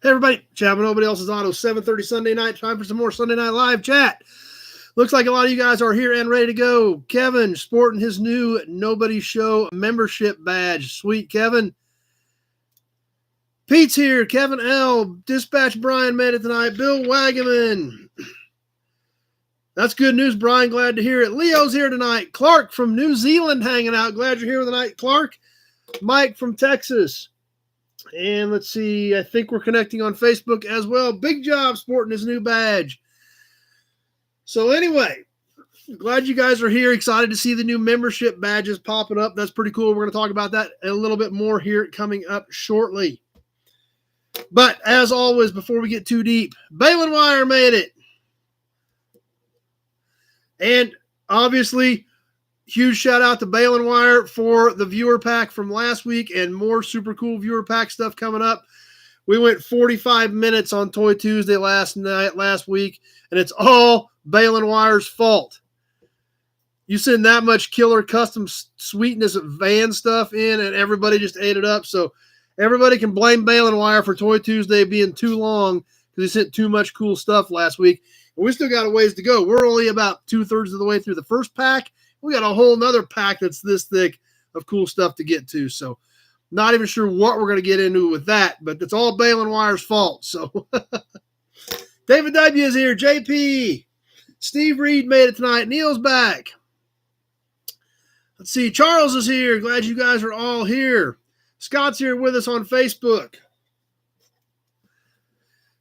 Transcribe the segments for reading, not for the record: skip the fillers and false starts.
Hey everybody, chat with Nobody Else's Auto, 7:30 Sunday night. Time for some more Sunday Night Live chat. Looks like a lot of you guys are here and ready to go. Kevin sporting his new Nobody Show membership badge. Sweet, Kevin. Pete's here. Kevin L. Dispatch Brian made it tonight. Bill Wagaman. That's good news, Brian. Glad to hear it. Leo's here tonight. Clark from New Zealand hanging out. Glad you're here tonight, Clark. Mike from Texas. And let's see, I think we're connecting on Facebook as well. Big Job sporting his new badge. So anyway, glad you guys are here. Excited to see the new membership badges popping up. That's pretty cool. We're going to talk about that a little bit more here coming up shortly. But as always, before we get too deep, Balin Wire made it. And obviously, huge shout out to Balin Wire for the viewer pack from last week and more super cool viewer pack stuff coming up. We went 45 minutes on Toy Tuesday last week, and it's all Balin Wire's fault. You send that much killer custom sweetness van stuff in, and everybody just ate it up. So everybody can blame Balin Wire for Toy Tuesday being too long because he sent too much cool stuff last week. And we still got a ways to go. We're only about 2/3 of the way through the first pack. We got a whole nother pack that's this thick of cool stuff to get to. So not even sure what we're going to get into with that, but it's all Balin Wire's fault. So David W. is here. JP. Steve Reed made it tonight. Neil's back. Let's see. Charles is here. Glad you guys are all here. Scott's here with us on Facebook.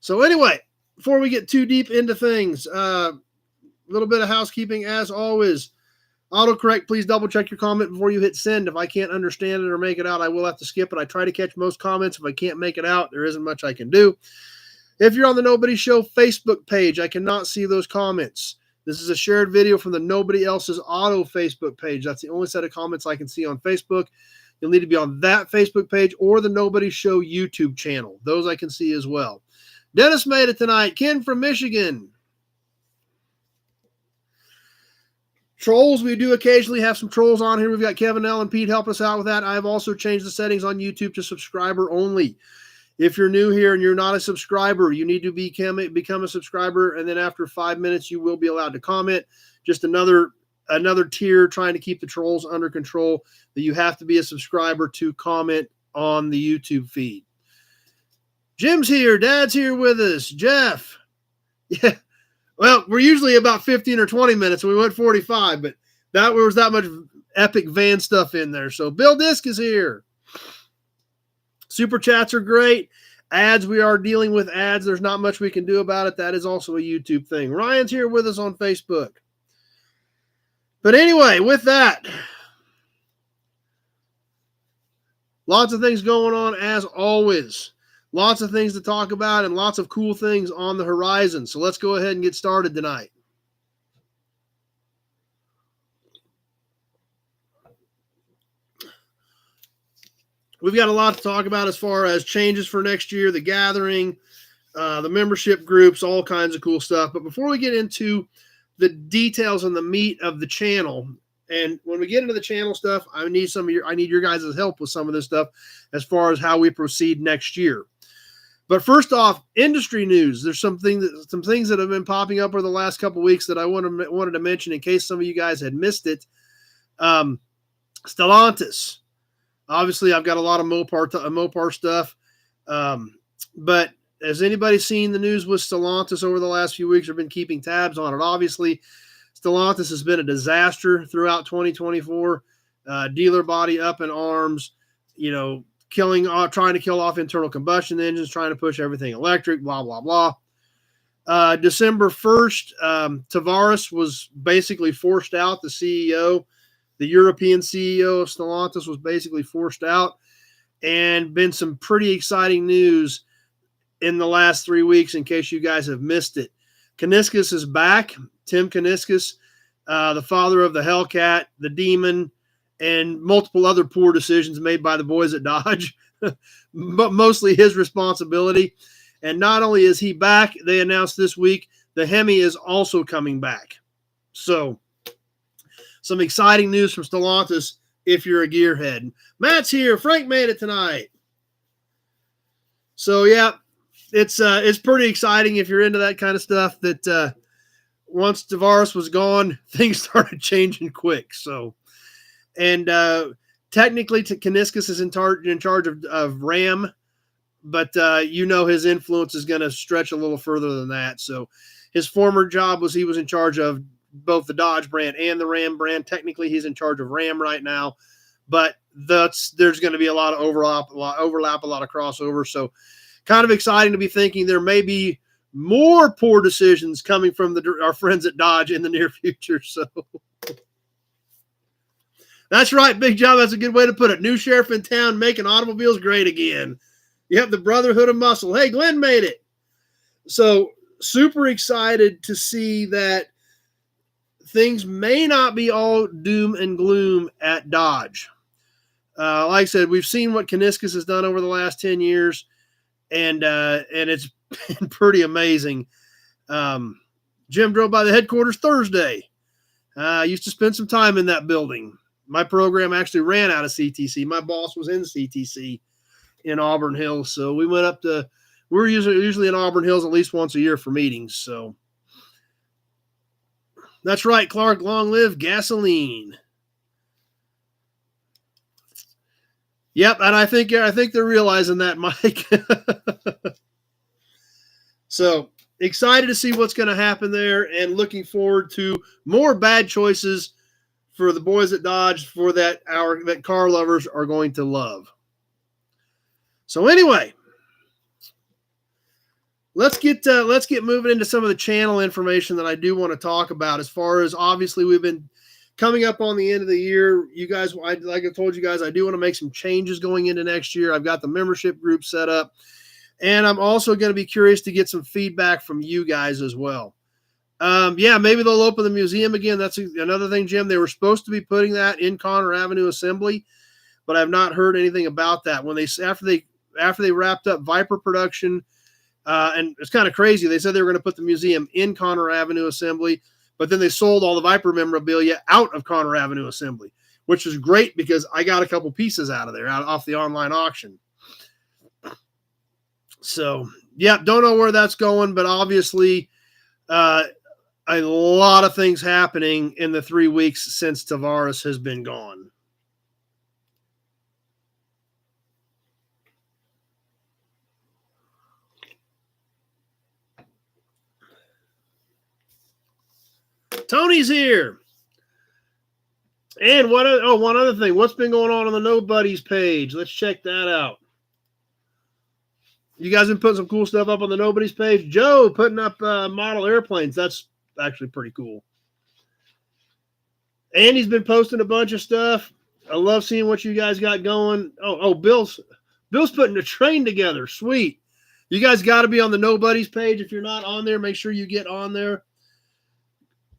So anyway, before we get too deep into things, a little bit of housekeeping as always. Autocorrect, please double check your comment before you hit send. If I can't understand it or make it out, I will have to skip it. I try to catch most comments. If I can't make it out, there isn't much I can do. If you're on the Nobody Show Facebook page, I cannot see those comments. This is a shared video from the Nobody Else's Auto Facebook page. That's the only set of comments I can see on Facebook. You'll need to be on that Facebook page or the Nobody Show YouTube channel. Those I can see as well. Dennis made it tonight. Ken from Michigan. Trolls, we do occasionally have some trolls on here. We've got Kevin L. and Pete helping us out with that. I've also changed the settings on YouTube to subscriber only. If you're new here and you're not a subscriber, you need to become a subscriber, and then after 5 minutes, you will be allowed to comment. Just another tier trying to keep the trolls under control, that you have to be a subscriber to comment on the YouTube feed. Jim's here. Dad's here with us. Jeff. Yeah. Well, we're usually about 15 or 20 minutes, and we went 45, but that was that much epic van stuff in there. So Bill Disk is here. Super chats are great. Ads, we are dealing with ads. There's not much we can do about it. That is also a YouTube thing. Ryan's here with us on Facebook. But anyway, with that, lots of things going on as always. Lots of things to talk about and lots of cool things on the horizon. So let's go ahead and get started tonight. We've got a lot to talk about as far as changes for next year, the gathering, the membership groups, all kinds of cool stuff. But before we get into the details and the meat of the channel, and when we get into the channel stuff, I need your guys' help with some of this stuff as far as how we proceed next year. But first off, industry news. There's some things that have been popping up over the last couple of weeks that I wanted to mention in case some of you guys had missed it. Stellantis. Obviously, I've got a lot of Mopar stuff. But has anybody seen the news with Stellantis over the last few weeks or been keeping tabs on it? Obviously, Stellantis has been a disaster throughout 2024. Dealer body up in arms, trying to kill off internal combustion engines, trying to push everything electric, blah, blah, blah. December 1st, Tavares was basically forced out. The CEO, the European CEO of Stellantis was basically forced out, and been some pretty exciting news in the last 3 weeks in case you guys have missed it. Kuniskis is back. Tim Kuniskis, the father of the Hellcat, the Demon, and multiple other poor decisions made by the boys at Dodge, but mostly his responsibility. And not only is he back, they announced this week the Hemi is also coming back. So some exciting news from Stellantis if you're a gearhead. Matt's here. Frank made it tonight. So, yeah, it's pretty exciting if you're into that kind of stuff. That once Tavares was gone, things started changing quick. So, and technically, Kaniskas is in charge of Ram, but his influence is going to stretch a little further than that. So, his former job was he was in charge of both the Dodge brand and the Ram brand. Technically, he's in charge of Ram right now, but there's going to be a lot of overlap, a lot of crossover. So, kind of exciting to be thinking there may be more poor decisions coming from our friends at Dodge in the near future. So that's right, Big John. That's a good way to put it. New sheriff in town making automobiles great again. Yep, the Brotherhood of Muscle. Hey, Glenn made it. So super excited to see that things may not be all doom and gloom at Dodge. Like I said, we've seen what Kaniskas has done over the last 10 years, and it's been pretty amazing. Jim drove by the headquarters Thursday. I used to spend some time in that building. My program actually ran out of CTC. My boss was in CTC in Auburn Hills, so we went up to. We're usually in Auburn Hills at least once a year for meetings. So that's right, Clark. Long live gasoline. Yep, and I think they're realizing that, Mike. So excited to see what's going to happen there, and looking forward to more bad choices for the boys at Dodge that car lovers are going to love. So anyway, let's get moving into some of the channel information that I do want to talk about. As far as, obviously, we've been coming up on the end of the year. You guys, like I told you guys, I do want to make some changes going into next year. I've got the membership group set up, and I'm also going to be curious to get some feedback from you guys as well. Maybe they'll open the museum again. That's another thing, Jim. They were supposed to be putting that in Conner Avenue Assembly, but I've not heard anything about that. After they wrapped up Viper production, and it's kind of crazy. They said they were going to put the museum in Conner Avenue Assembly, but then they sold all the Viper memorabilia out of Conner Avenue Assembly, which is great because I got a couple pieces out of there, off the online auction. So, don't know where that's going, but obviously a lot of things happening in the 3 weeks since Tavares has been gone. Tony's here. And one other thing. What's been going on the Nobodies page? Let's check that out. You guys been putting some cool stuff up on the Nobodies page. Joe putting up model airplanes. That's actually pretty cool. Andy's been posting a bunch of stuff. I love seeing what you guys got going. Bill's putting a train together. Sweet. You guys got to be on the Nobodies page. If you're not on there, make sure you get on there.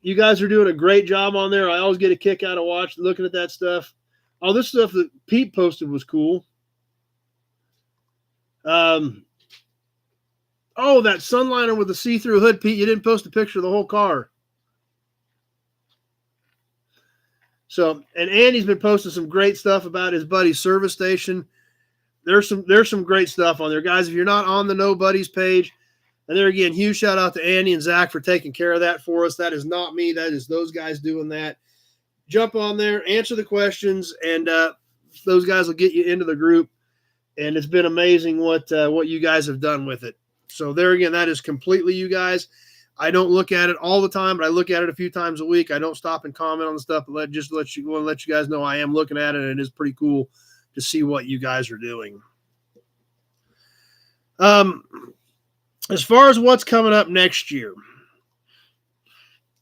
You guys are doing a great job on there. I always get a kick out of looking at that stuff. Oh, this stuff that Pete posted was cool. That Sunliner with the see-through hood, Pete. You didn't post a picture of the whole car. So, and Andy's been posting some great stuff about his buddy's service station. There's some great stuff on there, guys. If you're not on the Nobodies page, and there again, huge shout out to Andy and Zach for taking care of that for us. That is not me. That is those guys doing that. Jump on there, answer the questions, and those guys will get you into the group. And it's been amazing what you guys have done with it. So there again, that is completely you guys. I don't look at it all the time, but I look at it a few times a week. I don't stop and comment on the stuff, but let you guys know I am looking at it, and it is pretty cool to see what you guys are doing. As far as what's coming up next year,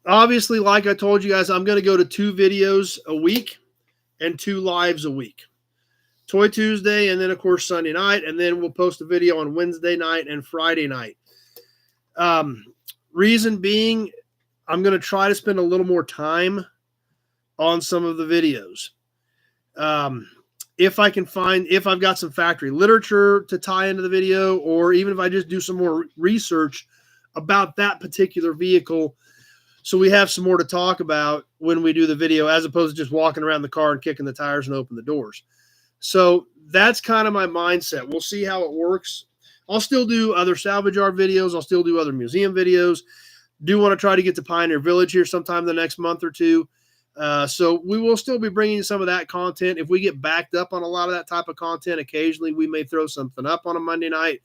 obviously, like I told you guys, I'm going to go to 2 videos a week and 2 lives a week. Toy Tuesday, and then, of course, Sunday night, and then we'll post a video on Wednesday night and Friday night. Reason being, I'm going to try to spend a little more time on some of the videos. If I've got some factory literature to tie into the video, or even if I just do some more research about that particular vehicle, so we have some more to talk about when we do the video, as opposed to just walking around the car and kicking the tires and open the doors. So that's kind of my mindset. We'll see how it works. I'll still do other salvage yard videos. I'll still do other museum videos. Do want to try to get to Pioneer Village here sometime the next month or two. So we will still be bringing some of that content. If we get backed up on a lot of that type of content, occasionally we may throw something up on a Monday night.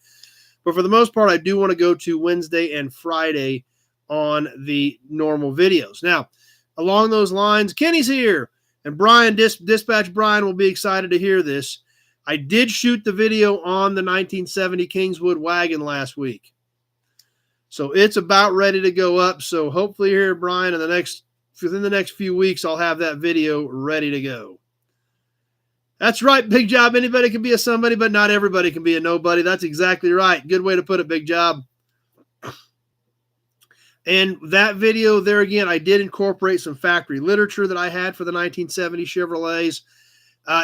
But for the most part, I do want to go to Wednesday and Friday on the normal videos. Now, along those lines, Kenny's here. And Brian, Dispatch Brian will be excited to hear this. I did shoot the video on the 1970 Kingswood wagon last week. So it's about ready to go up. So hopefully here, Brian, within the next few weeks, I'll have that video ready to go. That's right, Big Job. Anybody can be a somebody, but not everybody can be a nobody. That's exactly right. Good way to put it, Big Job. And that video there again, I did incorporate some factory literature that I had for the 1970 Chevrolets,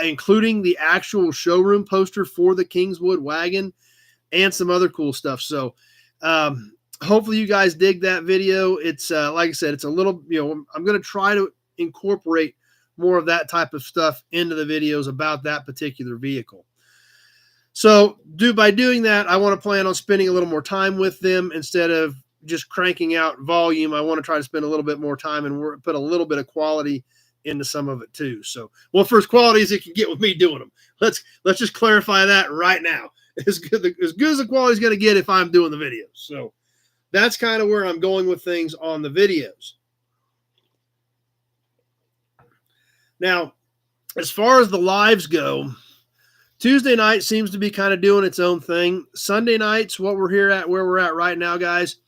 including the actual showroom poster for the Kingswood wagon and some other cool stuff. So hopefully you guys dig that video. It's like I said, it's a little, I'm going to try to incorporate more of that type of stuff into the videos about that particular vehicle. So by doing that, I want to plan on spending a little more time with them instead of just cranking out volume. I want to try to spend a little bit more time and put a little bit of quality into some of it too. So, well, for as quality as it can get with me doing them. Let's just clarify that right now. As good as the quality is going to get if I'm doing the videos. So that's kind of where I'm going with things on the videos. Now, as far as the lives go, Tuesday night seems to be kind of doing its own thing. Sunday nights, where we're at right now, guys,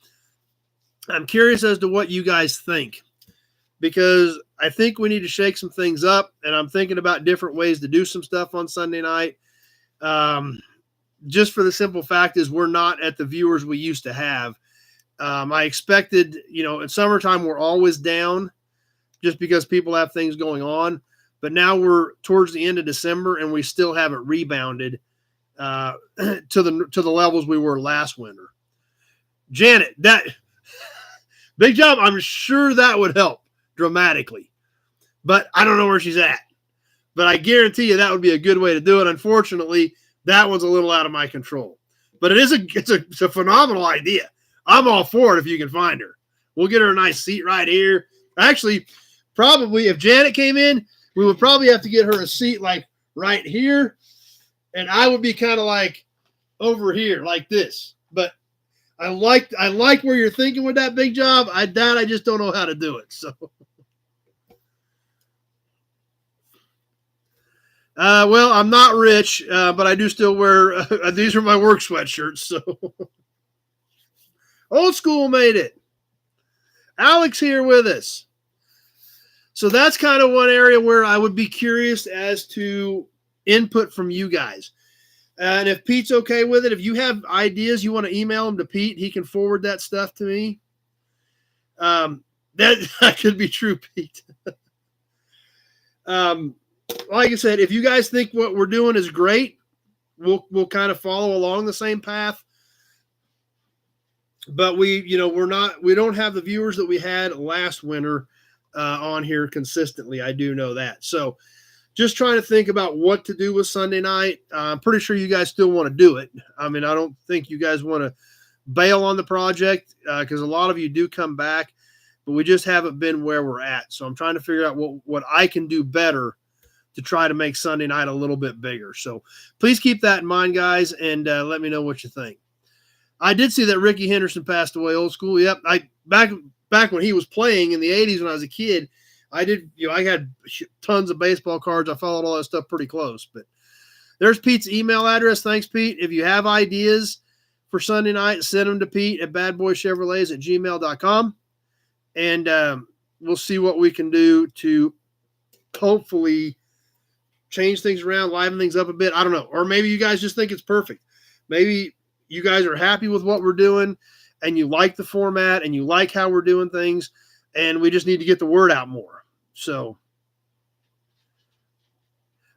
I'm curious as to what you guys think, because I think we need to shake some things up, and I'm thinking about different ways to do some stuff on Sunday night. Just for the simple fact is we're not at the viewers we used to have. I expected, in summertime, we're always down just because people have things going on. But now we're towards the end of December and we still haven't rebounded to the levels we were last winter. Janet, that big job. I'm sure that would help dramatically, but I don't know where she's at. But I guarantee you that would be a good way to do it. Unfortunately, that one's a little out of my control. But it's a phenomenal idea. I'm all for it if you can find her. We'll get her a nice seat right here. Actually, probably if Janet came in, we would probably have to get her a seat like right here. And I would be kind of like over here like this. But I like where you're thinking with that, Big Job. I just don't know how to do it. So, well, I'm not rich, but I do still wear, these are my work sweatshirts. So Old School made it. Alex here with us. So that's kind of one area where I would be curious as to input from you guys. And if Pete's okay with it, if you have ideas, you want to email them to Pete, he can forward that stuff to me. That could be true, Pete. Like I said, if you guys think what we're doing is great, we'll kind of follow along the same path. But we don't have the viewers that we had last winter on here consistently. I do know that. So just trying to think about what to do with Sunday night. I'm pretty sure you guys still want to do it. I mean, I don't think you guys want to bail on the project because a lot of you do come back, but we just haven't been where we're at. So I'm trying to figure out what I can do better to try to make Sunday night a little bit bigger. So please keep that in mind, guys, and let me know what you think. I did see that Ricky Henderson passed away. Old School. Yep. Back when he was playing in the 80s when I was a kid, I had tons of baseball cards. I followed all that stuff pretty close. But there's Pete's email address. Thanks, Pete. If you have ideas for Sunday night, send them to Pete at badboychevrolets@gmail.com. And we'll see what we can do to hopefully change things around, liven things up a bit. I don't know. Or maybe you guys just think it's perfect. Maybe you guys are happy with what we're doing and you like the format and you like how we're doing things, and we just need to get the word out more. So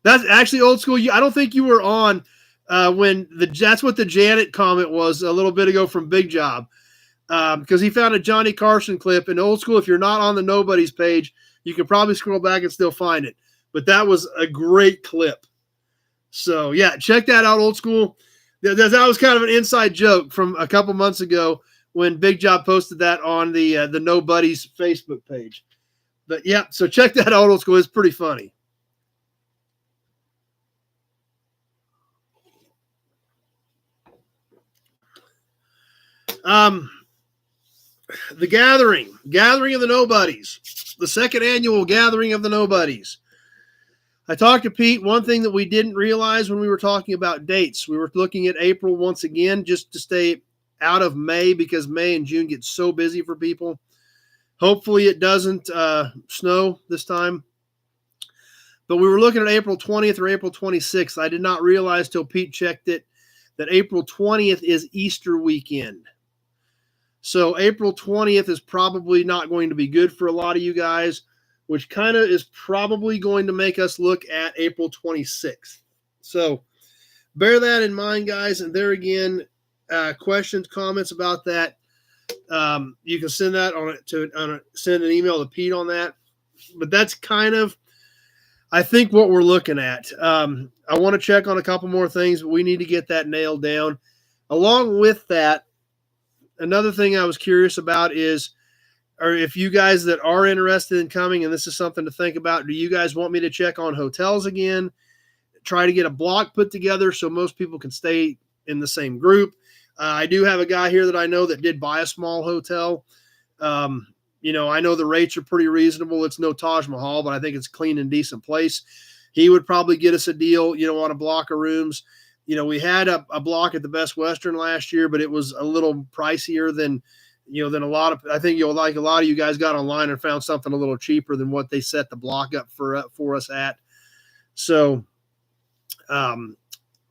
that's actually Old School. I don't think you were on that's what the Janet comment was a little bit ago from Big Job, because he found a Johnny Carson clip. And Old School, if you're not on the Nobodies page, you can probably scroll back and still find it. But that was a great clip. So, yeah, check that out, Old School. That was kind of an inside joke from a couple months ago when Big Job posted that on the Nobodies Facebook page. But yeah, so check that out, Old School. It's pretty funny. The gathering of the Nobodies, the second annual gathering of the Nobodies. I talked to Pete. One thing that we didn't realize when we were talking about dates, we were looking at April once again, just to stay out of May because May and June get so busy for people. Hopefully it doesn't snow this time. But we were looking at April 20th or April 26th. I did not realize till Pete checked it that April 20th is Easter weekend. So April 20th is probably not going to be good for a lot of you guys, which kind of is probably going to make us look at April 26th. So bear that in mind, guys. And there again, questions, comments about that, you can send that send an email to Pete on that. But that's kind of, I think, what we're looking at. I want to check on a couple more things, but we need to get that nailed down. Along with that, another thing I was curious about is, or if you guys that are interested in coming, and this is something to think about, do you guys want me to check on hotels again? Try to get a block put together so most people can stay in the same group. I do have a guy here that I know that did buy a small hotel. I know the rates are pretty reasonable. It's no Taj Mahal, but I think it's a clean and decent place. He would probably get us a deal, on a block of rooms. We had a block at the Best Western last year, but it was a little pricier than a lot of, I think a lot of you guys got online and found something a little cheaper than what they set the block up for us at. So,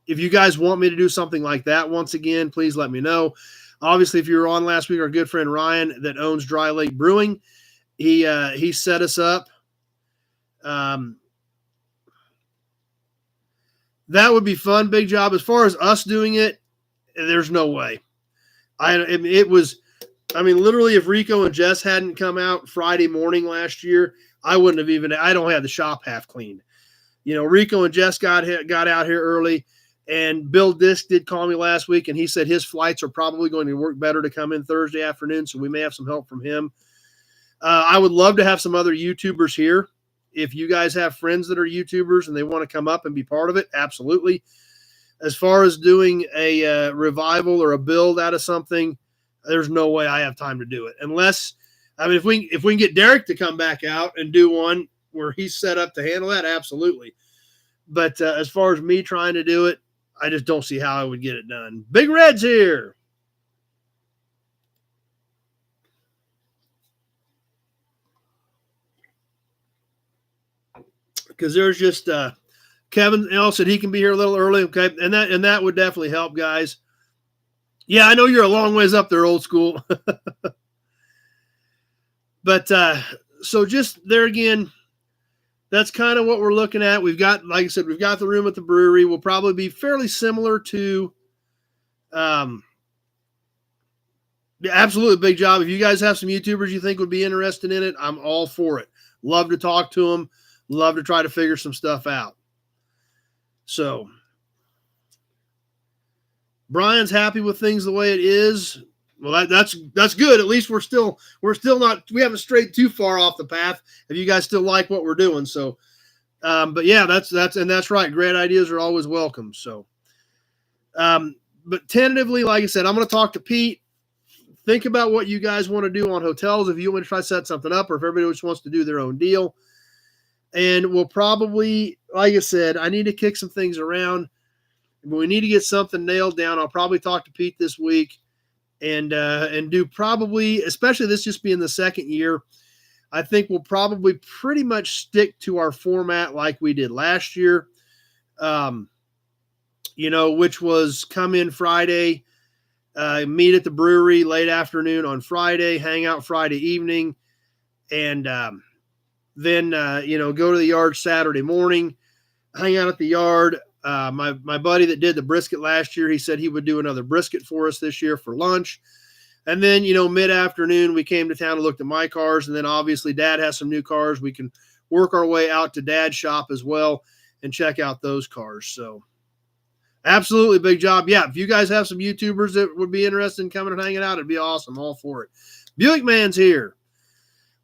if you guys want me to do something like that, once again, please let me know. Obviously, if you were on last week, our good friend Ryan that owns Dry Lake Brewing, he set us up. That would be fun. Big Job. As far as us doing it, there's no way. Literally, if Rico and Jess hadn't come out Friday morning last year, I don't have the shop half cleaned. Rico and Jess got out here early, and Bill Disk did call me last week, and he said his flights are probably going to work better to come in Thursday afternoon, so we may have some help from him. I would love to have some other YouTubers here. If you guys have friends that are YouTubers and they want to come up and be part of it, absolutely. As far as doing a revival or a build out of something, there's no way I have time to do it. Unless, if we can get Derek to come back out and do one where he's set up to handle that, absolutely. But as far as me trying to do it, I just don't see how I would get it done. Big Red's here. Because there's just Kevin else said he can be here a little early, okay, and that would definitely help, guys. Yeah, I know you're a long ways up there, Old School. But so just there again, that's kind of what we're looking at. We've got, like I said, we've got the room at the brewery. Will probably be fairly similar to, absolutely, Big Job. If you guys have some YouTubers you think would be interested in it, I'm all for it. Love to talk to them. Love to try to figure some stuff out. So Brian's happy with things the way it is. Well, that's good. At least we're still not, we haven't strayed too far off the path. If you guys still like what we're doing. So, but yeah, that's right. Great ideas are always welcome. So, but tentatively, like I said, I'm going to talk to Pete. Think about what you guys want to do on hotels. If you want to try to set something up, or if everybody just wants to do their own deal. And we'll probably, like I said, I need to kick some things around, but we need to get something nailed down. I'll probably talk to Pete this week and do probably, especially this just being the second year, I think we'll probably pretty much stick to our format like we did last year, which was come in Friday, meet at the brewery late afternoon on Friday, hang out Friday evening, and then, go to the yard Saturday morning, hang out at the yard. My buddy that did the brisket last year, he said he would do another brisket for us this year for lunch. And then, mid-afternoon, we came to town and looked at my cars. And then obviously Dad has some new cars. We can work our way out to Dad's shop as well and check out those cars. So, Absolutely, big job. Yeah, if you guys have some YouTubers that would be interested in coming and hanging out, it'd be awesome. All for it. Buick Man's here.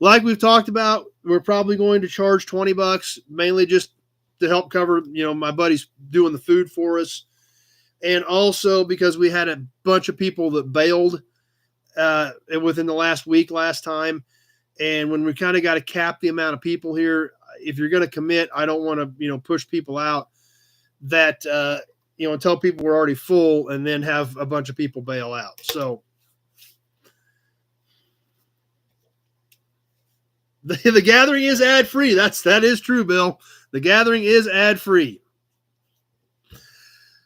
Like we've talked about, we're probably going to charge $20, mainly just to help cover, my buddy's doing the food for us. And also because we had a bunch of people that bailed within the last week last time. And when we kind of got to cap the amount of people here, if you're going to commit, I don't want to, push people out that, until people were already full and then have a bunch of people bail out. So the gathering is ad free. That is true, Bill. The gathering is ad free.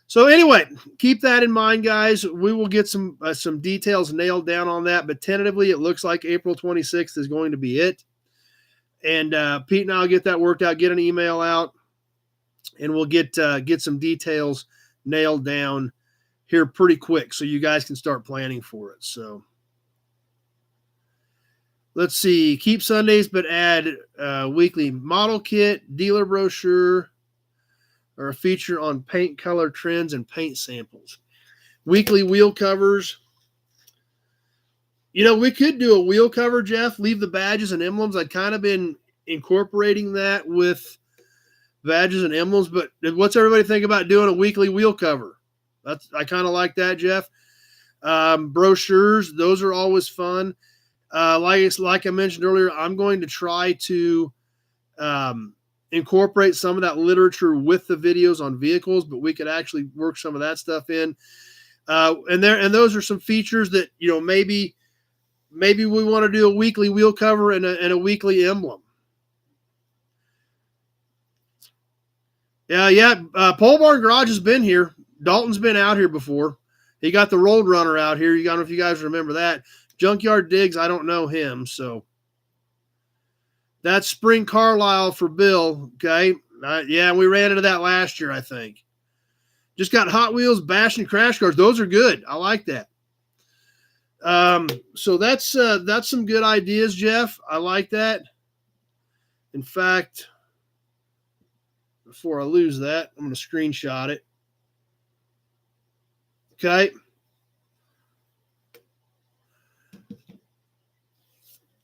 So anyway, keep that in mind, guys. We will get some details nailed down on that, but tentatively it looks like April 26th is going to be it. And Pete and I'll get that worked out, get an email out, and we'll get some details nailed down here pretty quick so you guys can start planning for it. So let's see. Keep Sundays, but add weekly model kit, dealer brochure, or a feature on paint color trends and paint samples. Weekly wheel covers. We could do a wheel cover, Jeff, leave the badges and emblems. I'd kind of been incorporating that with badges and emblems, but what's everybody think about doing a weekly wheel cover? I kind of like that, Jeff. Brochures, those are always fun. Like I mentioned earlier, I'm going to try to incorporate some of that literature with the videos on vehicles, but we could actually work some of that stuff in. And those are some features that, maybe we want to do a weekly wheel cover and a weekly emblem. Yeah. Pole Barn Garage has been here. Dalton's been out here before. He got the Road Runner out here. I don't know if you guys remember that. Junkyard Diggs, I don't know him, so that's Spring Carlisle for Bill. Okay, yeah, we ran into that last year, I think. Just got Hot Wheels, Bash, and Crash Cars. Those are good. I like that. So that's some good ideas, Jeff. I like that. In fact, before I lose that, I'm going to screenshot it. Okay.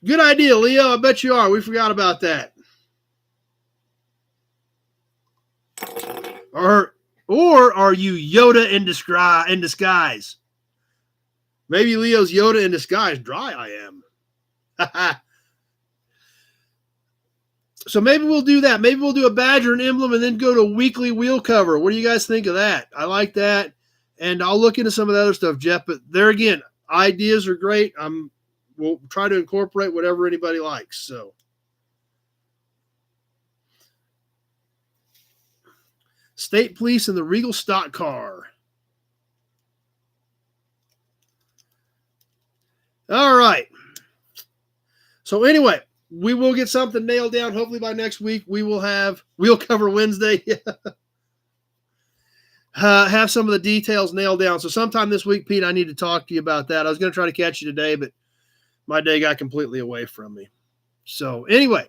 Good idea, Leo. I bet you are. We forgot about that. Or are you Yoda in disguise? Maybe Leo's Yoda in disguise. Dry I am. So maybe we'll do that. Maybe we'll do a badge or an emblem and then go to weekly wheel cover. What do you guys think of that? I like that. And I'll look into some of the other stuff, Jeff. But there again, ideas are great. We'll try to incorporate whatever anybody likes. So State Police and the Regal Stock Car. All right. So anyway, we will get something nailed down. Hopefully by next week, we will have Wheel Cover Wednesday. Have some of the details nailed down. So sometime this week, Pete, I need to talk to you about that. I was going to try to catch you today, but my day got completely away from me. So anyway,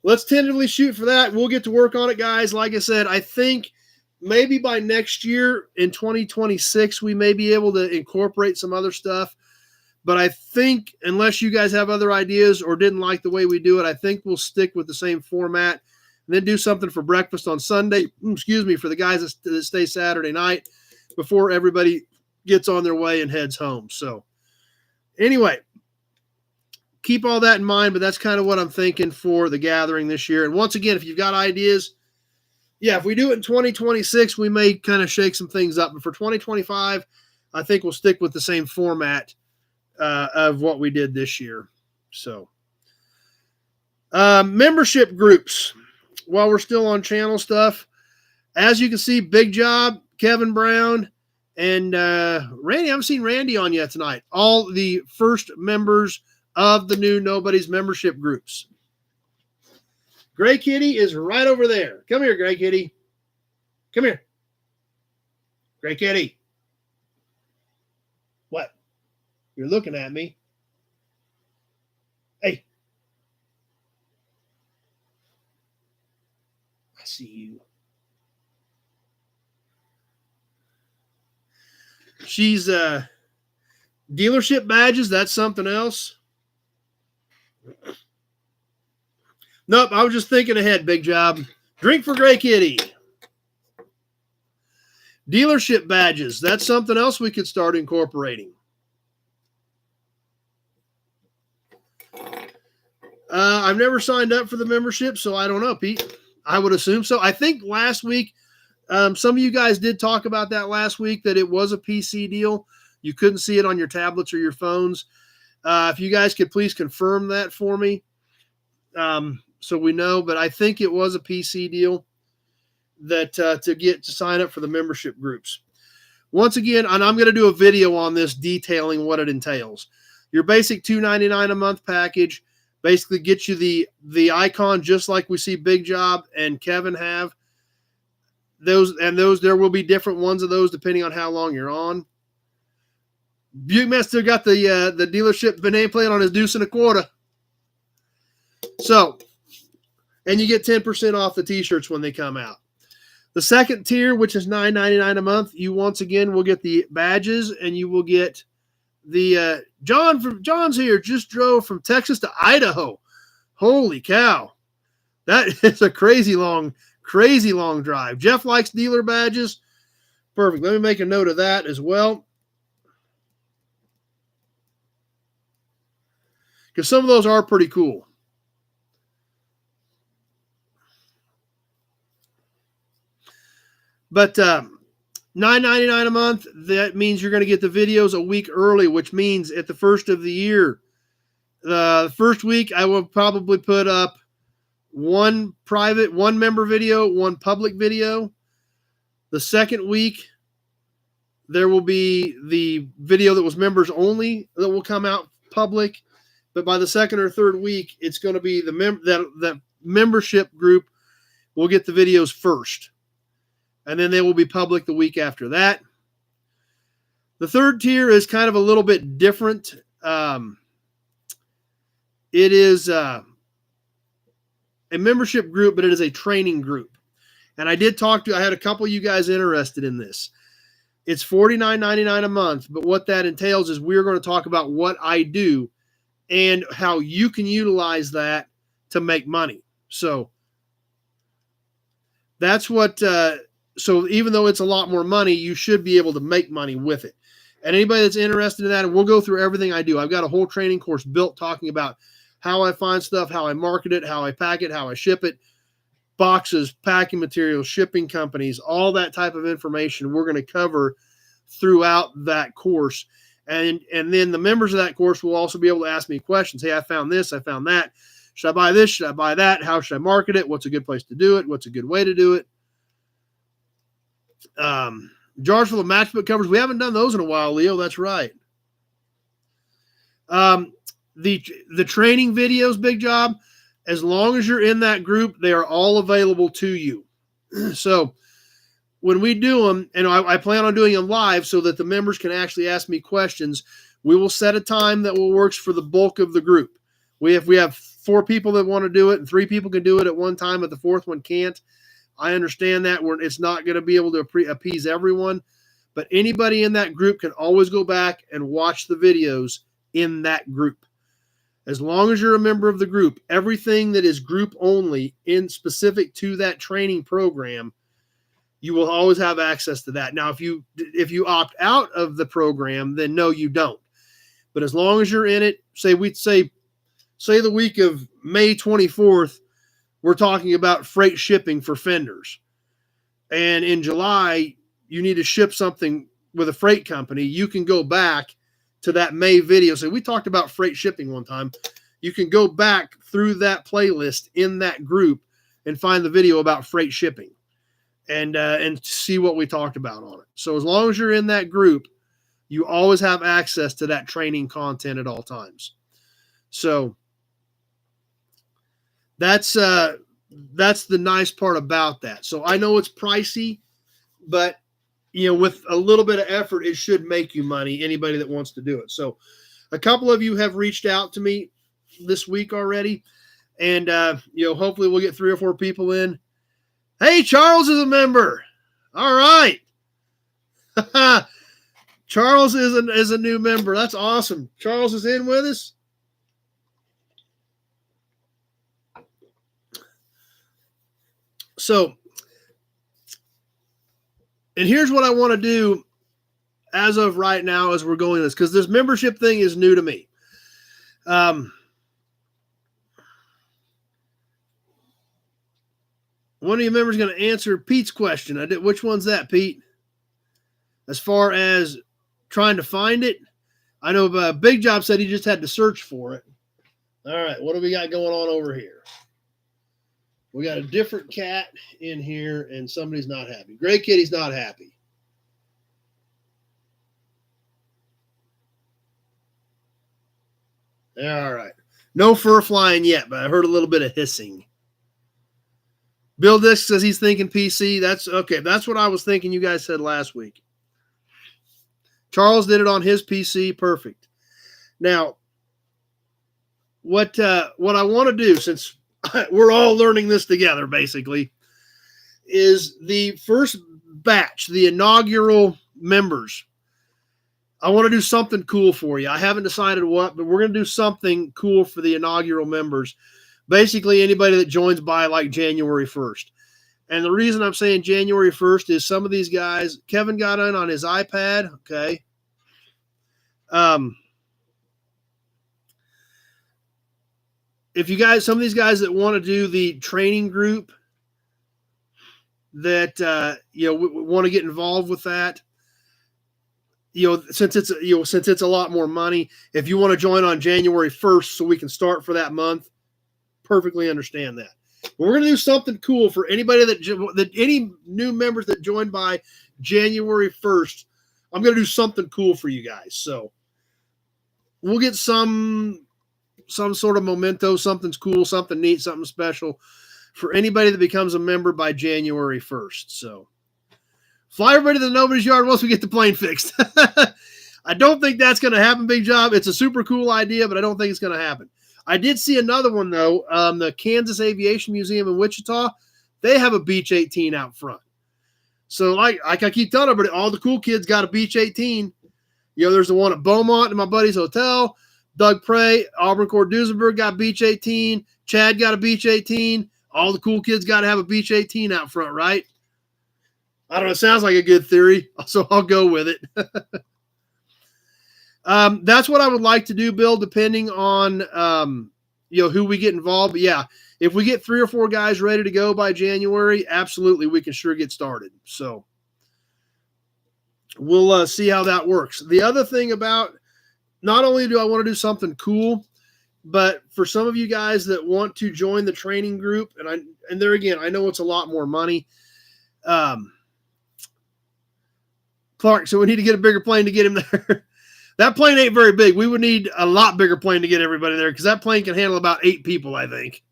let's tentatively shoot for that. We'll get to work on it, guys. Like I said, I think maybe by next year in 2026, we may be able to incorporate some other stuff. But I think unless you guys have other ideas or didn't like the way we do it, I think we'll stick with the same format and then do something for breakfast on Sunday. For the guys that stay Saturday night before everybody gets on their way and heads home. So anyway, keep all that in mind, but that's kind of what I'm thinking for the gathering this year. And once again, if you've got ideas, if we do it in 2026, we may kind of shake some things up. But for 2025, I think we'll stick with the same format of what we did this year. So membership groups, while we're still on channel stuff, as you can see, Big Job, Kevin Brown, and Randy. I haven't seen Randy on yet tonight. All the first members of the new Nobodies membership groups. Gray Kitty is right over there. Come here, Gray Kitty. Come here. Gray Kitty. What? You're looking at me. Hey. I see you. She's dealership badges. That's something else. Nope, I was just thinking ahead, Big Job. Drink for Gray Kitty. Dealership badges. That's something else we could start incorporating. I've never signed up for the membership, so I don't know, Pete. I would assume so. I think last week, some of you guys did talk about that last week, that it was a PC deal. You couldn't see it on your tablets or your phones. If you guys could please confirm that for me, so we know. But I think it was a PC deal that to sign up for the membership groups. Once again, and I'm going to do a video on this detailing what it entails. Your basic $2.99 a month package basically gets you the icon, just like we see Big Job and Kevin have. Those there will be different ones of those depending on how long you're on. Buickmaster got the dealership nameplate on his deuce and a quarter. So, and you get 10% off the t-shirts when they come out. The second tier, which is $9.99 a month, you once again will get the badges, and you will get the John's here, just drove from Texas to Idaho. Holy cow. That is a crazy long drive. Jeff likes dealer badges. Perfect. Let me make a note of that as well, because some of those are pretty cool. But $9.99 a month, that means you're going to get the videos a week early, which means at the first of the year, the first week, I will probably put up one member video, one public video. The second week, there will be the video that was members only that will come out public. But by the second or third week, it's going to be that membership group will get the videos first. And then they will be public the week after that. The third tier is kind of a little bit different. It is a membership group, but it is a training group. And I had a couple of you guys interested in this. It's $49.99 a month, but what that entails is we're going to talk about what I do and how you can utilize that to make money. So that's what... So even though it's a lot more money, you should be able to make money with it. And anybody that's interested in that, and we'll go through everything I do. I've got a whole training course built talking about how I find stuff, how I market it, how I pack it, how I ship it, boxes, packing materials, shipping companies, all that type of information we're going to cover throughout that course. And then the members of that course will also be able to ask me questions. Hey, I found this, I found that. Should I buy this? Should I buy that? How should I market it? What's a good place to do it? What's a good way to do it? Jars full of matchbook covers. We haven't done those in a while, Leo. That's right. The training videos, Big Job, as long as you're in that group, they are all available to you. So when we do them, and I plan on doing them live so that the members can actually ask me questions, we will set a time that works for the bulk of the group. We have 4 people that want to do it, and 3 people can do it at one time, but the 4th one can't. I understand that it's not going to be able to appease everyone, but anybody in that group can always go back and watch the videos in that group. As long as you're a member of the group, everything that is group only in specific to that training program, you will always have access to that. Now, if you opt out of the program, then no, you don't. But as long as you're in it, say the week of May 24th, we're talking about freight shipping for fenders. And in July, you need to ship something with a freight company. You can go back to that May video. So we talked about freight shipping one time. You can go back through that playlist in that group and find the video about freight shipping and see what we talked about on it. So as long as you're in that group, you always have access to that training content at all times. So that's the nice part about that. So I know it's pricey, but with a little bit of effort, it should make you money, anybody that wants to do it. So a couple of you have reached out to me this week already, and hopefully we'll get 3 or 4 people in. Hey, Charles is a member. All right. Charles is a new member. That's awesome. Charles is in with us. So, and here's what I want to do as of right now as we're going this, because this membership thing is new to me. One of you members is going to answer Pete's question. Which one's that, Pete? As far as trying to find it, I know Big Job said he just had to search for it. All right, what do we got going on over here? We got a different cat in here, and somebody's not happy. Gray Kitty's not happy. All right. No fur flying yet, but I heard a little bit of hissing. Bill Disk says he's thinking PC. That's okay. That's what I was thinking you guys said last week. Charles did it on his PC. Perfect. Now, what I want to do, since we're all learning this together, basically, is the first batch, the inaugural members. I want to do something cool for you. I haven't decided what, but we're going to do something cool for the inaugural members. Basically, anybody that joins by like January 1st. And the reason I'm saying January 1st is some of these guys, Kevin got in on his iPad. Okay. If you guys, some of these guys that want to do the training group that, want to get involved with that, since it's a lot more money, if you want to join on January 1st so we can start for that month, perfectly understand that. But we're going to do something cool for anybody that any new members that join by January 1st. I'm going to do something cool for you guys. So we'll get some sort of memento, something's cool, something neat, something special for anybody that becomes a member by January 1st. So fly everybody to the Nobodies yard once we get the plane fixed. I don't think that's going to happen, Big Job. It's a super cool idea, but I don't think it's going to happen. I did see another one, though. The Kansas Aviation Museum in Wichita, they have a Beech 18 out front. So, like I keep telling everybody, all the cool kids got a Beech 18. There's the one at Beaumont in my buddy's hotel. Doug Prey, Auburn Court Duesenberg got Beech 18. Chad got a Beech 18. All the cool kids got to have a Beech 18 out front, right? I don't know. It sounds like a good theory, so I'll go with it. That's what I would like to do, Bill, depending on, who we get involved. But yeah, if we get 3 or 4 guys ready to go by January, absolutely, we can sure get started. So we'll see how that works. The other thing about, not only do I want to do something cool, but for some of you guys that want to join the training group, and there again, I know it's a lot more money. Clark, so we need to get a bigger plane to get him there. That plane ain't very big. We would need a lot bigger plane to get everybody there, because that plane can handle about 8 people, I think.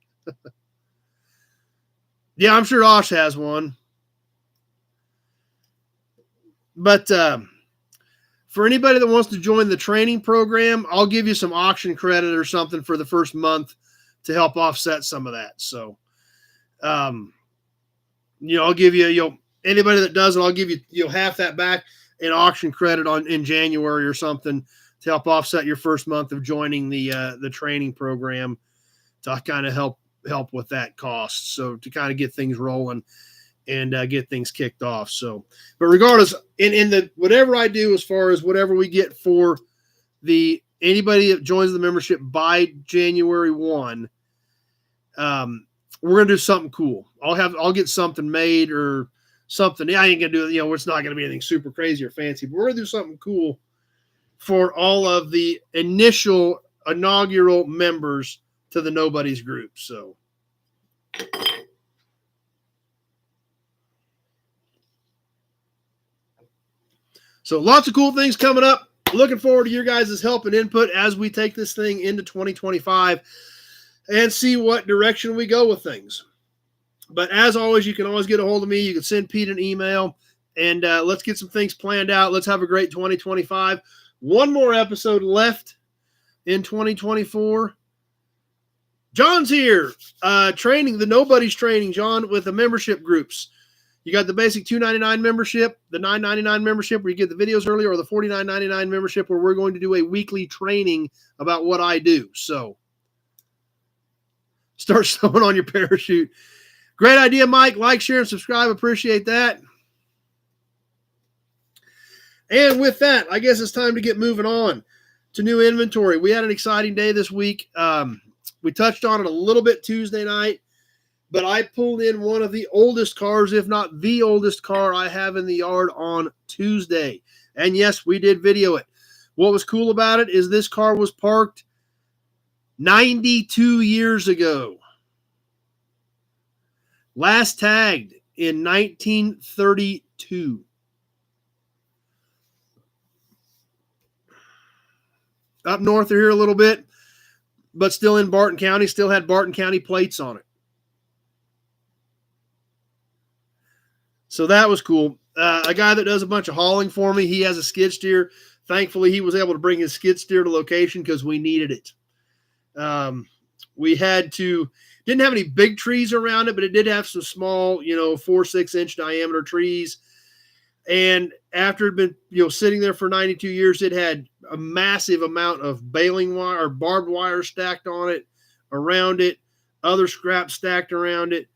Yeah, I'm sure Osh has one. But for anybody that wants to join the training program, I'll give you some auction credit or something for the first month to help offset some of that. So, I'll give you, anybody that does it, I'll give you, half that back in auction credit in January or something to help offset your first month of joining the training program to kind of help with that cost. So to kind of get things rolling and get things kicked off. So, but regardless, in the whatever I do as far as whatever we get for anybody that joins the membership by January 1, we're gonna do something cool. I'll get something made or something. I ain't gonna do it. It's not gonna be anything super crazy or fancy, but we're gonna do something cool for all of the inaugural members to the Nobodies group. So lots of cool things coming up. Looking forward to your guys' help and input as we take this thing into 2025 and see what direction we go with things. But as always, you can always get a hold of me. You can send Pete an email, and let's get some things planned out. Let's have a great 2025. One more episode left in 2024. John's here, training, the Nobodies training, John, with the membership groups. You got the basic $2.99 membership, the $9.99 membership where you get the videos early, or the $49.99 membership where we're going to do a weekly training about what I do. So start sewing on your parachute. Great idea, Mike. Like, share, and subscribe. Appreciate that. And with that, I guess it's time to get moving on to new inventory. We had an exciting day this week. We touched on it a little bit Tuesday night, but I pulled in one of the oldest cars, if not the oldest car I have in the yard on Tuesday. And yes, we did video it. What was cool about it is this car was parked 92 years ago. Last tagged in 1932. Up north of here a little bit, but still in Barton County, still had Barton County plates on it. So that was cool. A guy that does a bunch of hauling for me, he has a skid steer. Thankfully, he was able to bring his skid steer to location because we needed it. We had to, didn't have any big trees around it, but it did have some small, 4-6 inch diameter trees. And after it had been, sitting there for 92 years, it had a massive amount of baling wire or barbed wire stacked on it, around it, other scrap stacked around it.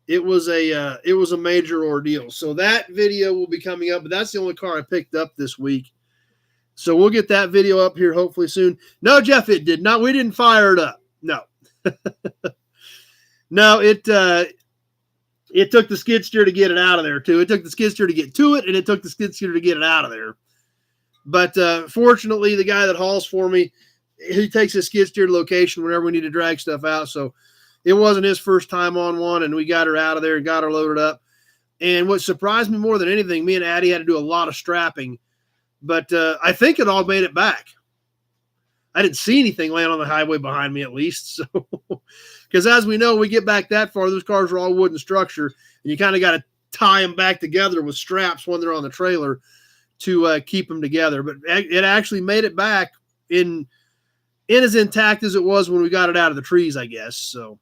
It was a major ordeal. So that video will be coming up, but that's the only car I picked up this week. So we'll get that video up here hopefully soon. No, Jeff, it did not. We didn't fire it up. No. No, it took the skid steer to get it out of there, too. It took the skid steer to get to it, and it took the skid steer to get it out of there. But fortunately, the guy that hauls for me, he takes his skid steer to location whenever we need to drag stuff out. So it wasn't his first time on one, and we got her out of there and got her loaded up. And what surprised me more than anything, me and Addie had to do a lot of strapping. But I think it all made it back. I didn't see anything land on the highway behind me, at least. So, because as we know, we get back that far, those cars are all wooden structure, and you kind of got to tie them back together with straps when they're on the trailer to keep them together. But it actually made it back in as intact as it was when we got it out of the trees, I guess. So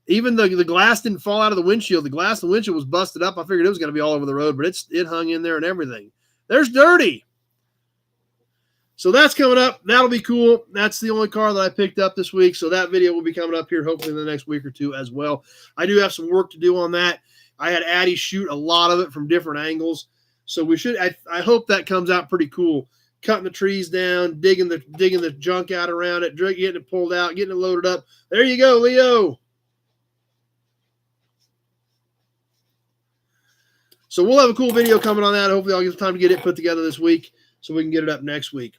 even the glass didn't fall out of the windshield. The glass in the windshield was busted up. I figured it was going to be all over the road, but it hung in there and everything. There's Dirty. So that's coming up. That'll be cool. That's the only car that I picked up this week. So that video will be coming up here hopefully in the next week or two as well. I do have some work to do on that. I had Addie shoot a lot of it from different angles. So we should, I hope that comes out pretty cool. Cutting the trees down, digging the junk out around it, getting it pulled out, getting it loaded up. There you go, Leo. So we'll have a cool video coming on that. Hopefully I'll get some time to get it put together this week so we can get it up next week.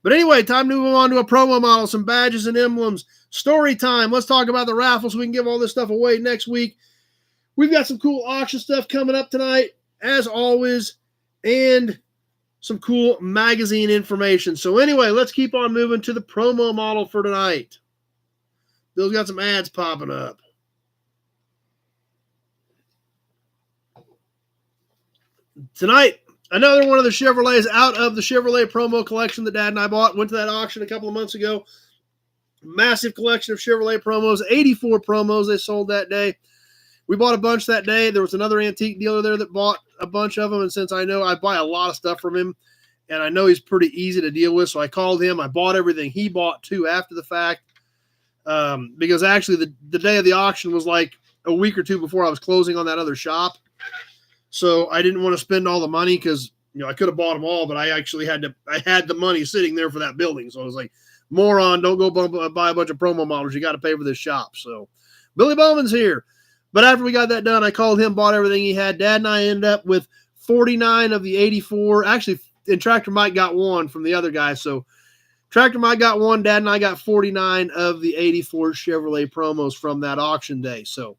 But anyway, time to move on to a promo model, some badges and emblems. Story time. Let's talk about the raffle so we can give all this stuff away next week. We've got some cool auction stuff coming up tonight, as always, and some cool magazine information. So anyway, let's keep on moving to the promo model for tonight. Bill's got some ads popping up. Tonight, another one of the Chevrolets out of the Chevrolet promo collection that Dad and I bought. Went to that auction a couple of months ago. Massive collection of Chevrolet promos. 84 promos they sold that day. We bought a bunch that day. There was another antique dealer there that bought a bunch of them. And since I know I buy a lot of stuff from him, and I know he's pretty easy to deal with, so I called him. I bought everything he bought, too, after the fact. Because actually the day of the auction was like a week or two before I was closing on that other shop. So I didn't want to spend all the money because, I could have bought them all, but I actually had the money sitting there for that building. So I was like, moron, don't go buy a bunch of promo models. You got to pay for this shop. So Billy Bowman's here. But after we got that done, I called him, bought everything he had. Dad and I ended up with 49 of the 84. Actually, and Tractor Mike got one from the other guy. So Tractor Mike got one. Dad and I got 49 of the 84 Chevrolet promos from that auction day. So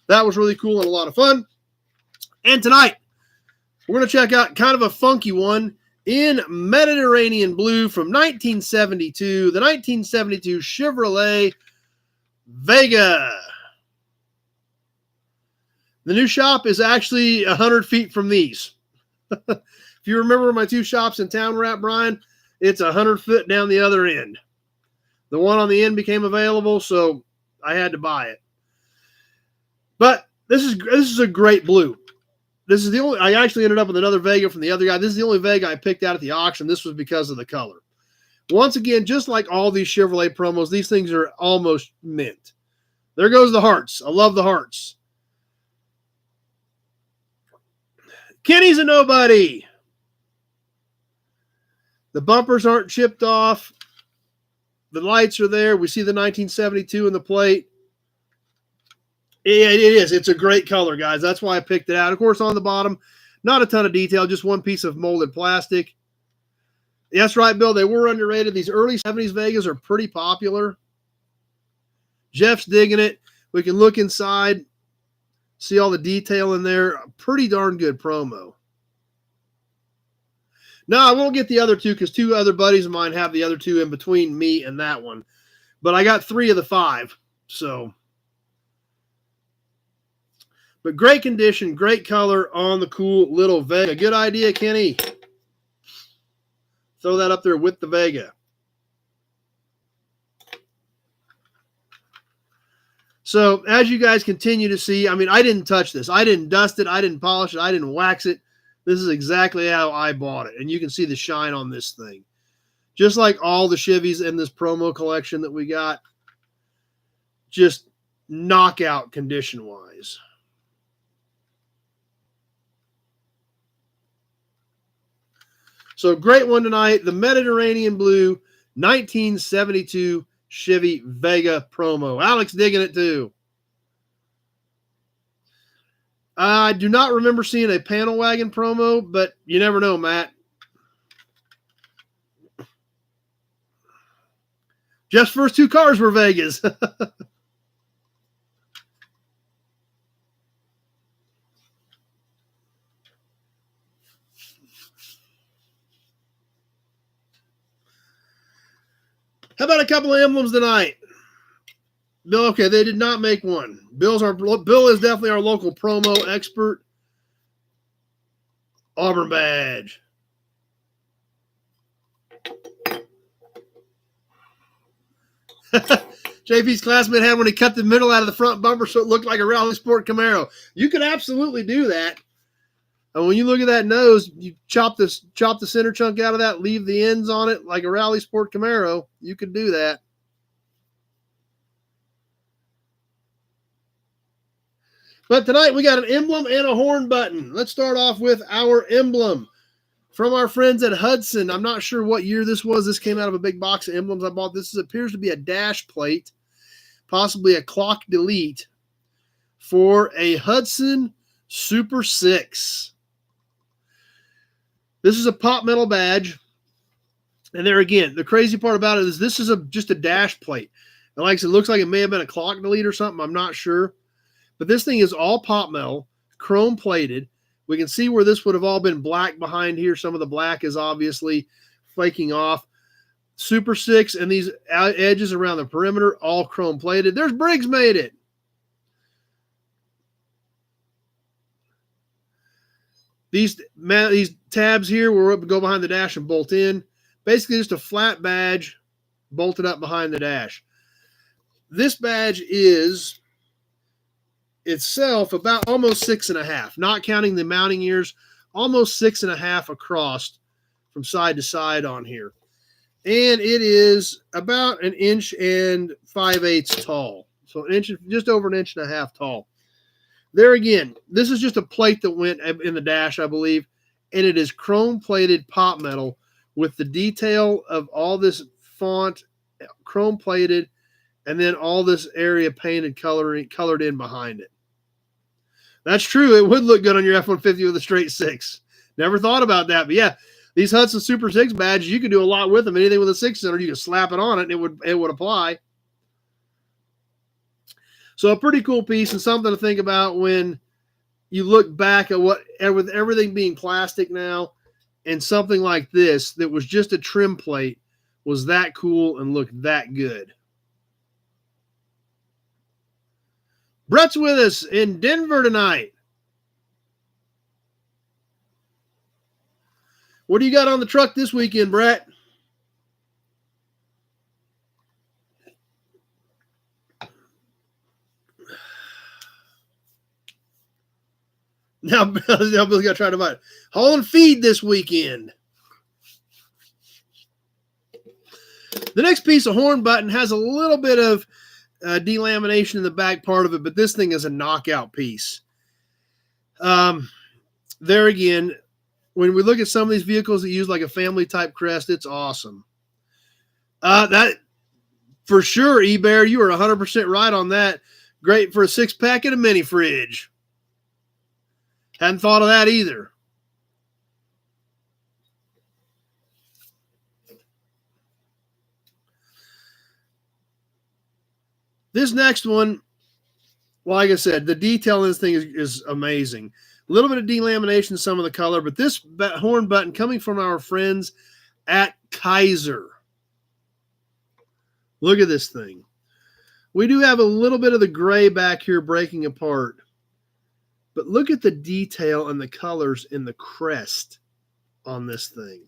that was really cool and a lot of fun. And tonight, we're going to check out kind of a funky one in Mediterranean blue from 1972, the 1972 Chevrolet Vega. The new shop is actually 100 feet from these. If you remember my two shops in town were at, Brian, it's 100 foot down the other end. The one on the end became available, so I had to buy it. But this is a great blue. This is the only, I actually ended up with another Vega from the other guy. This is the only Vega I picked out at the auction. This was because of the color. Once again, just like all these Chevrolet promos, these things are almost mint. There goes the hearts. I love the hearts. Kenny's a nobody. The bumpers aren't chipped off. The lights are there. We see the 1972 in the plate. Yeah, it is. It's a great color, guys. That's why I picked it out. Of course, on the bottom, not a ton of detail, just one piece of molded plastic. That's right, Bill. They were underrated. These early 70s Vegas are pretty popular. Jeff's digging it. We can look inside, see all the detail in there. Pretty darn good promo. No, I won't get the other two because two other buddies of mine have the other two in between me and that one. But I got 3 of the 5. So, but great condition, great color on the cool little Vega. Good idea, Kenny. Throw that up there with the Vega. So as you guys continue to see, I mean, I didn't touch this. I didn't dust it. I didn't polish it. I didn't wax it. This is exactly how I bought it. And you can see the shine on this thing. Just like all the Chevys in this promo collection that we got. Just knockout condition-wise. So great one tonight. The Mediterranean Blue 1972 Chevy Vega promo. Alex digging it too. I do not remember seeing a panel wagon promo, but you never know, Matt. Jeff's first 2 cars were Vegas. How about a couple of emblems tonight? Bill, okay, they did not make one. Bill is definitely our local promo expert. Auburn badge. JP's classmate had when he cut the middle out of the front bumper so it looked like a Rally Sport Camaro. You could absolutely do that. And when you look at that nose, you chop the center chunk out of that, leave the ends on it like a Rally Sport Camaro. You could do that. But tonight we got an emblem and a horn button. Let's start off with our emblem from our friends at Hudson. I'm not sure what year this was. This came out of a big box of emblems I bought. This appears to be a dash plate, possibly a clock delete for a Hudson Super 6. This is a pop metal badge. And there again, the crazy part about it is this is just a dash plate. And like I said, it looks like it may have been a clock delete or something. I'm not sure. But this thing is all pop metal, chrome plated. We can see where this would have all been black behind here. Some of the black is obviously flaking off. Super 6 and these edges around the perimeter, all chrome plated. There's Briggs made it. These tabs here will go behind the dash and bolt in. Basically just a flat badge bolted up behind the dash. This badge is itself about almost 6.5, not counting the mounting ears, almost 6.5 across from side to side on here. And it is about 1 5/8 inches tall. So just over 1.5 inches tall. There again, this is just a plate that went in the dash, I believe, and it is chrome plated pop metal with the detail of all this font chrome plated, and then all this area painted colored in behind it. That's true. It would look good on your F-150 with a straight 6. Never thought about that, but yeah, these Hudson Super 6 badges, you can do a lot with them. Anything with a 6-cylinder, you can slap it on it, and it would apply. So a pretty cool piece and something to think about when you look back at with everything being plastic now, and something like this that was just a trim plate was that cool and looked that good. Brett's with us in Denver tonight. What do you got on the truck this weekend, Brett? Now Bill's got to try to buy it. Haul and feed this weekend. The next piece of horn button has a little bit of delamination in the back part of it, but this thing is a knockout piece. There again, when we look at some of these vehicles that use like a family type crest, it's awesome. That for sure, eBear, you are 100% right on that. Great for a 6-pack and a mini fridge. Hadn't thought of that either. This next one, like I said, the detail in this thing is amazing. A little bit of delamination, some of the color, but this horn button coming from our friends at Kaiser. Look at this thing. We do have a little bit of the gray back here breaking apart, but look at the detail and the colors in the crest on this thing.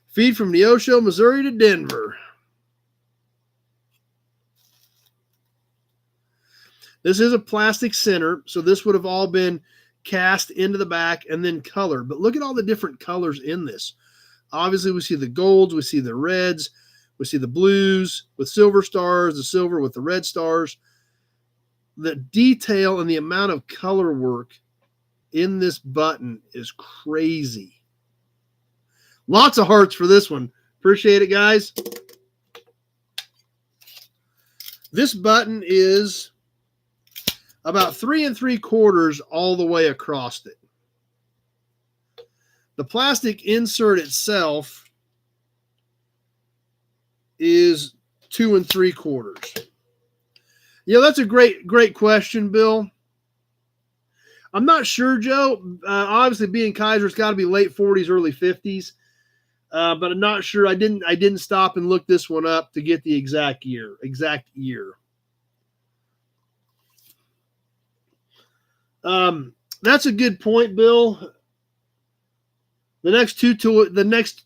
Feed from Neosho, Missouri to Denver. This is a plastic center, so this would have all been cast into the back and then colored. But look at all the different colors in this. Obviously, we see the golds, we see the reds, we see the blues with silver stars, the silver with the red stars. The detail and the amount of color work in this button is crazy. Lots of hearts for this one. Appreciate it, guys. This button is about 3 3/4 all the way across it. The plastic insert itself is 2 3/4. Yeah, that's a great question, Bill. I'm not sure, Joe. Obviously, being Kaiser, it's got to be late 40s, early 50s. But I'm not sure. I didn't stop and look this one up to get the exact year. That's a good point, Bill. The next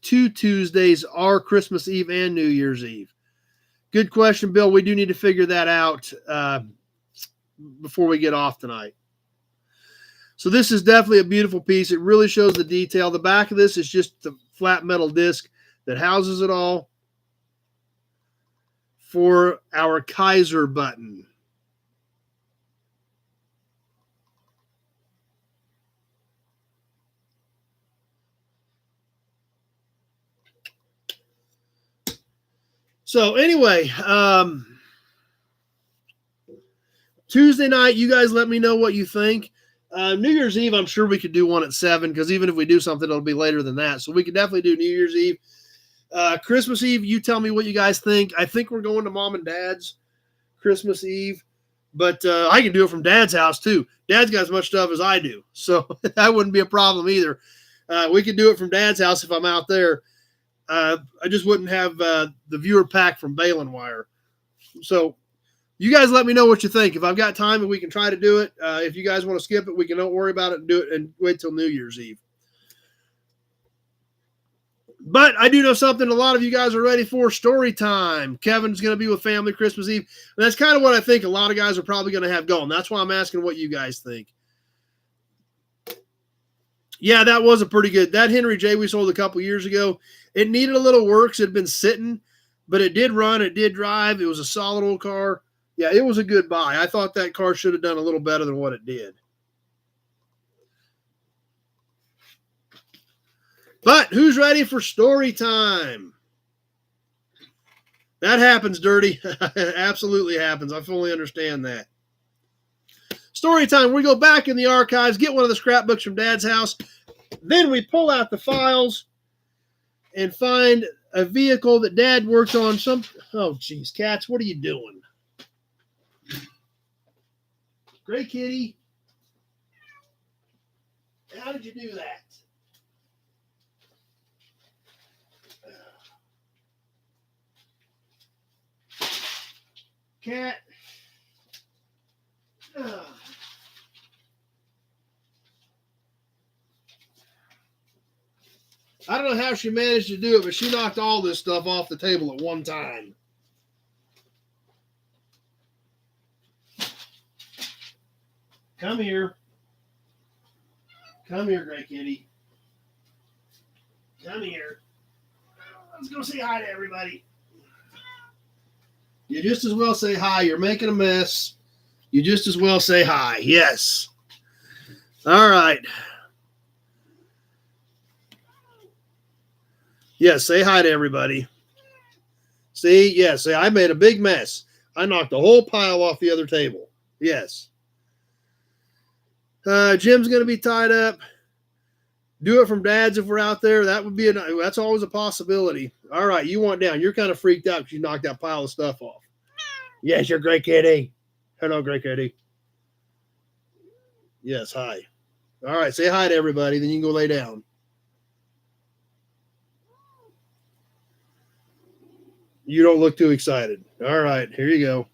two Tuesdays are Christmas Eve and New Year's Eve. Good question, Bill. We do need to figure that out before we get off tonight. So this is definitely a beautiful piece. It really shows the detail. The back of this is just the flat metal disc that houses it all for our Kaiser button. So anyway, Tuesday night, you guys let me know what you think. New Year's Eve, I'm sure we could do one at 7 because even if we do something, it'll be later than that. So we could definitely do New Year's Eve. Christmas Eve, you tell me what you guys think. I think we're going to Mom and Dad's Christmas Eve, but I can do it from Dad's house too. Dad's got as much stuff as I do, so that wouldn't be a problem either. We could do it from Dad's house if I'm out there. I just wouldn't have the viewer pack from Balin Wire. So you guys let me know what you think. If I've got time and we can try to do it. If you guys want to skip it, we can don't worry about it and do it and wait till New Year's Eve. But I do know something a lot of you guys are ready for. Story time. Kevin's going to be with family Christmas Eve. And that's kind of what I think a lot of guys are probably going to have going. That's why I'm asking what you guys think. Yeah, that was a pretty good. That Henry J we sold a couple years ago. It needed a little work. So it had been sitting, but it did run. It did drive. It was a solid old car. Yeah, it was a good buy. I thought that car should have done a little better than what it did. But who's ready for story time? That happens, Dirty. It absolutely happens. I fully understand that. Story time. We go back in the archives, get one of the scrapbooks from Dad's house. Then we pull out the files and find a vehicle that Dad worked on. Oh, geez, cats, what are you doing? Gray kitty. How did you do that? Cat. I don't know how she managed to do it, but she knocked all this stuff off the table at one time. Come here. Come here, Gray Kitty. Come here. Let's go say hi to everybody. You just as well say hi. You're making a mess. You just as well say hi. Yes. All right. Yes, say hi to everybody. See, yes, I made a big mess. I knocked the whole pile off the other table. Yes. Jim's going to be tied up. Do it from Dad's if we're out there. That's always a possibility. All right, you want down. You're kind of freaked out because you knocked that pile of stuff off. Yes, you're Gray Kitty. Hello, Gray Kitty. Yes, hi. All right, say hi to everybody, then you can go lay down. You don't look too excited. All right, here you go.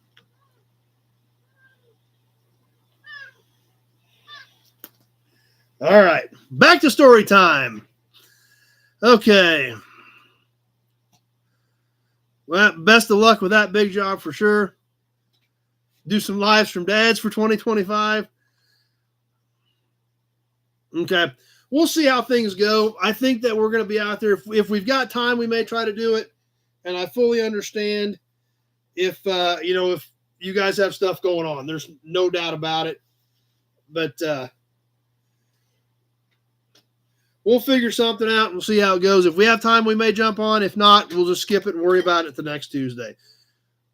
All right, back to story time. Okay. Well, best of luck with that big job for sure. Do some lives from Dad's for 2025. Okay. We'll see how things go. I think that we're going to be out there. If we've got time, we may try to do it. And I fully understand if you guys have stuff going on. There's no doubt about it. But we'll figure something out and we'll see how it goes. If we have time, we may jump on. If not, we'll just skip it and worry about it the next Tuesday.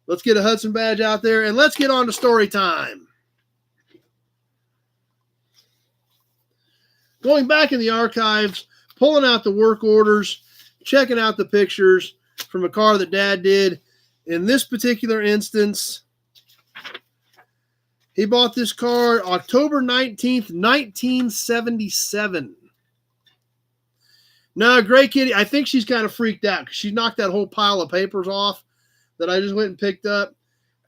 Let's get a Hudson badge out there and let's get on to story time. Going back in the archives, pulling out the work orders, checking out the pictures from a car that Dad did. In this particular instance, he bought this car October 19th, 1977. No, Gray Kitty, I think she's kind of freaked out because she knocked that whole pile of papers off that I just went and picked up.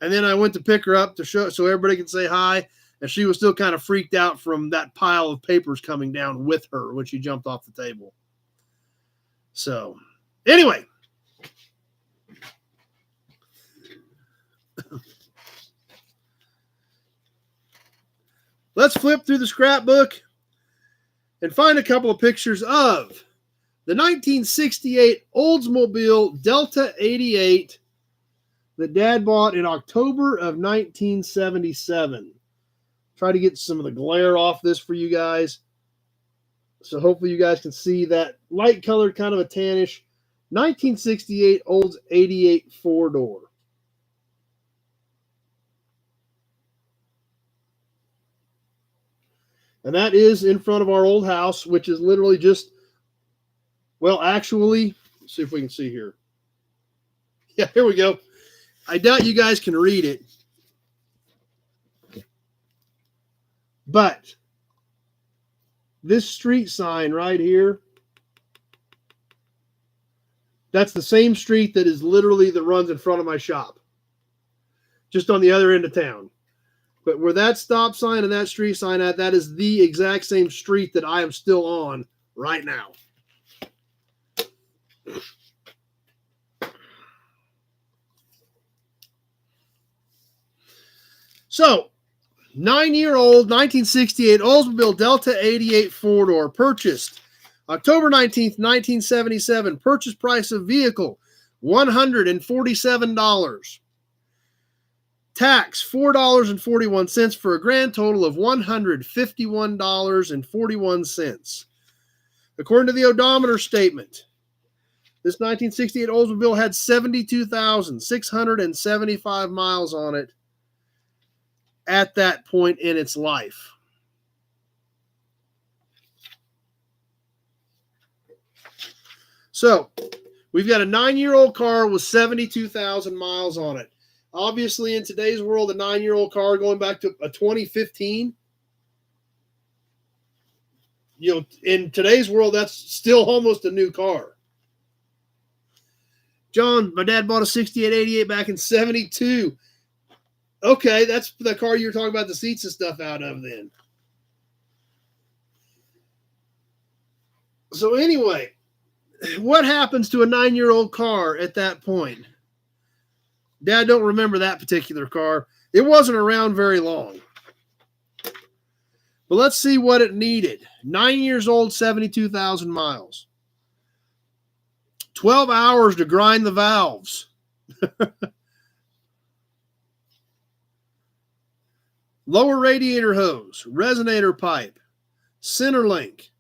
And then I went to pick her up to show so everybody could say hi. And she was still kind of freaked out from that pile of papers coming down with her when she jumped off the table. So, anyway. Let's flip through the scrapbook and find a couple of pictures of the 1968 Oldsmobile Delta 88 that Dad bought in October of 1977. Try to get some of the glare off this for you guys. So hopefully you guys can see that light colored, kind of a tannish 1968 Olds 88 four-door. And that is in front of our old house, which is literally just, well, actually, let's see if we can see here. Yeah, here we go. I doubt you guys can read it. But this street sign right here, that's the same street that runs in front of my shop. Just on the other end of town. But where that stop sign and that street sign at, that is the exact same street that I am still on right now. So, 9-year-old 1968 Oldsmobile Delta 88 four-door purchased October 19th, 1977. Purchase price of vehicle, $147. Tax, $4.41 for a grand total of $151.41. According to the odometer statement, this 1968 Oldsmobile had 72,675 miles on it at that point in its life. So, we've got a 9-year-old car with 72,000 miles on it. Obviously, in today's world, a 9-year-old car going back to a 2015, in today's world, that's still almost a new car. John, my dad bought a 68 88 back in 72. Okay, that's the car you were talking about the seats and stuff out of then. So anyway, what happens to a 9-year-old car at that point? Dad don't remember that particular car. It wasn't around very long. But let's see what it needed. 9 years old, 72,000 miles. 12 hours to grind the valves. Lower radiator hose, resonator pipe, center link.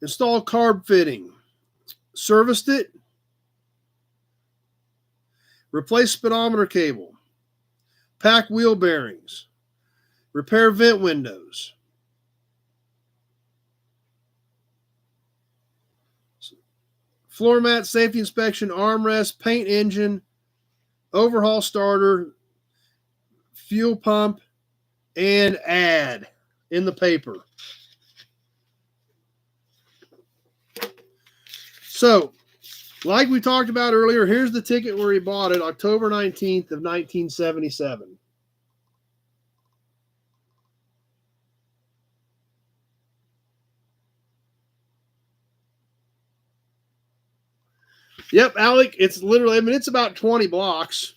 Installed carb fitting. Serviced it. Replace speedometer cable. Pack wheel bearings. Repair vent windows. Floor mat, safety inspection, armrest, paint engine, overhaul starter, fuel pump, and ad in the paper. So, like we talked about earlier, here's the ticket where he bought it, October 19th of 1977. Yep, Alec, it's literally, it's about 20 blocks.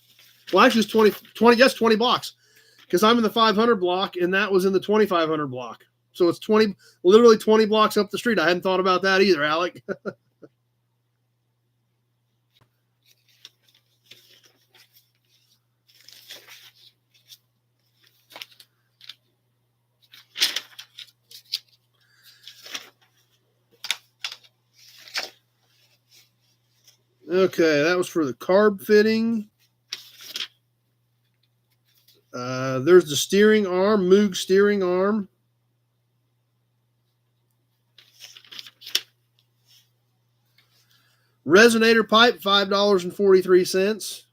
Well, actually, it's 20 blocks. Because I'm in the 500 block, and that was in the 2500 block. So it's literally 20 blocks up the street. I hadn't thought about that either, Alec. Okay, that was for the carb fitting. There's the steering arm, Moog steering arm. Resonator pipe, $5.43.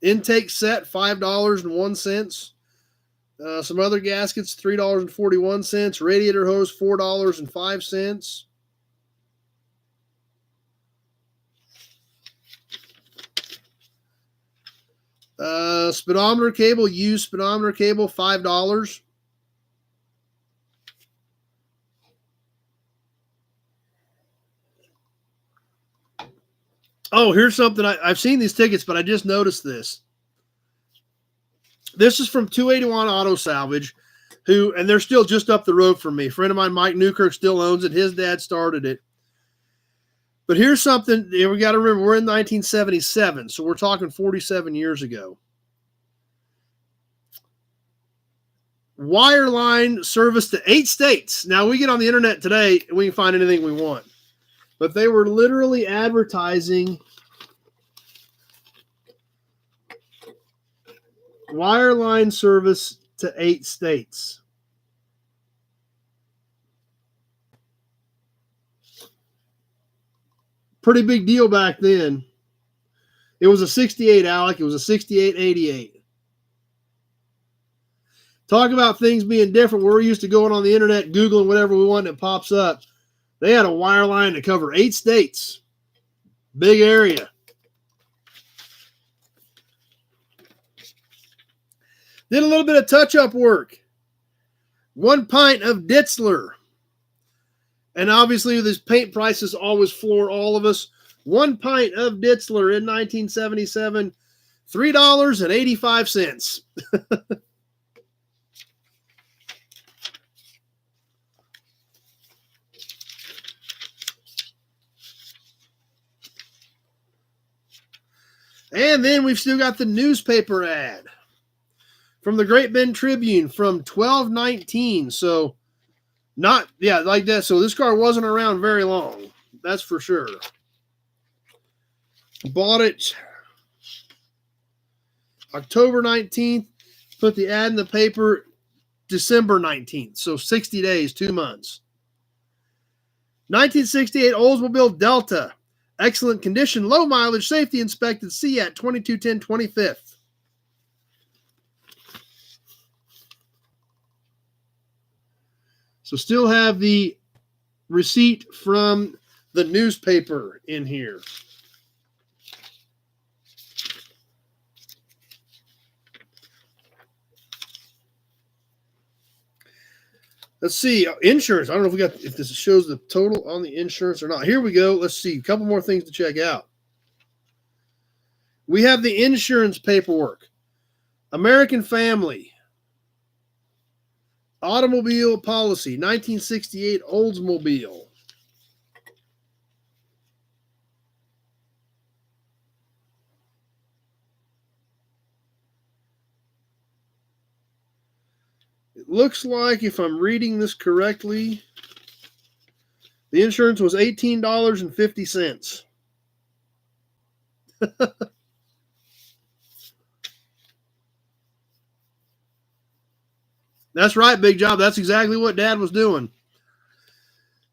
Intake set, $5.01. Some other gaskets, $3.41. Radiator hose, $4.05. Speedometer cable, used speedometer cable, $5. Oh, here's something. I've seen these tickets, but I just noticed this. This is from 281 Auto Salvage, and they're still just up the road from me. A friend of mine, Mike Newkirk, still owns it. His dad started it. But here's something we got to remember. We're in 1977, so we're talking 47 years ago. Wireline service to 8 states. Now, we get on the internet today, and we can find anything we want. But they were literally advertising wireline service to 8 states. Pretty big deal back then. It was a 68, Alec. It was a 6888. Talk about things being different. We're used to going on the internet, Googling whatever we want, and it pops up. They had a wire line to cover 8 states. Big area. Did a little bit of touch-up work. 1 pint of Ditzler. And obviously, these paint prices always floor all of us. 1 pint of Ditzler in 1977, $3.85. And then we've still got the newspaper ad from the Great Bend Tribune from 1219. So, like that. So this car wasn't around very long. That's for sure. Bought it October 19th. Put the ad in the paper December 19th. So 60 days, 2 months. 1968 Oldsmobile Delta. Excellent condition, low mileage, safety inspected, Seat 2210 25th. So still have the receipt from the newspaper in here. Let's see, insurance. I don't know if this shows the total on the insurance or not. Here we go. Let's see, a couple more things to check out. We have the insurance paperwork. American Family. Automobile policy, 1968 Oldsmobile. It looks like, if I'm reading this correctly, the insurance was $18.50. That's right, Big Job. That's exactly what Dad was doing.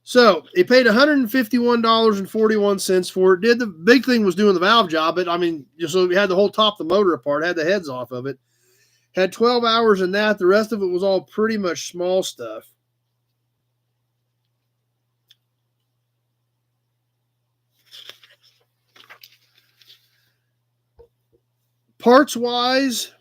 So he paid $151.41 for it. The big thing was doing the valve job, but I mean, so we had the whole top of the motor apart, had the heads off of it. Had 12 hours in that. The rest of it was all pretty much small stuff. Parts wise,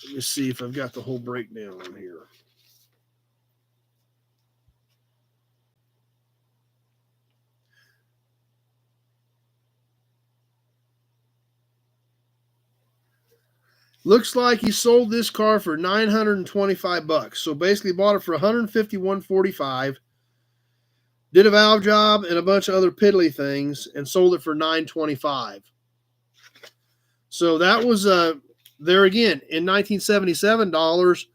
let me see if I've got the whole breakdown on here. Looks like he sold this car for $925. So basically bought it for $151.45. Did a valve job and a bunch of other piddly things and sold it for $925. So that was there again in 1977 dollars.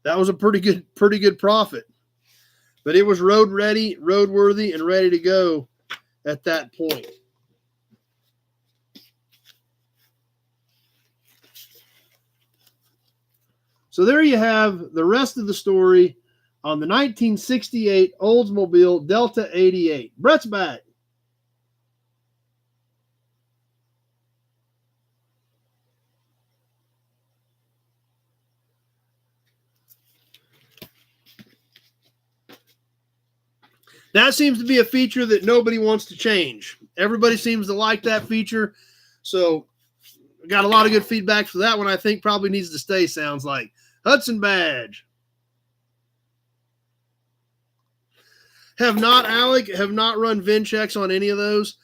That was a pretty good profit. But it was road ready, roadworthy, and ready to go at that point. So there you have the rest of the story on the 1968 Oldsmobile Delta 88. Brett's back. That seems to be a feature that nobody wants to change. Everybody seems to like that feature. So got a lot of good feedback for that one. I think probably needs to stay, sounds like. Hudson Badge. Have not, Alec, have not run VIN checks on any of those.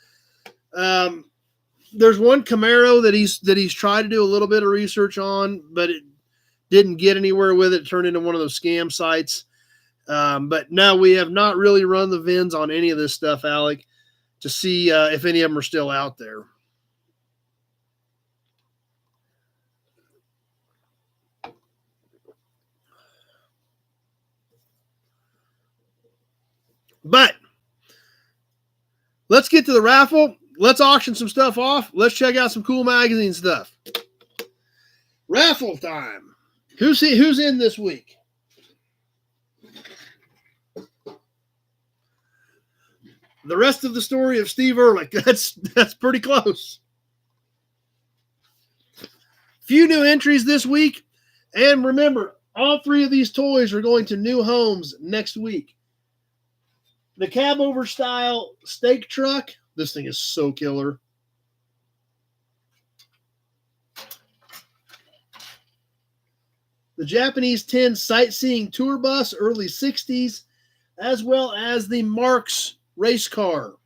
There's one Camaro that he's tried to do a little bit of research on, but it didn't get anywhere with it. It turned into one of those scam sites. But no, we have not really run the VINs on any of this stuff, Alec, to see if any of them are still out there. But let's get to the raffle. Let's auction some stuff off. Let's check out some cool magazine stuff. Raffle time. Who's in this week? The rest of the story of Steve Ehrlich. That's pretty close. Few new entries this week. And remember, all three of these toys are going to new homes next week. The cab over style steak truck. This thing is so killer. The Japanese 10 sightseeing tour bus, early 60s, as well as the Marx race car.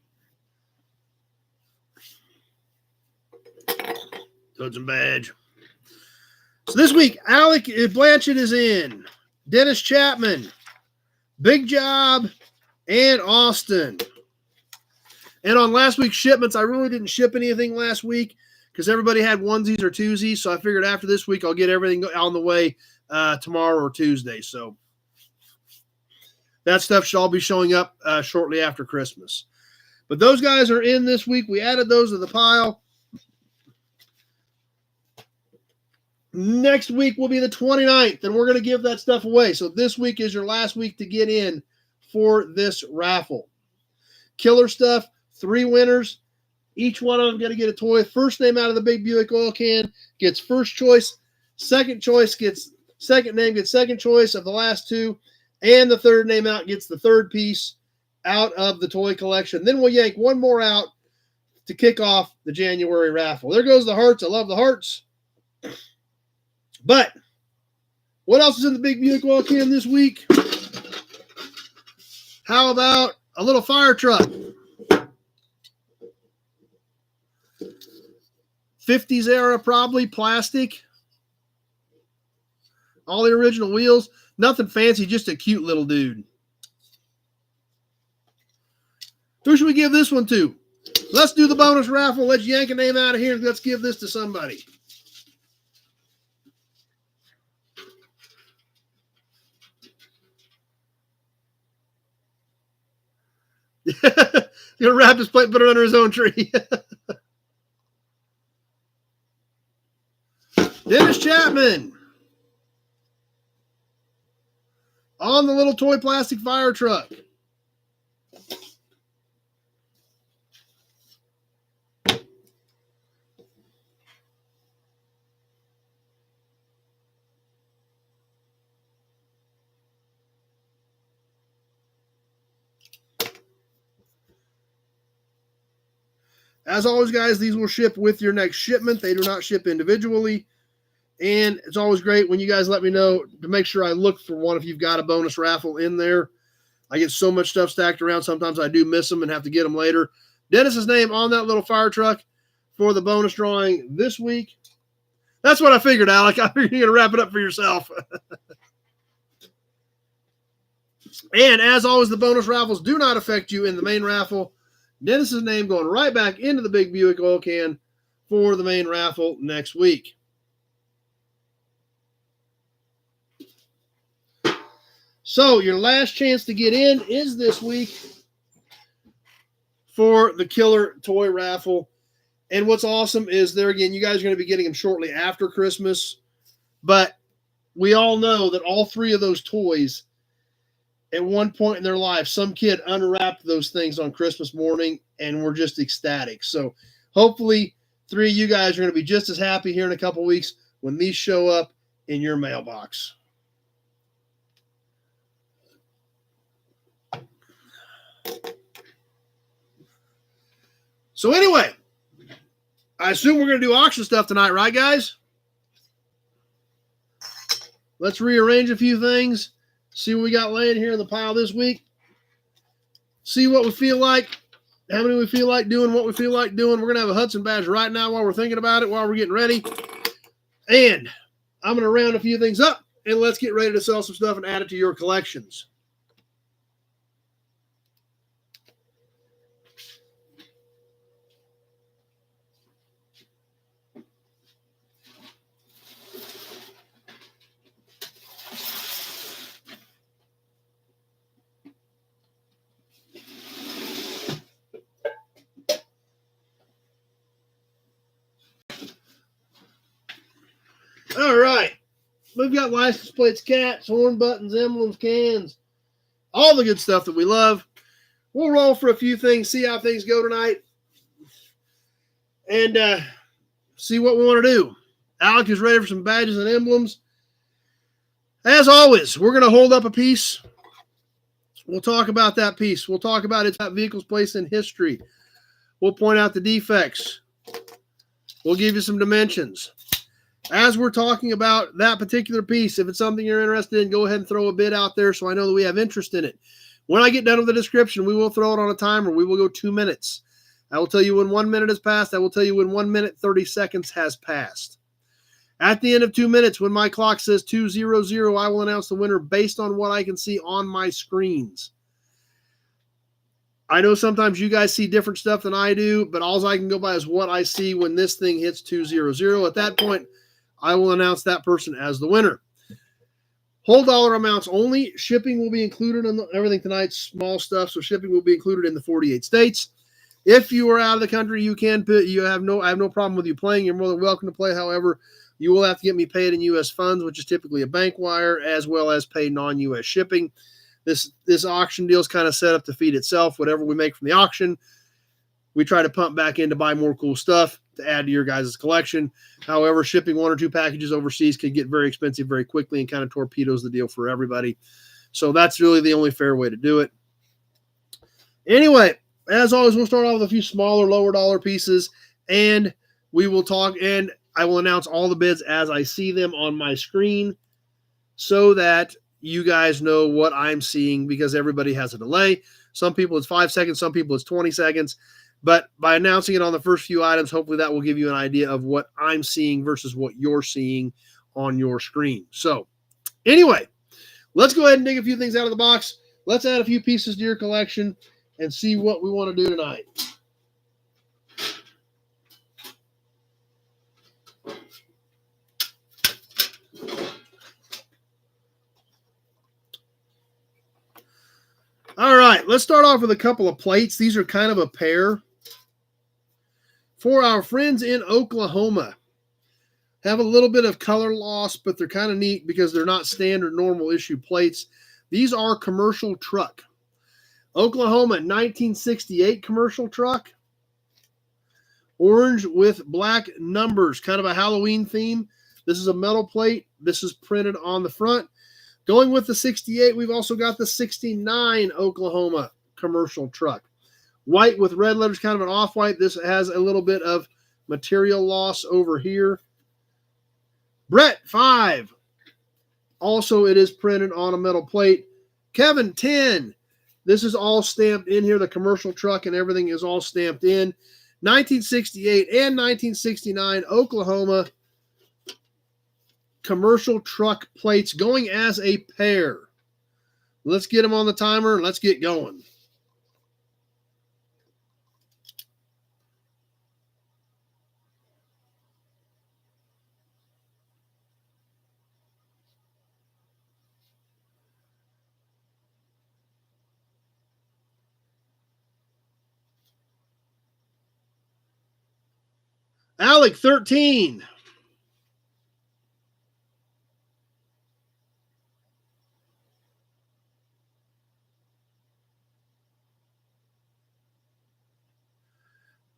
Hudson Badge. So this week, Alec Blanchett is in. Dennis Chapman, Big Job, and Austin. And on last week's shipments, I really didn't ship anything last week because everybody had onesies or twosies. So I figured after this week, I'll get everything on the way tomorrow or Tuesday. So that stuff should all be showing up shortly after Christmas. But those guys are in this week. We added those to the pile. Next week will be the 29th, and we're going to give that stuff away. So this week is your last week to get in for this raffle. Killer stuff, 3 winners. Each one of them going to get a toy. First name out of the big Buick oil can gets first choice. Second choice gets second name, gets second choice of the last 2. And the third name out gets the third piece out of the toy collection. Then we'll yank one more out to kick off the January raffle. There goes the hearts. I love the hearts. But What else is in the Big Buick Oil Can this week? How about a little fire truck? 50s era, probably, plastic. All the original wheels. Nothing fancy, just a cute little dude. Who should we give this one to? Let's do the bonus raffle. Let's yank a name out of here and let's give this to somebody. He's going to wrap his plate and put it under his own tree. Dennis Chapman. On the little toy plastic fire truck. As always, guys, these will ship with your next shipment. They do not ship individually. And it's always great when you guys let me know to make sure I look for one if you've got a bonus raffle in there. I get so much stuff stacked around. Sometimes I do miss them and have to get them later. Dennis's name on that little fire truck for the bonus drawing this week. That's what I figured, Alec. I figured you're going to wrap it up for yourself. And as always, the bonus raffles do not affect you in the main raffle. Dennis's name going right back into the Big Buick Oil Can for the main raffle next week. So your last chance to get in is this week for the killer toy raffle. And what's awesome is there again, you guys are going to be getting them shortly after Christmas. But we all know that all three of those toys, at one point in their life, some kid unwrapped those things on Christmas morning and were just ecstatic. So hopefully 3 of you guys are going to be just as happy here in a couple weeks when these show up in your mailbox. So anyway, I assume we're going to do auction stuff tonight, right, guys? Let's rearrange a few things, see what we got laying here in the pile this week, see what we feel like, how many we feel like doing, what we feel like doing. We're going to have a Hudson badge right now while we're thinking about it, while we're getting ready. And I'm going to round a few things up, and let's get ready to sell some stuff and add it to your collections. All right. We've got license plates, cats, horn buttons, emblems, cans, all the good stuff that we love. We'll roll for a few things, see how things go tonight, and see what we want to do. Alec is ready for some badges and emblems. As always, we're going to hold up a piece. We'll talk about that piece. We'll talk about its vehicle's place in history. We'll point out the defects. We'll give you some dimensions. As we're talking about that particular piece, if it's something you're interested in, go ahead and throw a bid out there so I know that we have interest in it. When I get done with the description, we will throw it on a timer. We will go 2 minutes. I will tell you when 1 minute has passed. I will tell you when 1 minute, 30 seconds has passed. At the end of 2 minutes, when my clock says 2:00, I will announce the winner based on what I can see on my screens. I know sometimes you guys see different stuff than I do, but all I can go by is what I see when this thing hits 2:00. At that point, I will announce that person as the winner. Whole dollar amounts only. Shipping will be included in everything tonight, small stuff, so shipping will be included in the 48 states. If you are out of the country, you can put. I have no problem with you playing. You're more than welcome to play. However, you will have to get me paid in U.S. funds, which is typically a bank wire, as well as pay non-U.S. shipping. This auction deal is kind of set up to feed itself. Whatever we make from the auction, we try to pump back in to buy more cool stuff to add to your guys' collection. However, shipping 1 or 2 packages overseas could get very expensive very quickly and kind of torpedoes the deal for everybody. So that's really the only fair way to do it. Anyway, as always, we'll start off with a few smaller, lower dollar pieces, and we will talk, and I will announce all the bids as I see them on my screen. so that you guys know what I'm seeing, because everybody has a delay. Some people it's 5 seconds, some people it's 20 seconds. But by announcing it on the first few items, hopefully that will give you an idea of what I'm seeing versus what you're seeing on your screen. So anyway, let's go ahead and dig a few things out of the box. Let's add a few pieces to your collection and see what we want to do tonight. All right, let's start off with a couple of plates. These are kind of a pair. For our friends in Oklahoma, have a little bit of color loss, but they're kind of neat because they're not standard normal issue plates. These are commercial truck. Oklahoma 1968 commercial truck. Orange with black numbers, kind of a Halloween theme. This is a metal plate. This is printed on the front. Going with the 68, we've also got the 69 Oklahoma commercial truck. White with red letters, kind of an off-white. This has a little bit of material loss over here. Brett, 5. Also, it is printed on a metal plate. Kevin, 10. This is all stamped in here. The commercial truck and everything is all stamped in. 1968 and 1969 Oklahoma commercial truck plates going as a pair. Let's get them on the timer and let's get going. Alec, 13.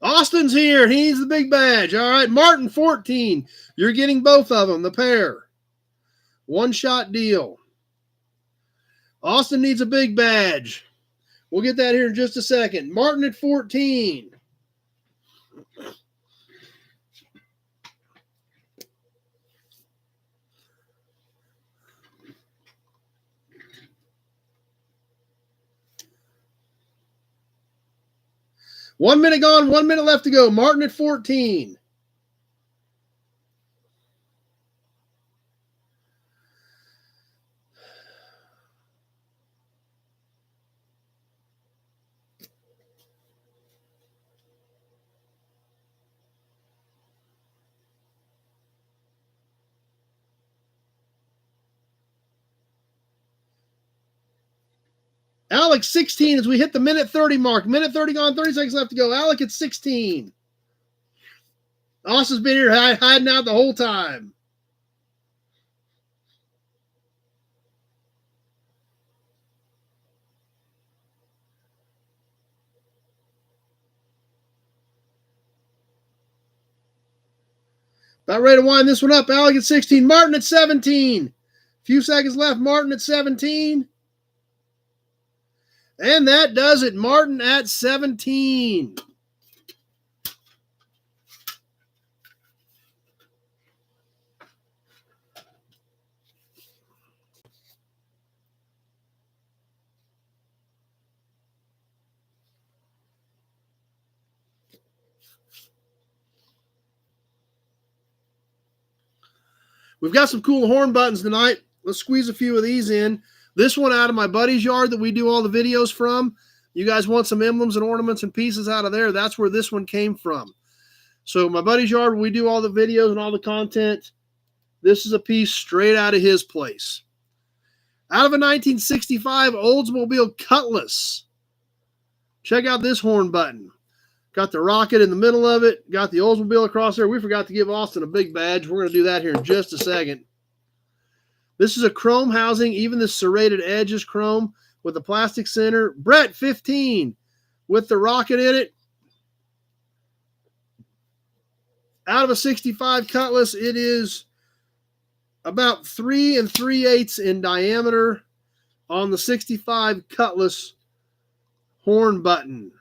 Austin's here. He needs the big badge. All right, Martin, 14. You're getting both of them, the pair. One-shot deal. Austin needs a big badge. We'll get that here in just a second. Martin at 14. One minute gone, 1 minute left to go. Martin at 14. Alec, 16 as we hit the minute 30 mark. Minute 30 gone, 30 seconds left to go. Alec at 16. Austin's been here hiding out the whole time. About ready to wind this one up. Alec at 16. Martin at 17. Few seconds left. Martin at 17. And that does it. Martin at 17. We've got some cool horn buttons tonight. Let's squeeze a few of these in. This one out of my buddy's yard that we do all the videos from. You guys want some emblems and ornaments and pieces out of there? That's where this one came from. So my buddy's yard, we do all the videos and all the content. This is a piece straight out of his place. Out of a 1965 Oldsmobile Cutlass. Check out this horn button. Got the rocket in the middle of it. Got the Oldsmobile across there. We forgot to give Austin a big badge. We're going to do that here in just a second. This is a chrome housing. Even the serrated edge is chrome with the plastic center. Brett, 15, with the rocket in it. Out of a 65 Cutlass, it is about 3 3/8 in diameter on the 65 Cutlass horn button.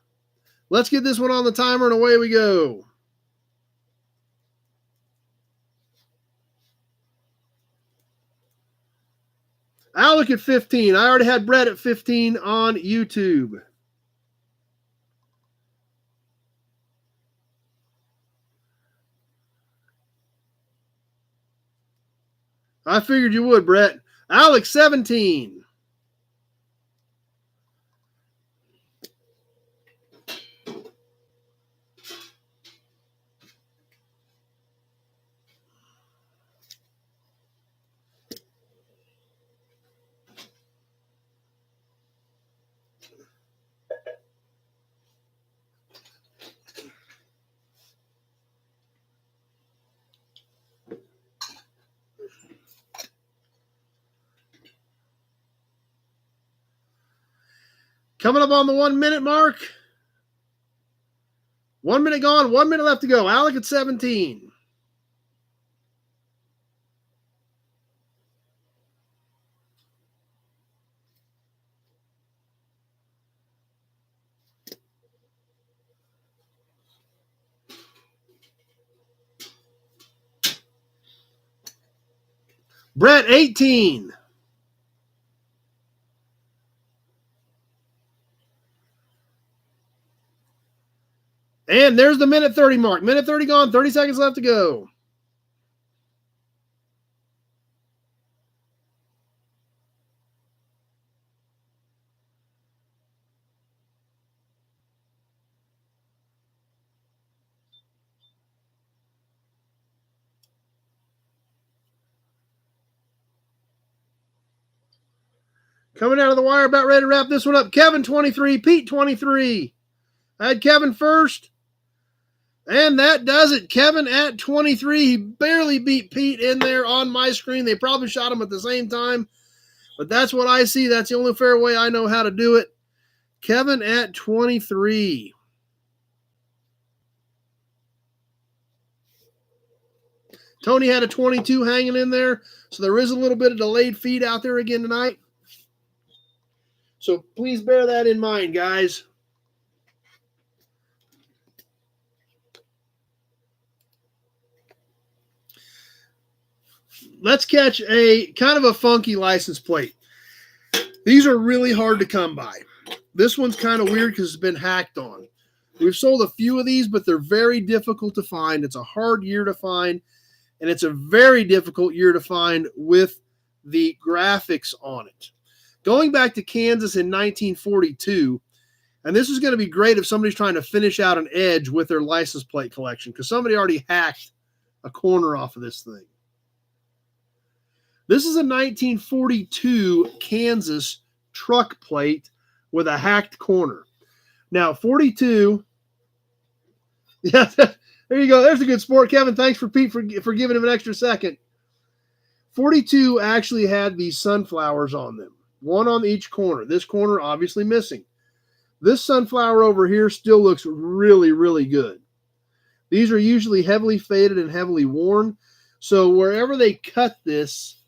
Let's get this one on the timer and away we go. Alec at 15. I already had Brett at 15 on YouTube. I figured you would, Brett. Alex, 17. Coming up on the 1 minute mark. 1 minute gone, 1 minute left to go. Alec at 17. Brett, 18. And there's the minute 30 mark. Minute 30 gone, 30 seconds left to go. Coming out of the wire, about ready to wrap this one up. Kevin, 23. Pete, 23. I had Kevin first. And that does it. Kevin at 23. He barely beat Pete in there on my screen. They probably shot him at the same time. But that's what I see. That's the only fair way I know how to do it. Kevin at 23. Tony had a 22 hanging in there. So there is a little bit of delayed feed out there again tonight. So please bear that in mind, guys. Let's catch a kind of a funky license plate. These are really hard to come by. This one's kind of weird because it's been hacked on. We've sold a few of these, but they're very difficult to find. It's a hard year to find, and it's a very difficult year to find with the graphics on it. Going back to Kansas in 1942, and this is going to be great if somebody's trying to finish out an edge with their license plate collection because somebody already hacked a corner off of this thing. This is a 1942 Kansas truck plate with a hacked corner. Now, 42, yeah, there you go. There's a good sport. Kevin, thanks for Pete for giving him an extra second. 42 actually had these sunflowers on them, one on each corner. This corner obviously missing. This sunflower over here still looks really, really good. These are usually heavily faded and heavily worn. So wherever they cut this,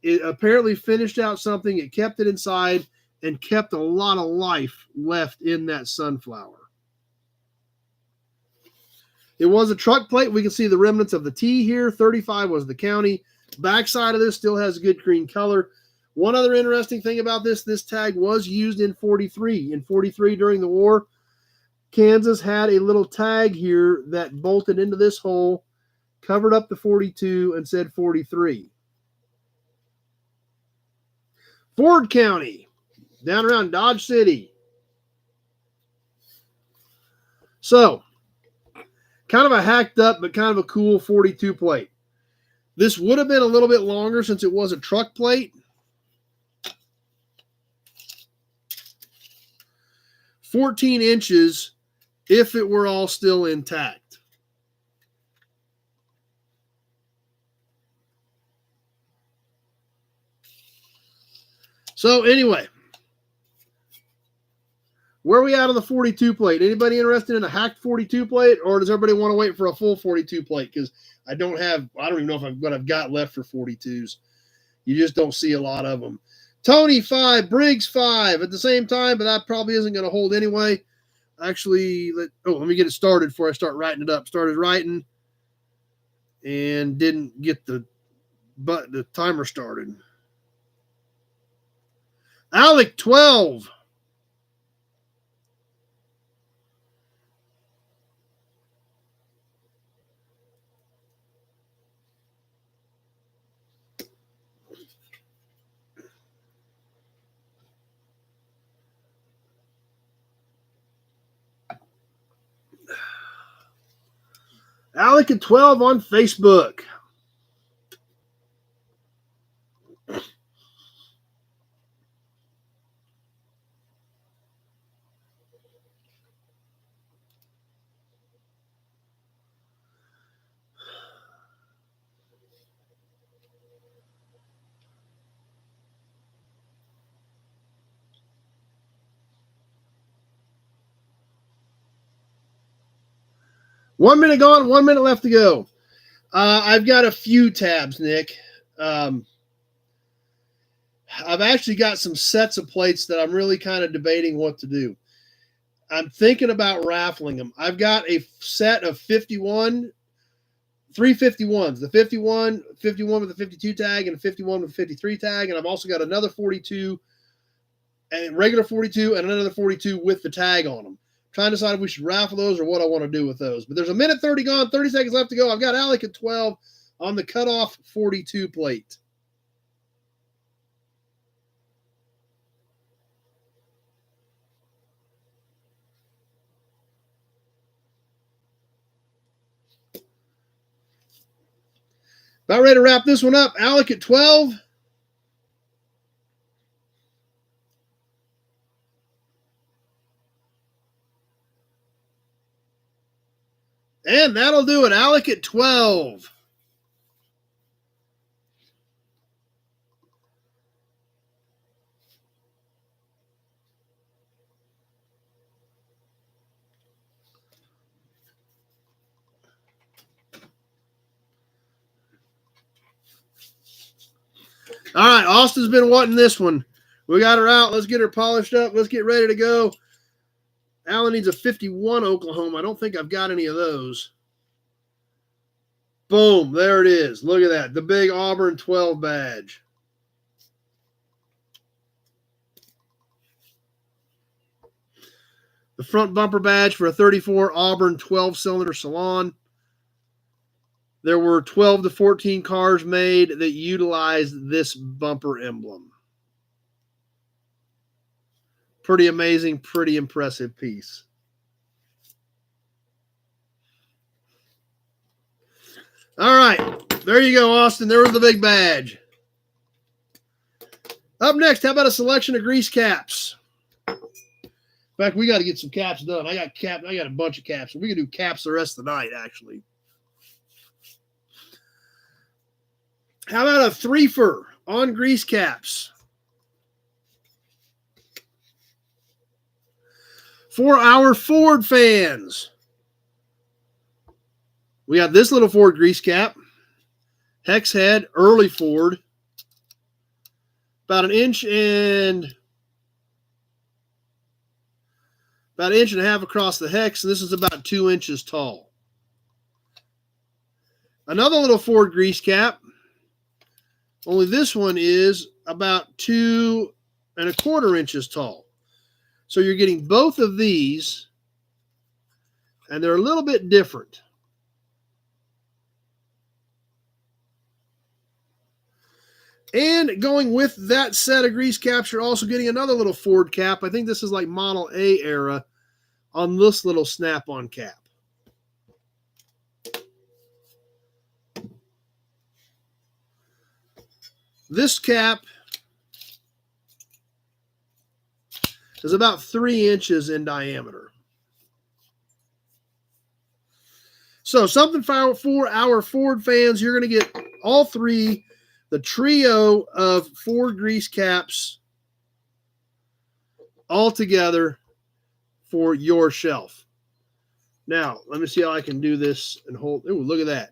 it apparently finished out something. It kept it inside and kept a lot of life left in that sunflower. It was a truck plate. We can see the remnants of the T here. 35 was the county. Backside of this still has a good green color. One other interesting thing about this tag was used in 43. In 43 during the war, Kansas had a little tag here that bolted into this hole, covered up the 42, and said 43. Ford County, down around Dodge City. So, kind of a hacked up, but kind of a cool 42 plate. This would have been a little bit longer since it was a truck plate. 14 inches if it were all still intact. So anyway, where are we at on the 42 plate? Anybody interested in a hacked 42 plate, or does everybody want to wait for a full 42 plate? Because I don't even know what I've got left for 42s. You just don't see a lot of them. Tony 5, Briggs 5 at the same time, but that probably isn't going to hold anyway. Actually, let me get it started before I start writing it up. Started writing and didn't get the timer started. Alec 12. Alec at 12 on Facebook. One minute gone, 1 minute left to go. I've got a few tabs, Nick. I've actually got some sets of plates that I'm really kind of debating what to do. I'm thinking about raffling them. I've got a set of 351s. The 51 with the 52 tag, and a 51 with the 53 tag. And I've also got another 42, and regular 42, and another 42 with the tag on them. Trying to decide if we should raffle those or what I want to do with those. But there's a minute 30 gone, 30 seconds left to go. I've got Alec at 12 on the cutoff 42 plate. About ready to wrap this one up. Alec at 12. And that'll do it. Alec at 12. All right, Austin's been wanting this one. We got her out. Let's get her polished up. Let's get ready to go. Alan needs a 51 Oklahoma. I don't think I've got any of those. Boom, there it is. Look at that. The big Auburn 12 badge. The front bumper badge for a 34 Auburn 12-cylinder Salon. There were 12 to 14 cars made that utilized this bumper emblem. Pretty amazing, pretty impressive piece. All right, there you go, Austin. There was the big badge. Up next, how about a selection of grease caps? In fact, we got to get some caps done. I got a bunch of caps. We can do caps the rest of the night, actually. How about a threefer on grease caps? For our Ford fans, we got this little Ford grease cap, hex head, early Ford, about an inch and a half across the hex, and this is about 2 inches tall. Another little Ford grease cap, only this one is about 2 1/4 inches tall. So you're getting both of these, and they're a little bit different. And going with that set of grease caps, you're also getting another little Ford cap. I think this is like Model A era on this little snap-on cap. This cap is about 3 inches in diameter. So something for our Ford fans. You're going to get all three, the trio of Ford grease caps all together for your shelf. Now, let me see how I can do this and hold. Ooh, look at that.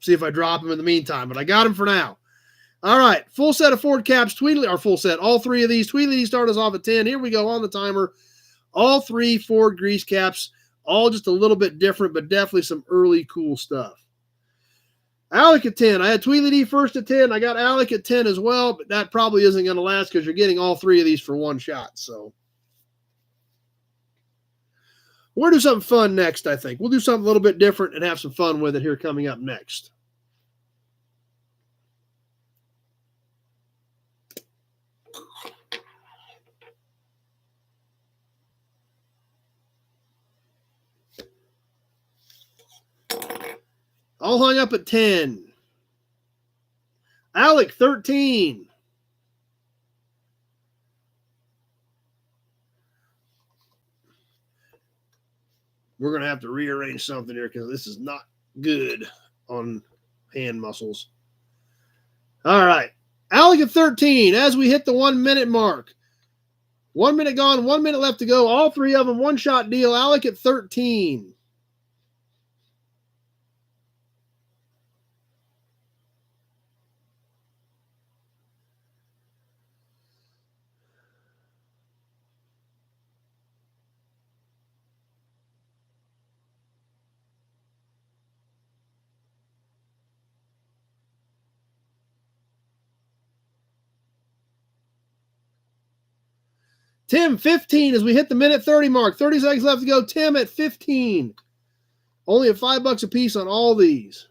See if I drop them in the meantime, but I got them for now. All right, full set of Ford caps, Tweedledee, or full set, all three of these. Tweedledee start us off at 10. Here we go on the timer. All three Ford grease caps, all just a little bit different, but definitely some early cool stuff. Alec at 10. I had Tweedledee first at 10. I got Alec at 10 as well, but that probably isn't going to last because you're getting all three of these for one shot. So we'll do something fun next, I think. We'll do something a little bit different and have some fun with it here coming up next. All hung up at 10. Alec, 13. We're going to have to rearrange something here because this is not good on hand muscles. All right. Alec at 13 as we hit the 1 minute mark. 1 minute gone, 1 minute left to go. All three of them, one-shot deal. Alec at 13. Tim, 15 as we hit the minute 30 mark. 30 seconds left to go. Tim at 15. Only at $5 a piece on all these.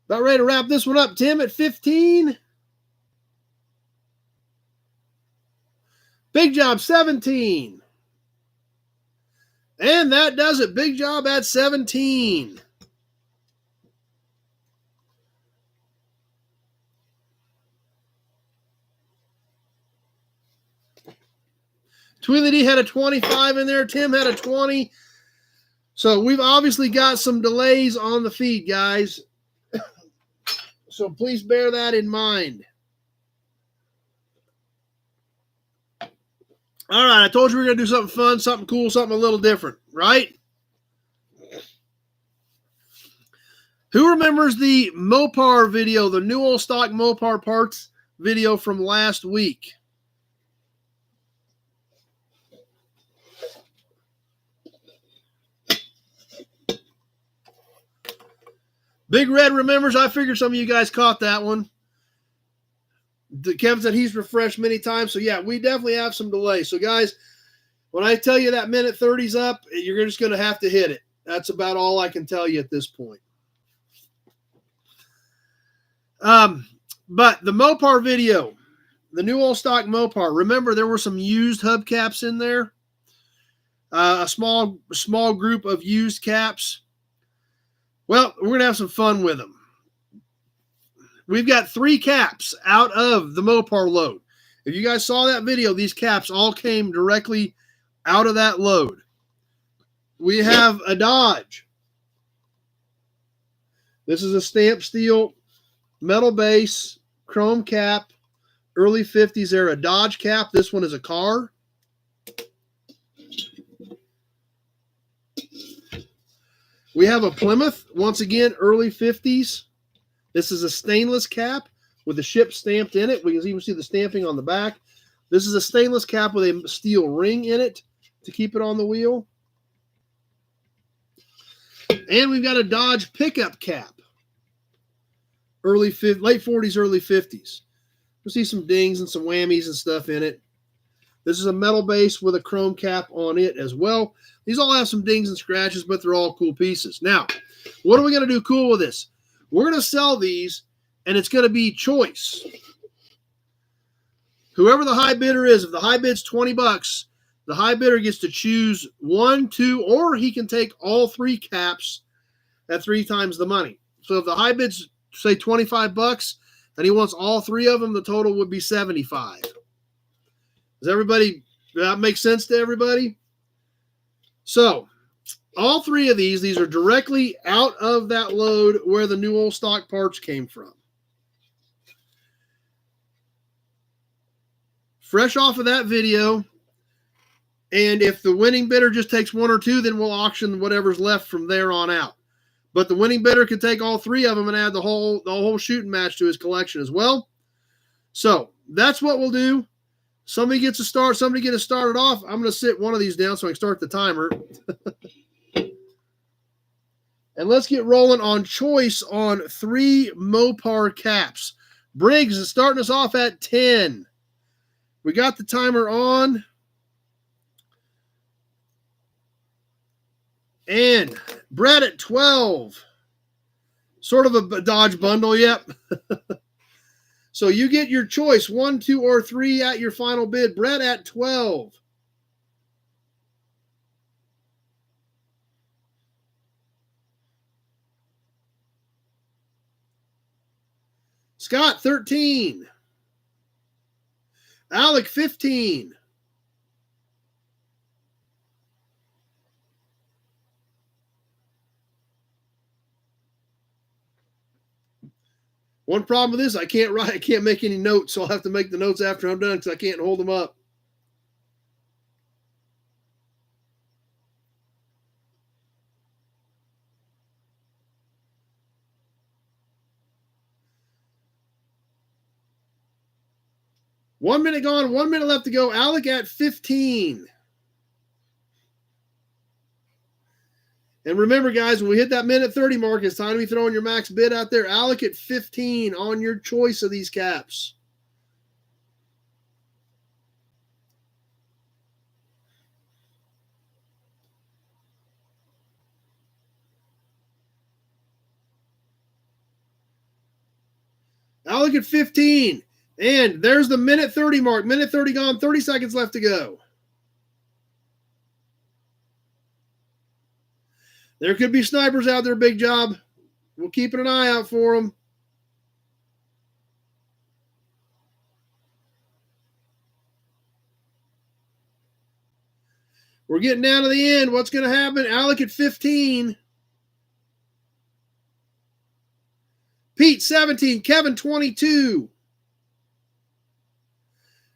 About ready to wrap this one up. Tim at 15. Big Job, 17. And that does it. Big Job at 17. Tweedledee had a 25 in there. Tim had a 20. So we've obviously got some delays on the feed, guys. So please bear that in mind. All right, I told you we were going to do something fun, something cool, something a little different, right? Who remembers the Mopar video, the new old stock Mopar parts video from last week? Big Red remembers. I figured some of you guys caught that one. Kevin said he's refreshed many times. So, yeah, we definitely have some delay. So, guys, when I tell you that minute 30's up, you're just going to have to hit it. That's about all I can tell you at this point. But the Mopar video, the new old stock Mopar, remember there were some used hubcaps in there. A small group of used caps. Well, we're going to have some fun with them. We've got 3 caps out of the Mopar load. If you guys saw that video, these caps all came directly out of that load. We have a Dodge. This is a stamped steel, metal base, chrome cap, early 50s era Dodge cap. This one is a car. We have a Plymouth, once again, early 50s. This is a stainless cap with the ship stamped in it. We can even see the stamping on the back. This is a stainless cap with a steel ring in it to keep it on the wheel. And we've got a Dodge pickup cap. Late 40s, early 50s. You'll see some dings and some whammies and stuff in it. This is a metal base with a chrome cap on it as well. These all have some dings and scratches, but they're all cool pieces. Now, what are we going to do cool with this? We're going to sell these, and it's going to be choice. Whoever the high bidder is, if the high bid's $20, the high bidder gets to choose 1, 2, or he can take all 3 caps at 3 times the money. So if the high bid's, say, $25, and he wants all 3 of them, the total would be $75. Does that make sense to everybody? So, all 3 of these are directly out of that load where the new old stock parts came from. Fresh off of that video, and if the winning bidder just takes 1 or 2, then we'll auction whatever's left from there on out. But the winning bidder could take all 3 of them and add the whole shooting match to his collection as well. So that's what we'll do. Somebody gets a start. Somebody get us started off. I'm going to sit one of these down so I can start the timer. And let's get rolling on choice on 3 Mopar caps. Briggs is starting us off at 10. We got the timer on. And Brett at 12. Sort of a Dodge bundle, yep. So you get your choice, 1, 2, or 3 at your final bid. Brett at 12. Scott, 13. Alec, 15. One problem with this, I can't make any notes, so I'll have to make the notes after I'm done because I can't hold them up. One minute gone, 1 minute left to go. Alec at 15. And remember, guys, when we hit that minute 30 mark, it's time to be throwing your max bid out there. Alec at 15 on your choice of these caps. Alec at 15. And there's the minute 30 mark. Minute 30 gone, 30 seconds left to go. There could be snipers out there, Big Job. We're keeping an eye out for them. We're getting down to the end. What's going to happen? Alec at 15. Pete, 17. Kevin, 22.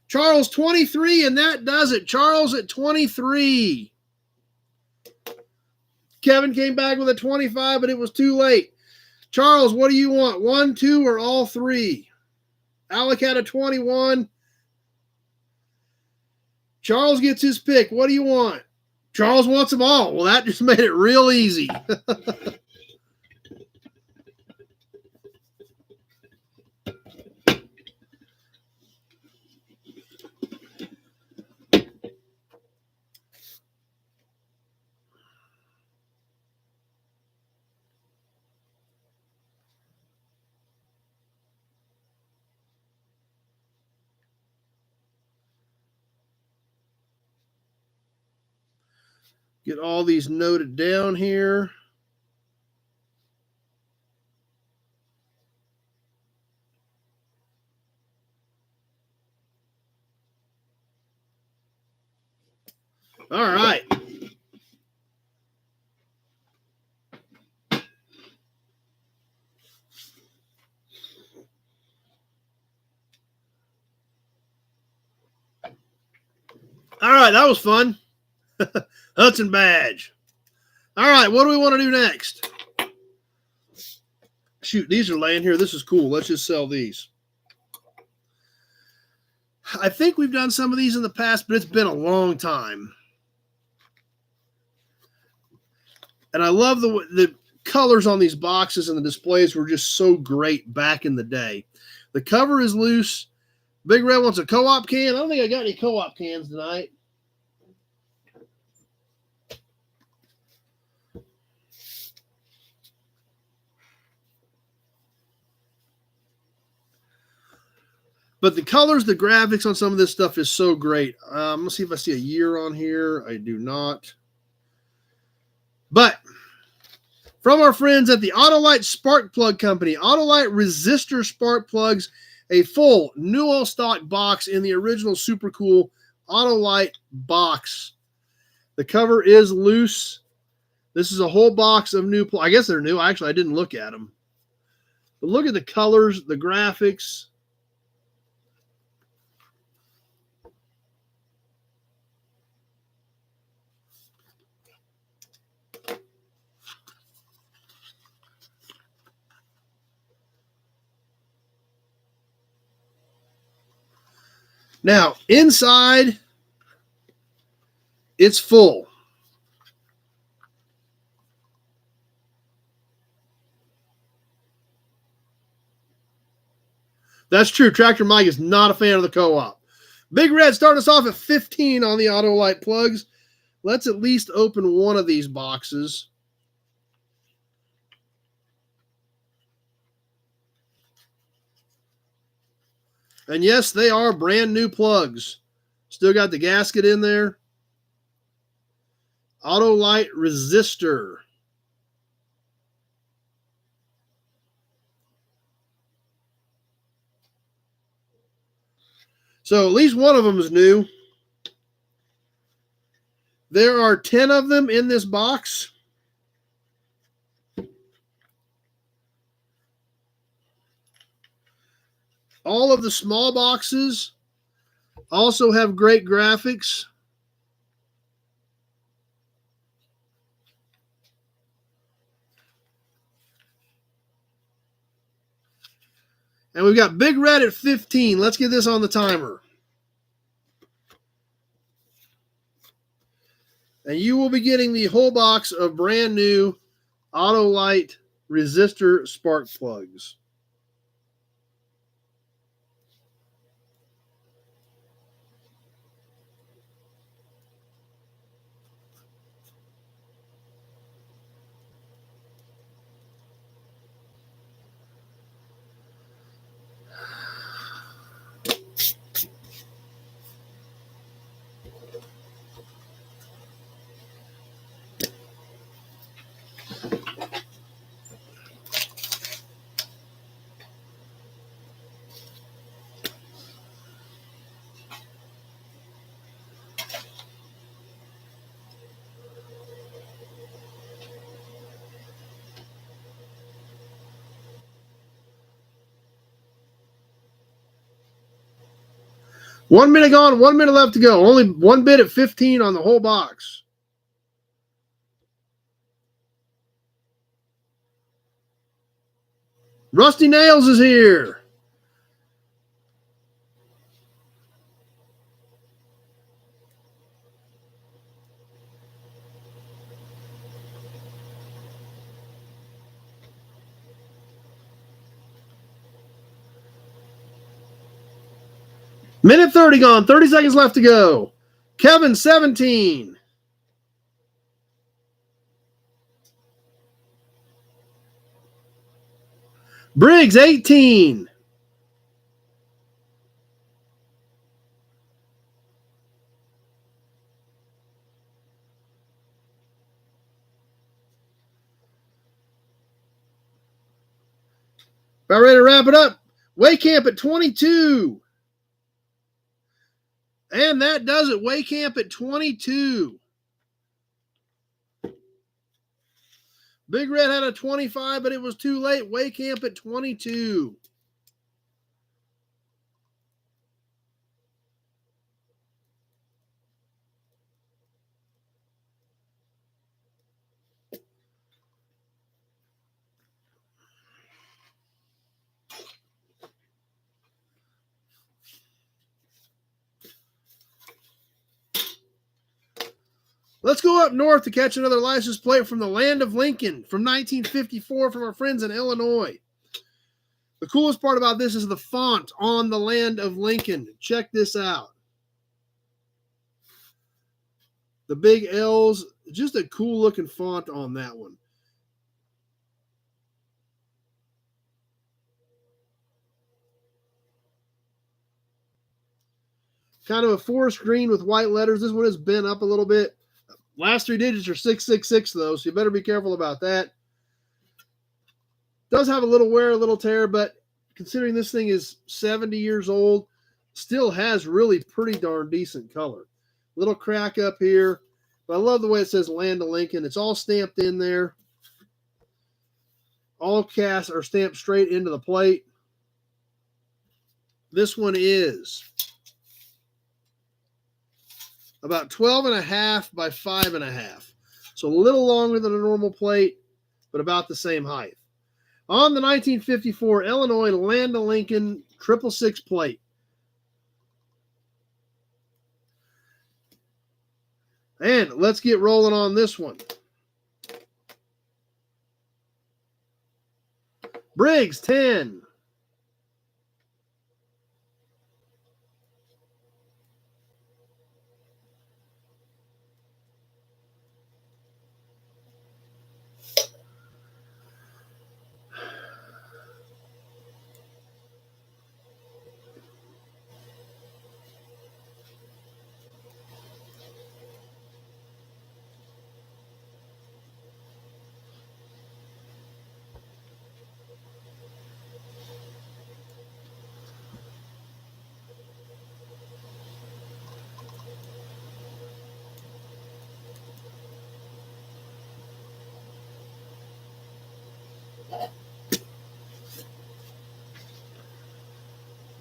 Charles, 23, and that does it. Charles at 23. Kevin came back with a 25, but it was too late. Charles, what do you want? 1, 2, or all 3? Alec had a 21. Charles gets his pick. What do you want? Charles wants them all. Well, that just made it real easy. Get all these noted down here. All right. All right, that was fun. Hudson badge. All right, what do we want to do next? Shoot, these are laying here. This is cool. Let's just sell these. I think we've done some of these in the past, but it's been a long time. And I love the colors on these boxes, and the displays were just so great back in the day. The cover is loose. Big Red wants a co-op can. I don't think I got any co-op cans tonight. But the colors, the graphics on some of this stuff is so great. I'm going to see if I see a year on here. I do not. But from our friends at the Autolite Spark Plug Company, Autolite resistor spark plugs, a full new all stock box in the original super cool Autolite box. The cover is loose. This is a whole box of new plugs. I guess they're new. Actually, I didn't look at them. But look at the colors, the graphics. Now, inside, it's full. That's true. Tractor Mike is not a fan of the co-op. Big Red starting us off at 15 on the Autolite plugs. Let's at least open one of these boxes. And yes, they are brand new plugs. Still got the gasket in there. Autolite resistor. So at least one of them is new. There are 10 of them in this box. All of the small boxes also have great graphics. And we've got Big Red at 15. Let's get this on the timer. And you will be getting the whole box of brand new Autolite resistor spark plugs. One minute gone, 1 minute left to go. Only one bid at 15 on the whole box. Rusty Nails is here. Minute 30 gone, 30 seconds left to go. Kevin, 17. Briggs, 18. About ready to wrap it up. Waycamp at 22. And that does it. Waycamp at 22. Big Red had a 25, but it was too late. Waycamp at 22. Let's go up north to catch another license plate from the land of Lincoln from 1954 from our friends in Illinois. The coolest part about this is the font on the land of Lincoln. Check this out. The big L's, just a cool looking font on that one. Kind of a forest green with white letters. This one has been up a little bit. Last three digits are 666 though, so you better be careful about that. Does have a little wear, a little tear, but considering this thing is 70 years old, still has really pretty darn decent color. Little crack up here, but I love the way it says Land of Lincoln. It's all stamped in there. All casts are stamped straight into the plate. This one is about 12.5 by 5.5. So a little longer than a normal plate, but about the same height. On the 1954 Illinois Land of Lincoln 666 plate. And let's get rolling on this one. Briggs, 10.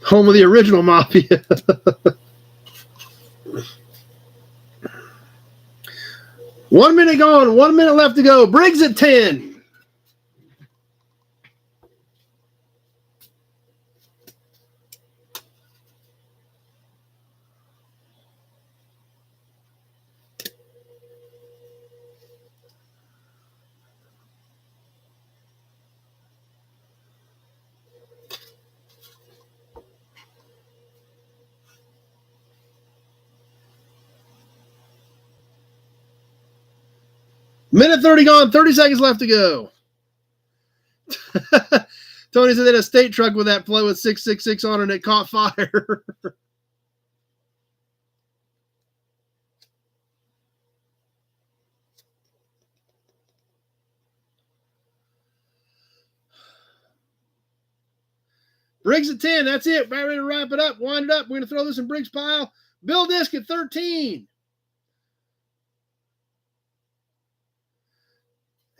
Home of the original Mafia. 1 minute gone, 1 minute left to go. Briggs at 10. Minute 30 gone, 30 seconds left to go. Tony said they had a state truck with that plate with 666 on it and it caught fire. Briggs at 10. That's it. We're ready to wrap it up. Wind it up. We're going to throw this in Briggs' pile. Bill Disc at 13.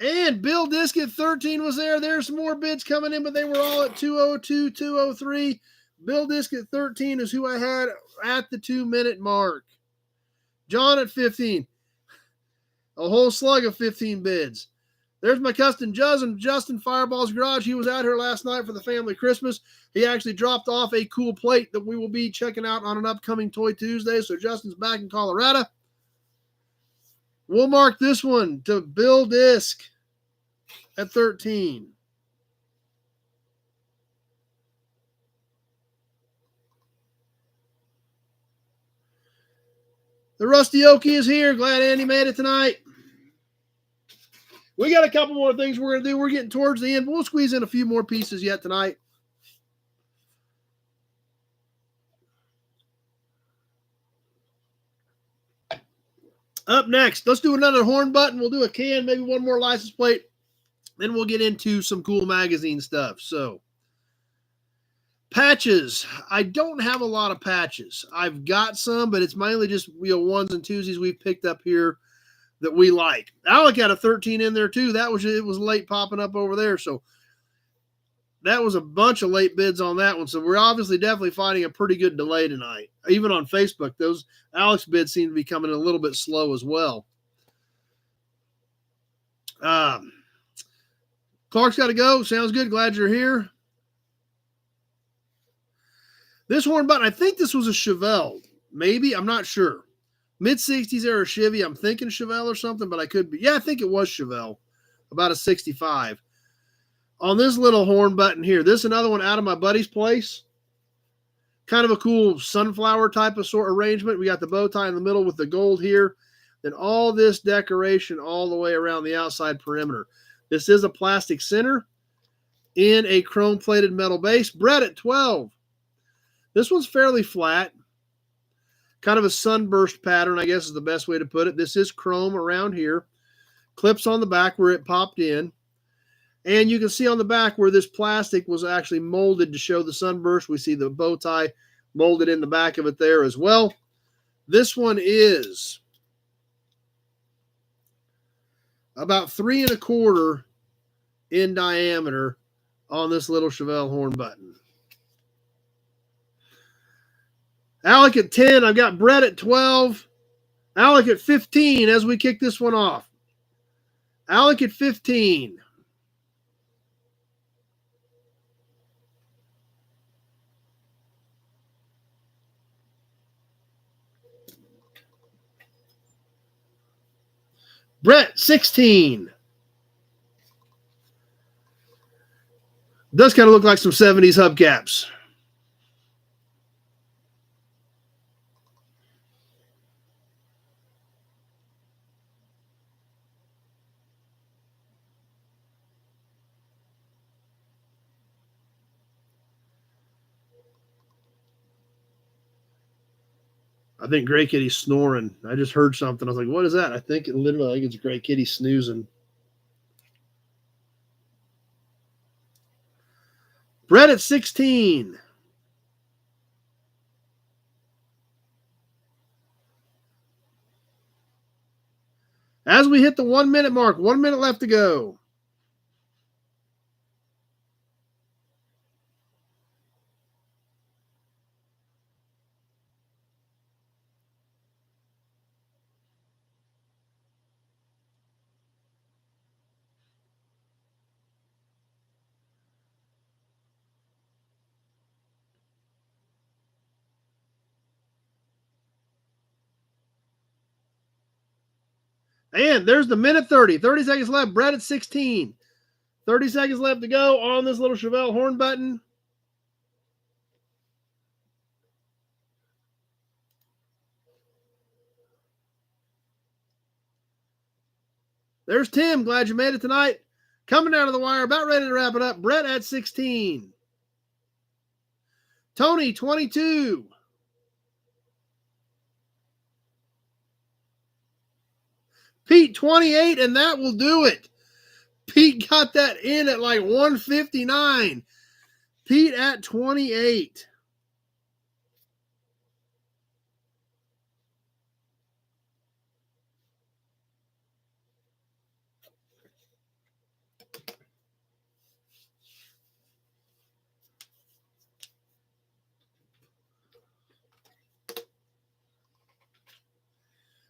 And Bill Disc at 13 was there. There's some more bids coming in, but they were all at 202, 203. Bill Disc at 13 is who I had at the 2 minute mark. John at 15. A whole slug of 15 bids. There's my cousin Justin Fireball's Garage. He was out here last night for the family Christmas. He actually dropped off a cool plate that we will be checking out on an upcoming Toy Tuesday. So Justin's back in Colorado. We'll mark this one to Bill Disc at 13. The Rusty Okie is here. Glad Andy made it tonight. We got a couple more things we're going to do. We're getting towards the end. We'll squeeze in a few more pieces yet tonight. Up next, let's do another horn button. We'll do a can, maybe one more license plate. Then we'll get into some cool magazine stuff. So, patches. I don't have a lot of patches. I've got some, but it's mainly just ones and twosies we've picked up here that we like. Alec had a 13 in there too. It was late popping up over there. So that was a bunch of late bids on that one. So we're obviously definitely finding a pretty good delay tonight. Even on Facebook, those Alex bids seem to be coming a little bit slow as well. Clark's got to go. Sounds good. Glad you're here. This horn button, I think this was a Chevelle. Maybe. I'm not sure. Mid-60s era Chevy. I'm thinking Chevelle or something, but I could be. Yeah, I think it was Chevelle. About a 65. On this little horn button here, this is another one out of my buddy's place. Kind of a cool sunflower type of sort arrangement. We got the bow tie in the middle with the gold here. Then all this decoration all the way around the outside perimeter. This is a plastic center in a chrome-plated metal base. Brett at 12. This one's fairly flat. Kind of a sunburst pattern, I guess is the best way to put it. This is chrome around here. Clips on the back where it popped in. And you can see on the back where this plastic was actually molded to show the sunburst. We see the bow tie molded in the back of it there as well. This one is about 3 1/4 in diameter on this little Chevelle horn button. Alec at 10. I've got Brett at 12. Alec at 15 as we kick this one off. Alec at 15. Brett, 16. Does kind of look like some 70s hubcaps. I think Gray Kitty's snoring. I just heard something. I was like, what is that? I think it's Gray Kitty snoozing. Brett at 16. As we hit the 1 minute mark, 1 minute left to go. And there's the minute 30. 30 seconds left. Brett at 16. 30 seconds left to go on this little Chevelle horn button. There's Tim. Glad you made it tonight. Coming down to the wire. About ready to wrap it up. Brett at 16. Tony, 22. Pete, 28, and that will do it. Pete got that in at like 159. Pete at 28.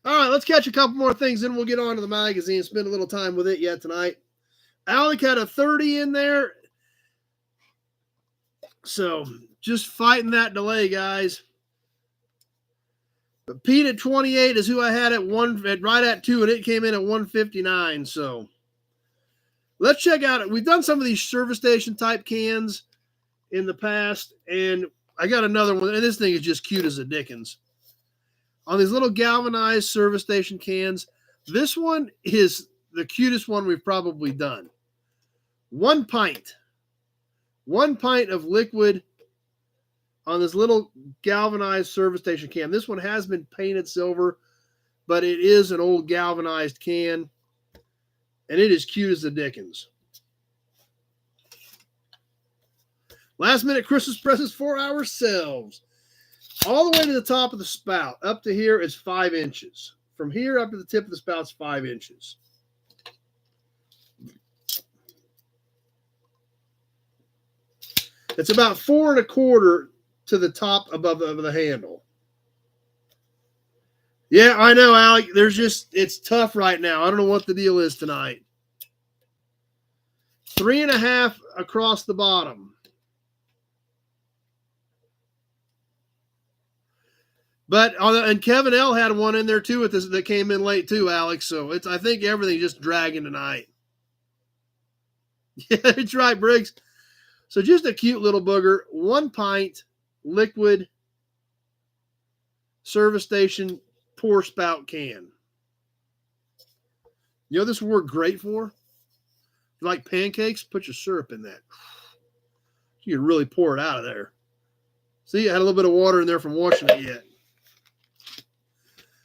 All right, let's catch a couple more things, then we'll get on to the magazine, spend a little time with it yet tonight. Alec had a 30 in there. So just fighting that delay, guys. But Pete at 28 is who I had right at 2, and it came in at 159. So let's check out it. We've done some of these service station type cans in the past, and I got another one, and this thing is just cute as a dickens. On these little galvanized service station cans, this one is the cutest one we've probably done. 1 pint. 1 pint of liquid on this little galvanized service station can. This one has been painted silver, but it is an old galvanized can, and it is cute as the dickens. Last minute Christmas presents for ourselves. All the way to the top of the spout. Up to here is 5 inches. From here up to the tip of the spout is 5 inches. It's about 4 1/4 to the top above the handle. Yeah, I know, Alec. It's tough right now. I don't know what the deal is tonight. 3 1/2 across the bottom. And Kevin L had one in there too that came in late too, Alex. So I think everything just dragging tonight. Yeah, that's right, Briggs. So just a cute little booger. 1 pint liquid service station pour spout can. You know this would work great for? If you like pancakes, put your syrup in that. You can really pour it out of there. See, I had a little bit of water in there from washing it yet.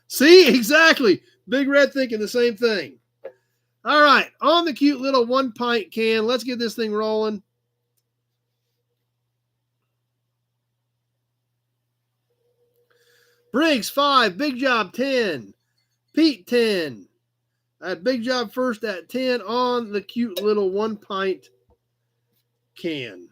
See, exactly. Big Red thinking the same thing. All right, on the cute little 1 pint can, let's get this thing rolling. Briggs, 5. Big Job, 10. Pete, 10. I had Big Job first at 10 on the cute little 1 pint can.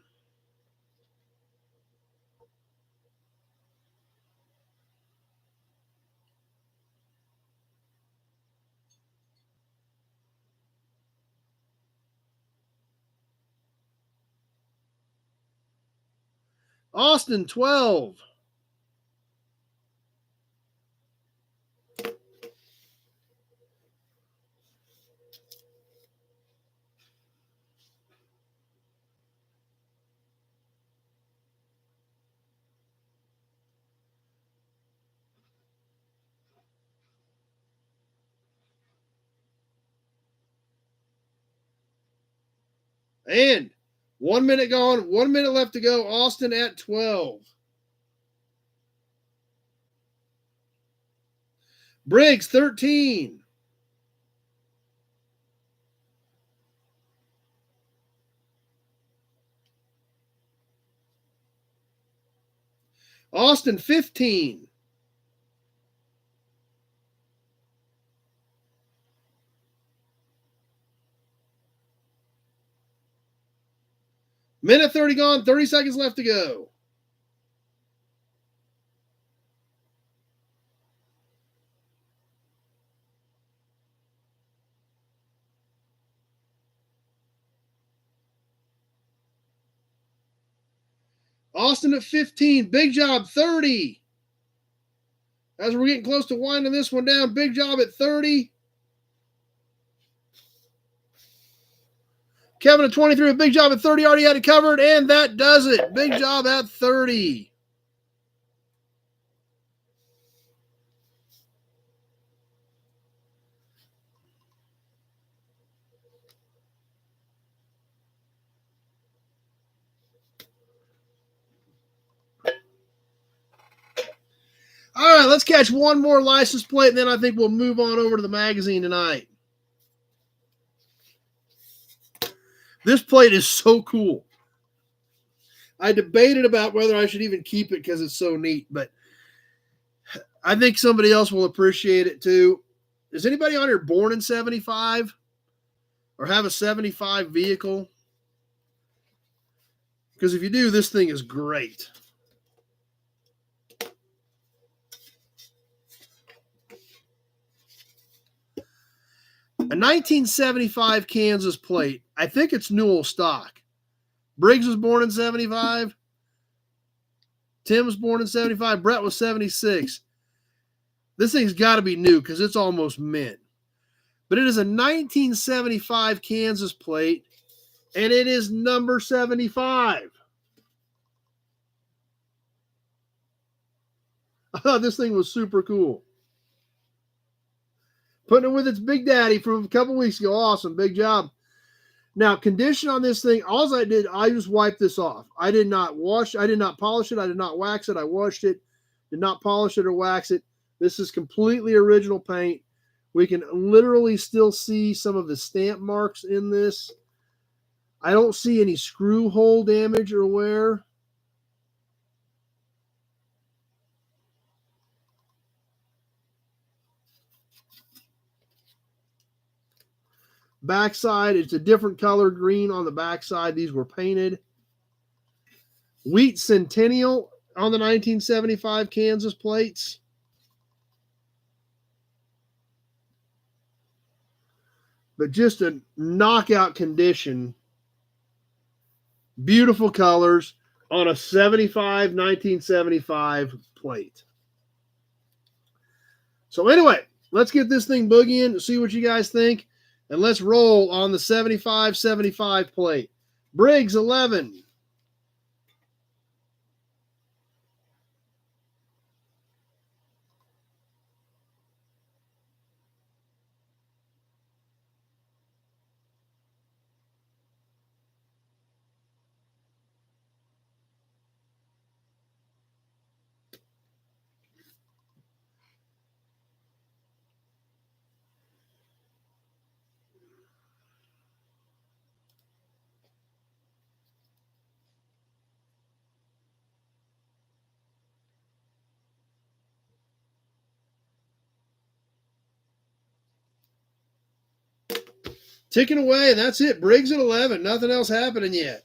Austin, 12. And 1 minute gone, 1 minute left to go. Austin at 12. Briggs, 13. Austin, 15. Minute 30 gone, 30 seconds left to go. Austin at 15. Big job, 30. As we're getting close to winding this one down, big job at 30. Kevin at 23, a big job at 30, already had it covered, and that does it. Big job at 30. All right, let's catch one more license plate, and then I think we'll move on over to the magazine tonight. This plate is so cool. I debated about whether I should even keep it because it's so neat, but I think somebody else will appreciate it too. Is anybody on here born in 75 or have a 75 vehicle? Because if you do, this thing is great. A 1975 Kansas plate. I think it's Newell stock. Briggs was born in 75. Tim was born in 75. Brett was 76. This thing's got to be new because it's almost mint. But it is a 1975 Kansas plate, and it is number 75. I thought this thing was super cool. Putting it with its Big Daddy from a couple weeks ago. Awesome. Big job. Now, condition on this thing, all I did, I just wiped this off. I did not wash, I did not polish it, I did not wax it, I washed it, did not polish it or wax it. This is completely original paint. We can literally still see some of the stamp marks in this. I don't see any screw hole damage or wear. Backside, it's a different color green on the backside. These were painted. Wheat Centennial on the 1975 Kansas plates. But just a knockout condition. Beautiful colors on a 1975 plate. So anyway, let's get this thing boogieing, see what you guys think. And let's roll on the 75 plate. Briggs, 11. Ticking away, and that's it. Briggs at 11. Nothing else happening yet.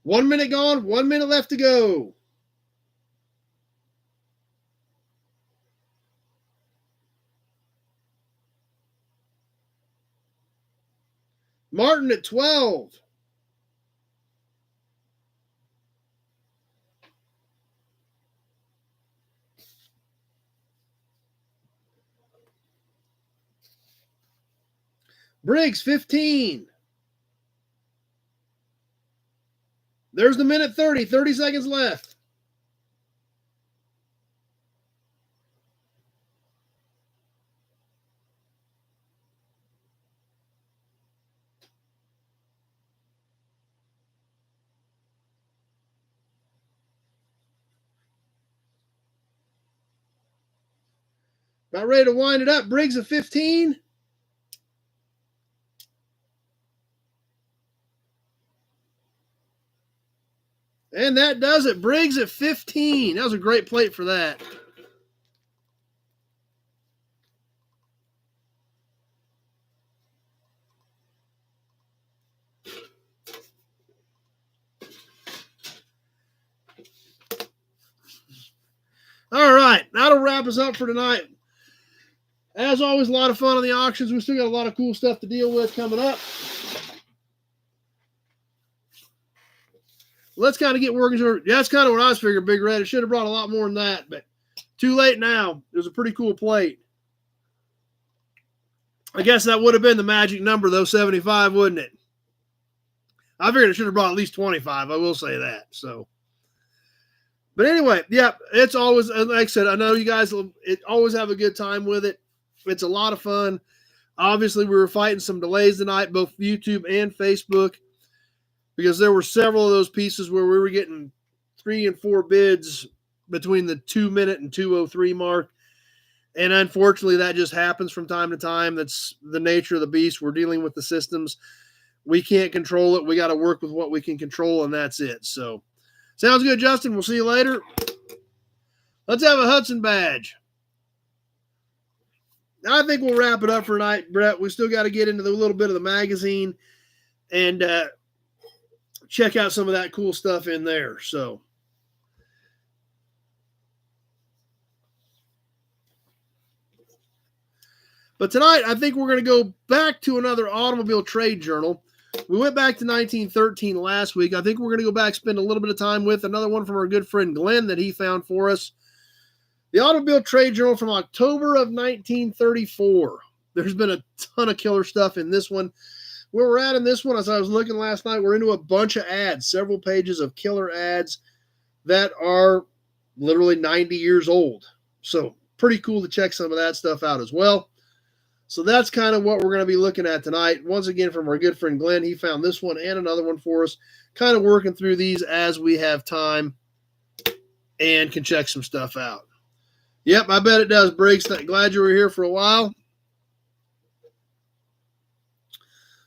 One minute gone, 1 minute left to go. Martin at 12. Briggs, 15. There's the minute 30, 30 seconds left. About ready to wind it up. Briggs at 15. And that does it. Briggs at 15. That was a great plate for that. All right. That'll wrap us up for tonight. As always, a lot of fun on the auctions. We still got a lot of cool stuff to deal with coming up. Let's kind of get working. That's kind of what I was figuring, Big Red. It should have brought a lot more than that, but too late now. It was a pretty cool plate. I guess that would have been the magic number, though, 75, wouldn't it? I figured it should have brought at least 25. I will say that. So, but anyway, yeah, it's always, like I said, I know you guys always have a good time with it. It's a lot of fun. Obviously, we were fighting some delays tonight, both YouTube and Facebook, because there were several of those pieces where we were getting 3 and 4 bids between the 2-minute and 2:03 mark. And unfortunately, that just happens from time to time. That's the nature of the beast. We're dealing with the systems. We can't control it. We got to work with what we can control, and that's it. So, sounds good, Justin. We'll see you later. Let's have a Hudson badge. I think we'll wrap it up for tonight, Brett. We still got to get into a little bit of the magazine and check out some of that cool stuff in there. So, but tonight, I think we're going to go back to another automobile trade journal. We went back to 1913 last week. I think we're going to go back, spend a little bit of time with another one from our good friend Glenn that he found for us. The Automobile Trade Journal from October of 1934. There's been a ton of killer stuff in this one. Where we're at in this one, as I was looking last night, we're into a bunch of ads, several pages of killer ads that are literally 90 years old. So pretty cool to check some of that stuff out as well. So that's kind of what we're going to be looking at tonight. Once again, from our good friend Glenn, he found this one and another one for us, kind of working through these as we have time and can check some stuff out. Yep, I bet it does, Briggs. Glad you were here for a while.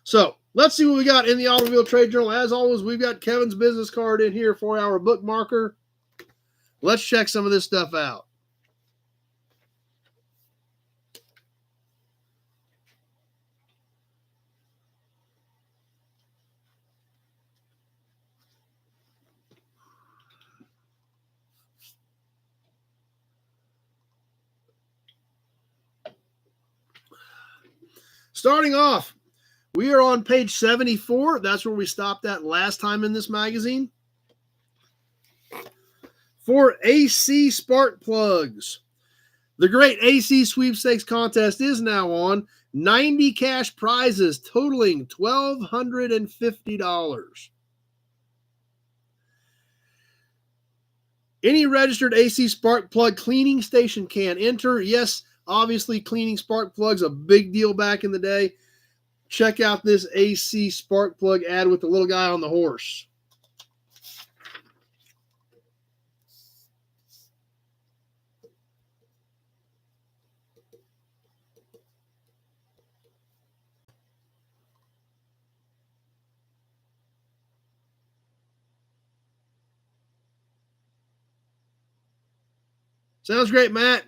So let's see what we got in the Automobile Trade Journal. As always, we've got Kevin's business card in here for our bookmarker. Let's check some of this stuff out. Starting off, we are on page 74. That's where we stopped at last time in this magazine. For AC spark plugs. The great AC sweepstakes contest is now on. 90 cash prizes totaling $1,250. Any registered AC spark plug cleaning station can enter. Yes, obviously cleaning spark plugs, a big deal back in the day. Check out this AC spark plug ad with the little guy on the horse. Sounds great, Matt.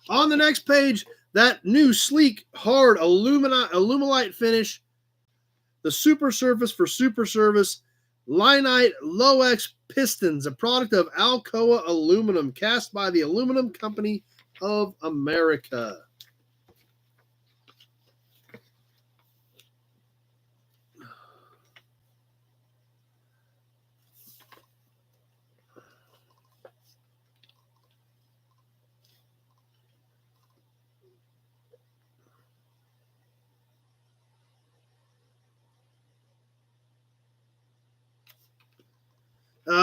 On the next page, that new sleek, hard Alumilite finish, the Super Surface for Super Service, Linite Low-X Pistons, a product of Alcoa Aluminum, cast by the Aluminum Company of America.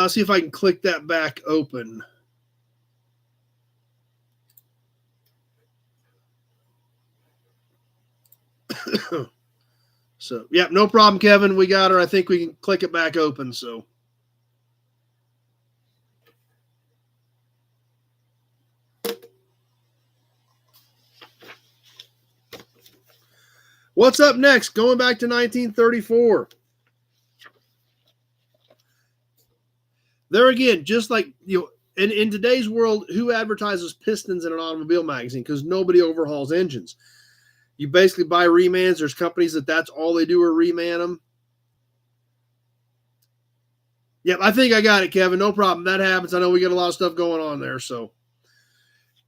See if I can click that back open. So, yeah, no problem, Kevin. We got her. I think we can click it back open. So, what's up next? Going back to 1934. There again, just like in today's world, who advertises pistons in an automobile magazine? Because nobody overhauls engines. You basically buy remans. There's companies that's all they do are reman them. Yep, I think I got it, Kevin. No problem. That happens. I know we get a lot of stuff going on there. So,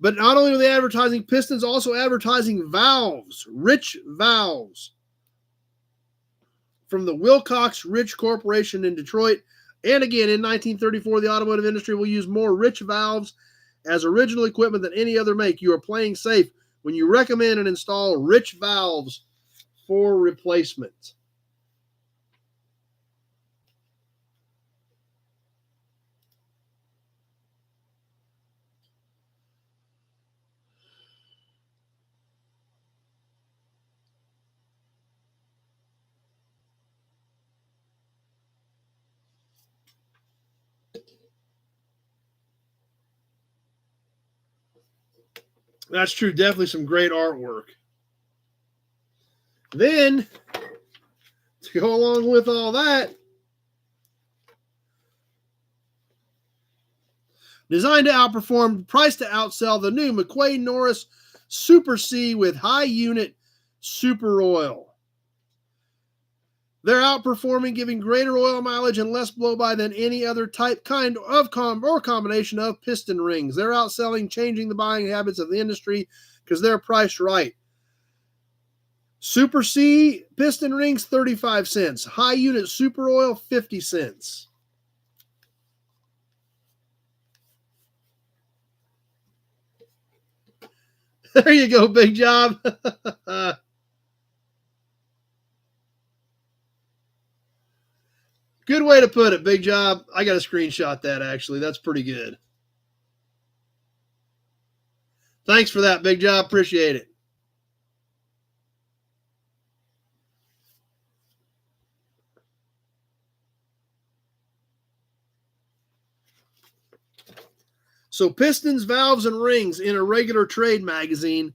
but not only are they advertising pistons, also advertising valves, rich valves from the Wilcox Rich Corporation in Detroit. And again, in 1934, the automotive industry will use more rich valves as original equipment than any other make. You are playing safe when you recommend and install rich valves for replacement. That's true. Definitely some great artwork. Then, to go along with all that, designed to outperform, priced to outsell the new McQuaid Norris Super C with high unit super oil. They're outperforming, giving greater oil mileage and less blow-by than any other type, kind of or combination of piston rings. They're outselling, changing the buying habits of the industry because they're priced right. Super C piston rings, 35 cents. High unit super oil, 50 cents. There you go, big job. Good way to put it, big job. I got to screenshot that, actually. That's pretty good. Thanks for that, big job. Appreciate it. So pistons, valves, and rings in a regular trade magazine,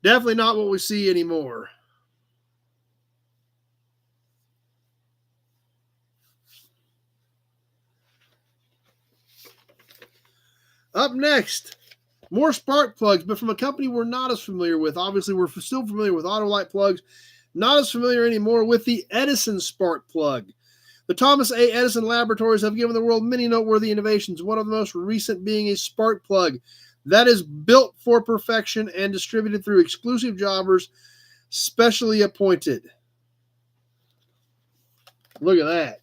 definitely not what we see anymore. Up next, more spark plugs, but from a company we're not as familiar with. Obviously, we're still familiar with Autolite plugs, not as familiar anymore with the Edison spark plug. The Thomas A. Edison Laboratories have given the world many noteworthy innovations, one of the most recent being a spark plug that is built for perfection and distributed through exclusive jobbers specially appointed. Look at that.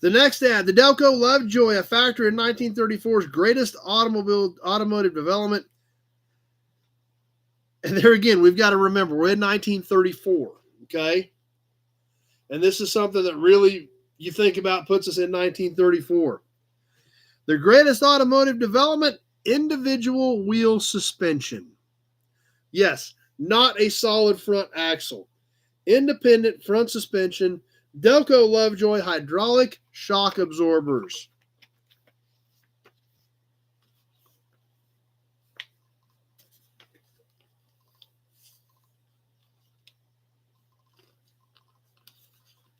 The next ad, the Delco Lovejoy, a factory in 1934's greatest automotive development. And there again, we've got to remember, we're in 1934, okay? And this is something that really, you think about, puts us in 1934. The greatest automotive development, individual wheel suspension. Yes, not a solid front axle. Independent front suspension, Delco Lovejoy hydraulic shock absorbers.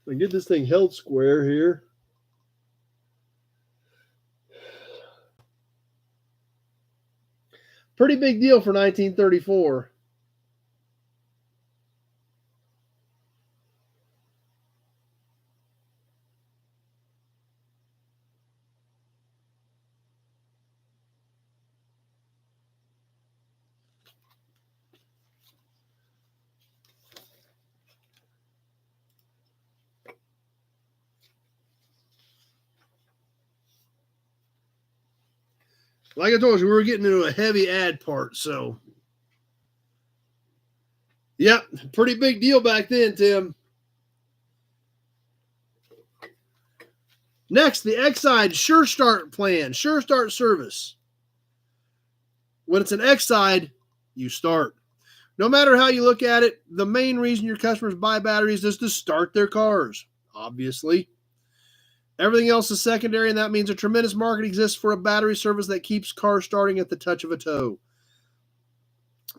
I get this thing held square here. Pretty big deal for 1934. Like I told you, we were getting into a heavy ad part, so. Yep, pretty big deal back then, Tim. Next, the Exide Sure Start plan, Sure Start service. When it's an Exide, you start. No matter how you look at it, the main reason your customers buy batteries is to start their cars, obviously. Everything else is secondary, and that means a tremendous market exists for a battery service that keeps cars starting at the touch of a toe.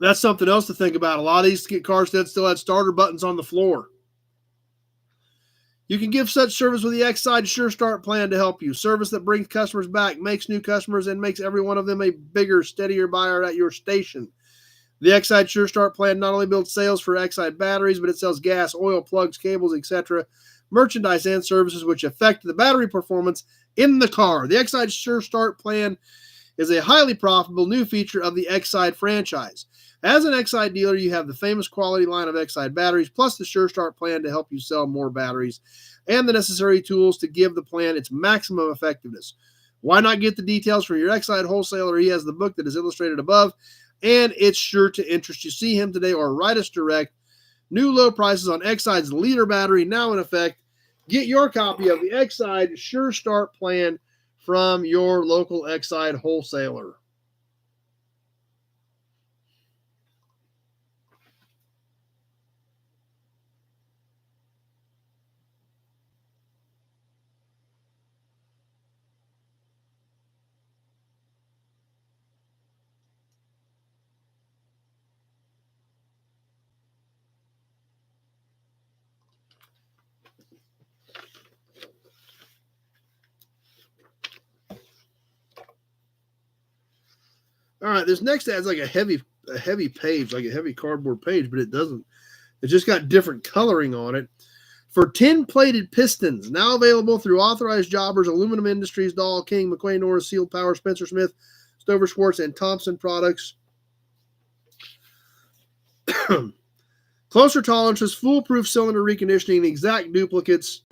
That's something else to think about. A lot of these cars that still had starter buttons on the floor. You can give such service with the Exide Sure Start plan to help you. Service that brings customers back, makes new customers, and makes every one of them a bigger, steadier buyer at your station. The Exide Sure Start plan not only builds sales for Exide batteries, but it sells gas, oil, plugs, cables, etc., merchandise, and services which affect the battery performance in the car. The Exide Sure Start plan is a highly profitable new feature of the Exide franchise. As an Exide dealer, you have the famous quality line of Exide batteries, plus the Sure Start plan to help you sell more batteries, and the necessary tools to give the plan its maximum effectiveness. Why not get the details from your Exide wholesaler? He has the book that is illustrated above, and it's sure to interest you. See him today or write us direct. New low prices on Exide's liter battery now in effect. Get your copy of the Exide Sure Start plan from your local Exide wholesaler. All right, this next ad's like a heavy page, like a heavy cardboard page, but it doesn't. It's just got different coloring on it. For tin-plated pistons, now available through authorized jobbers, Aluminum Industries, Dahl, King, McQueen, Norris, Sealed Power, Spencer Smith, Stover Schwartz, and Thompson products. Closer tolerances, foolproof cylinder reconditioning, and exact duplicates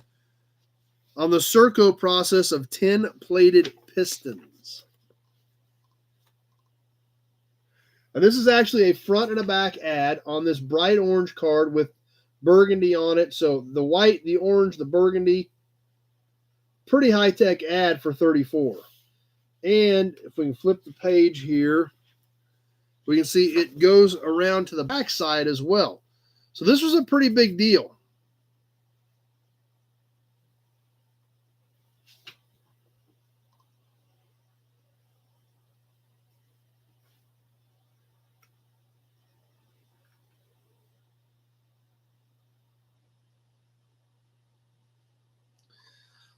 on the Serco process of tin-plated pistons. And this is actually a front and a back ad on this bright orange card with burgundy on it. So the white, the orange, the burgundy. Pretty high-tech ad for $34. And if we can flip the page here, we can see it goes around to the back side as well. So this was a pretty big deal.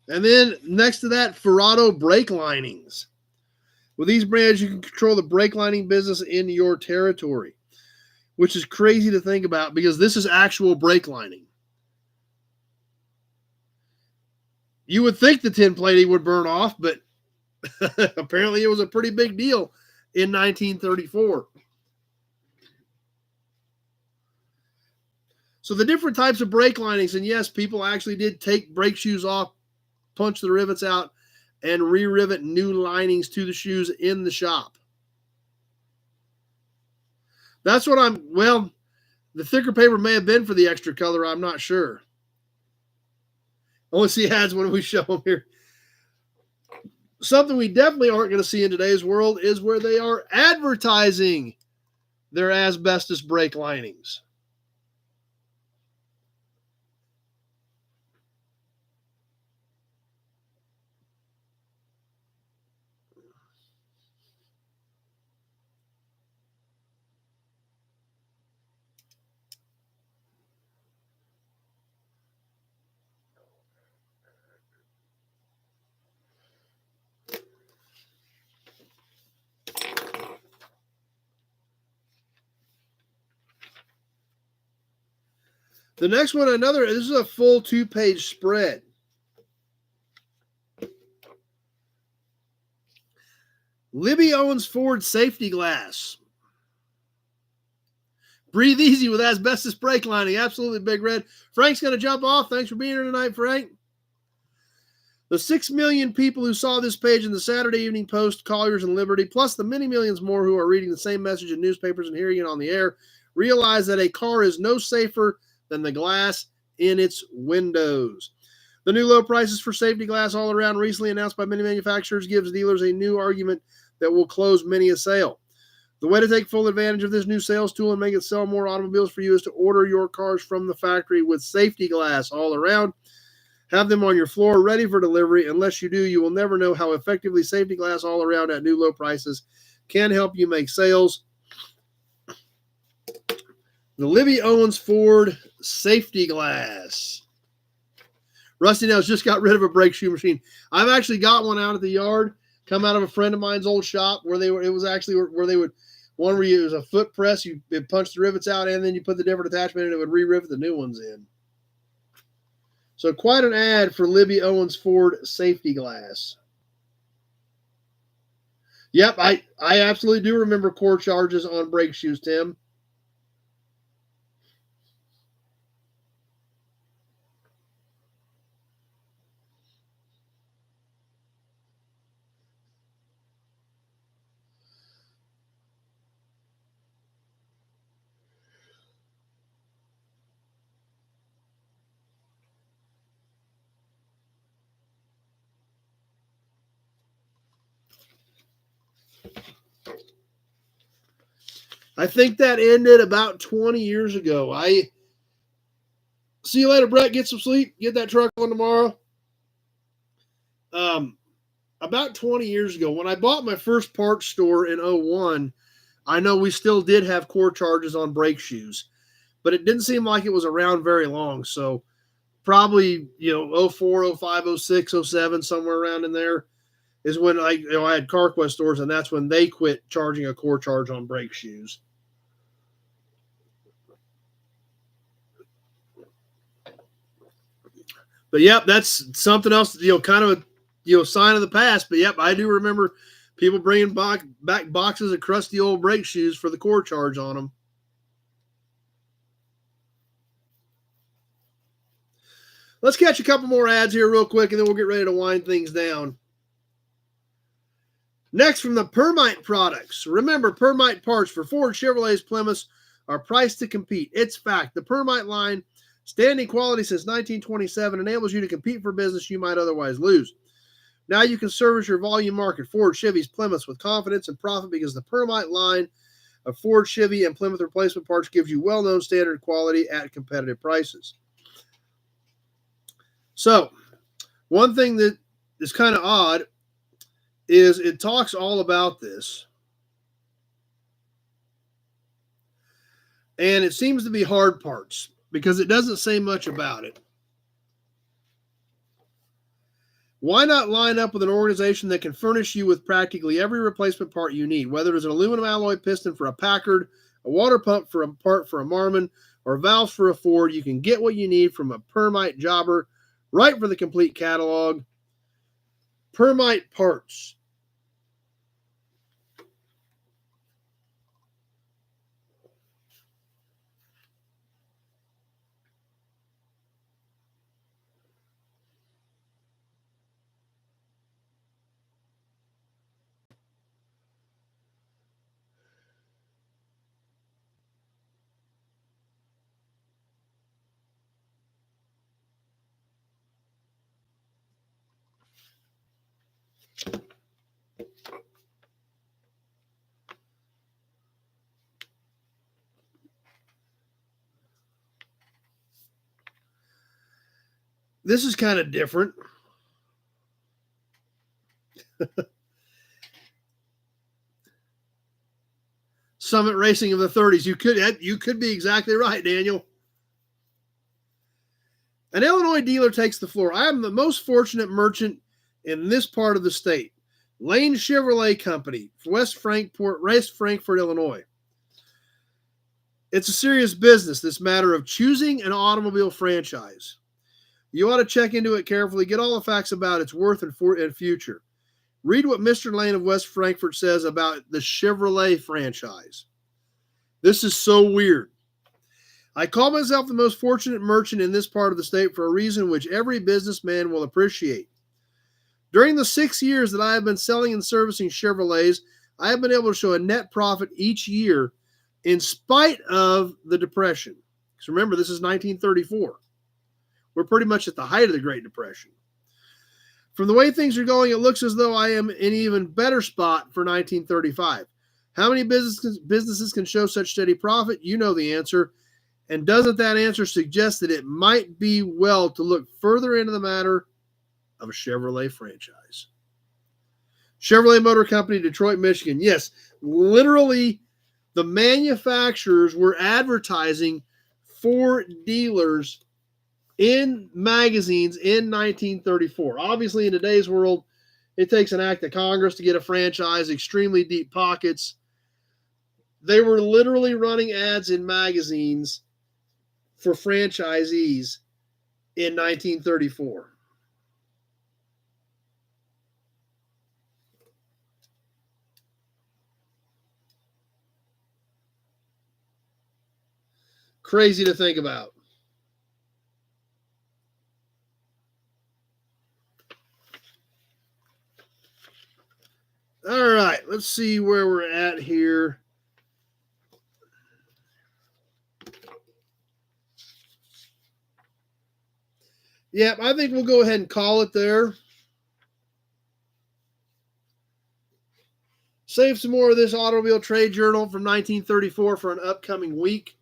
And then next to that, Ferrado brake linings. With these brands, you can control the brake lining business in your territory, which is crazy to think about because this is actual brake lining. You would think the tin plating would burn off, but apparently it was a pretty big deal in 1934. So the different types of brake linings, and yes, people actually did take brake shoes off, punch the rivets out, and re-rivet new linings to the shoes in the shop. That's what the thicker paper may have been for the extra color. I'm not sure. Only see ads when we show them here. Something we definitely aren't going to see in today's world is where they are advertising their asbestos brake linings. The next one, this is a full 2-page spread. Libby owns Ford safety glass. Breathe easy with asbestos brake lining. Absolutely, Big Red. Frank's going to jump off. Thanks for being here tonight, Frank. The 6 million people who saw this page in the Saturday Evening Post, Collier's, and Liberty, plus the many millions more who are reading the same message in newspapers and hearing it on the air, realize that a car is no safer than the glass in its windows. The new low prices for safety glass all around, recently announced by many manufacturers, gives dealers a new argument that will close many a sale. The way to take full advantage of this new sales tool and make it sell more automobiles for you is to order your cars from the factory with safety glass all around. Have them on your floor ready for delivery. Unless you do, you will never know how effectively safety glass all around at new low prices can help you make sales. The Libby Owens Ford safety glass. Rusty Nails just got rid of a brake shoe machine. I've actually got one out at the yard, come out of a friend of mine's old shop where they were. It was actually where they would, one where it was a foot press. You punch the rivets out and then you put the different attachment and it would re-rivet the new ones in. So quite an ad for Libby Owens Ford safety glass. Yep, I absolutely do remember core charges on brake shoes, Tim. I think that ended about 20 years ago. See you later, Brett. Get some sleep. Get that truck on tomorrow. About 20 years ago, when I bought my first parts store in 01, I know we still did have core charges on brake shoes, but it didn't seem like it was around very long. So probably, 04, 05, 06, 07, somewhere around in there is when I had CarQuest stores, and that's when they quit charging a core charge on brake shoes. But yep, that's something else, kind of a sign of the past. But yep, I do remember people bringing back boxes of crusty old brake shoes for the core charge on them. Let's catch a couple more ads here real quick, and then we'll get ready to wind things down. Next, from the Permite products. Remember, Permite parts for Ford, Chevrolets, Plymouths are priced to compete. It's fact. The Permite line, standing quality since 1927, enables you to compete for business you might otherwise lose. Now you can service your volume market, Ford, Chevys, Plymouths, with confidence and profit because the Permite line of Ford, Chevy, and Plymouth replacement parts gives you well-known standard quality at competitive prices. So, one thing that is kind of odd is it talks all about this. And it seems to be hard parts because it doesn't say much about it. Why not line up with an organization that can furnish you with practically every replacement part you need, whether it's an aluminum alloy piston for a Packard, a water pump for a part for a Marmon, or valves for a Ford? You can get what you need from a Permite jobber, right for the complete catalog. Permite parts. This is kind of different. Summit Racing of the 30s. You could be exactly right, Daniel. An Illinois dealer takes the floor. I am the most fortunate merchant in this part of the state. Lane Chevrolet Company, West Frankfort, Illinois. It's a serious business, this matter of choosing an automobile franchise. You ought to check into it carefully, get all the facts about its worth and future. Read what Mr. Lane of West Frankfort says about the Chevrolet franchise. This is so weird. I call myself the most fortunate merchant in this part of the state for a reason which every businessman will appreciate. During the 6 years that I have been selling and servicing Chevrolets, I have been able to show a net profit each year in spite of the Depression. Because remember, this is 1934. We're pretty much at the height of the Great Depression. From the way things are going, it looks as though I am in an even better spot for 1935. How many businesses can show such steady profit? You know the answer. And doesn't that answer suggest that it might be well to look further into the matter of a Chevrolet franchise? Chevrolet Motor Company, Detroit, Michigan. Yes, literally the manufacturers were advertising for dealers in magazines in 1934. Obviously, in today's world, it takes an act of Congress to get a franchise, extremely deep pockets. They were literally running ads in magazines for franchisees in 1934. Crazy to think about. All right, let's see where we're at here. Yep, I think we'll go ahead and call it there. Save some more of this Automobile Trade Journal from 1934 for an upcoming week.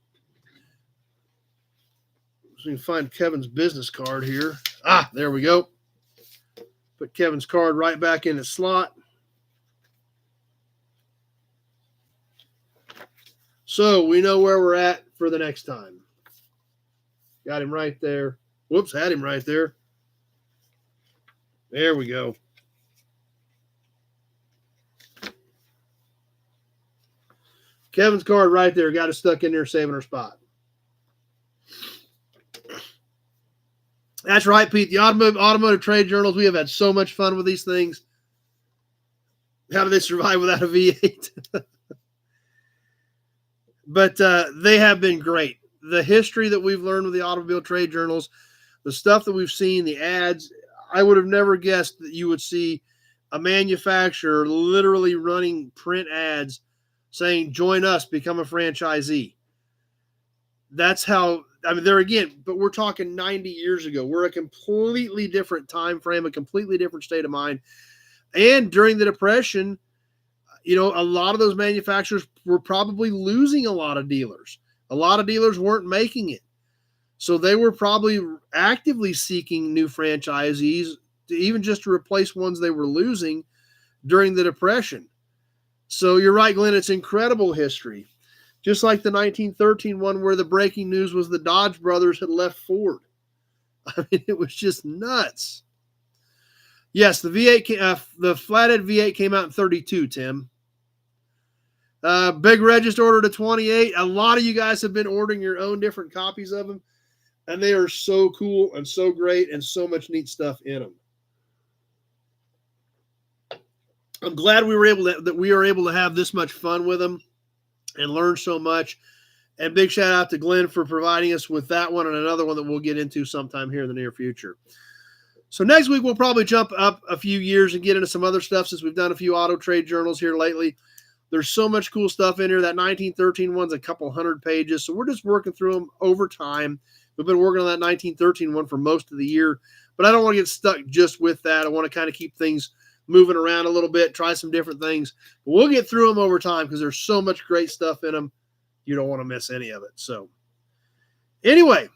So you can find Kevin's business card here. Ah, there we go. Put Kevin's card right back in its slot. So we know where we're at for the next time. Got him right there. Whoops, had him right there. There we go. Kevin's card right there. Got it stuck in there, saving our spot. That's right, Pete. The automotive trade journals, we have had so much fun with these things. How do they survive without a V8? But they have been great. The history that we've learned with the automobile trade journals, the stuff that we've seen, the ads, I would have never guessed that you would see a manufacturer literally running print ads saying, join us, become a franchisee. That's how, I mean, there again, but we're talking 90 years ago. We're a completely different time frame, a completely different state of mind. And during the Depression, you know, a lot of those manufacturers were probably losing a lot of dealers. A lot of dealers weren't making it. So they were probably actively seeking new franchisees, even just to replace ones they were losing during the Depression. So you're right, Glenn, it's incredible history. Just like the 1913 one where the breaking news was the Dodge brothers had left Ford. I mean, it was just nuts. Yes, the V8, the flathead V8 came out in 32, Tim. Big Red just ordered a 28. A lot of you guys have been ordering your own different copies of them, and they are so cool and so great and so much neat stuff in them. I'm glad we are able to have this much fun with them and learn so much. And big shout out to Glenn for providing us with that one and another one that we'll get into sometime here in the near future. So next week, we'll probably jump up a few years and get into some other stuff since we've done a few auto trade journals here lately. There's so much cool stuff in here. That 1913 one's a couple hundred pages. So we're just working through them over time. We've been working on that 1913 one for most of the year, but I don't want to get stuck just with that. I want to kind of keep things moving around a little bit, try some different things. But we'll get through them over time because there's so much great stuff in them. You don't want to miss any of it. So anyway,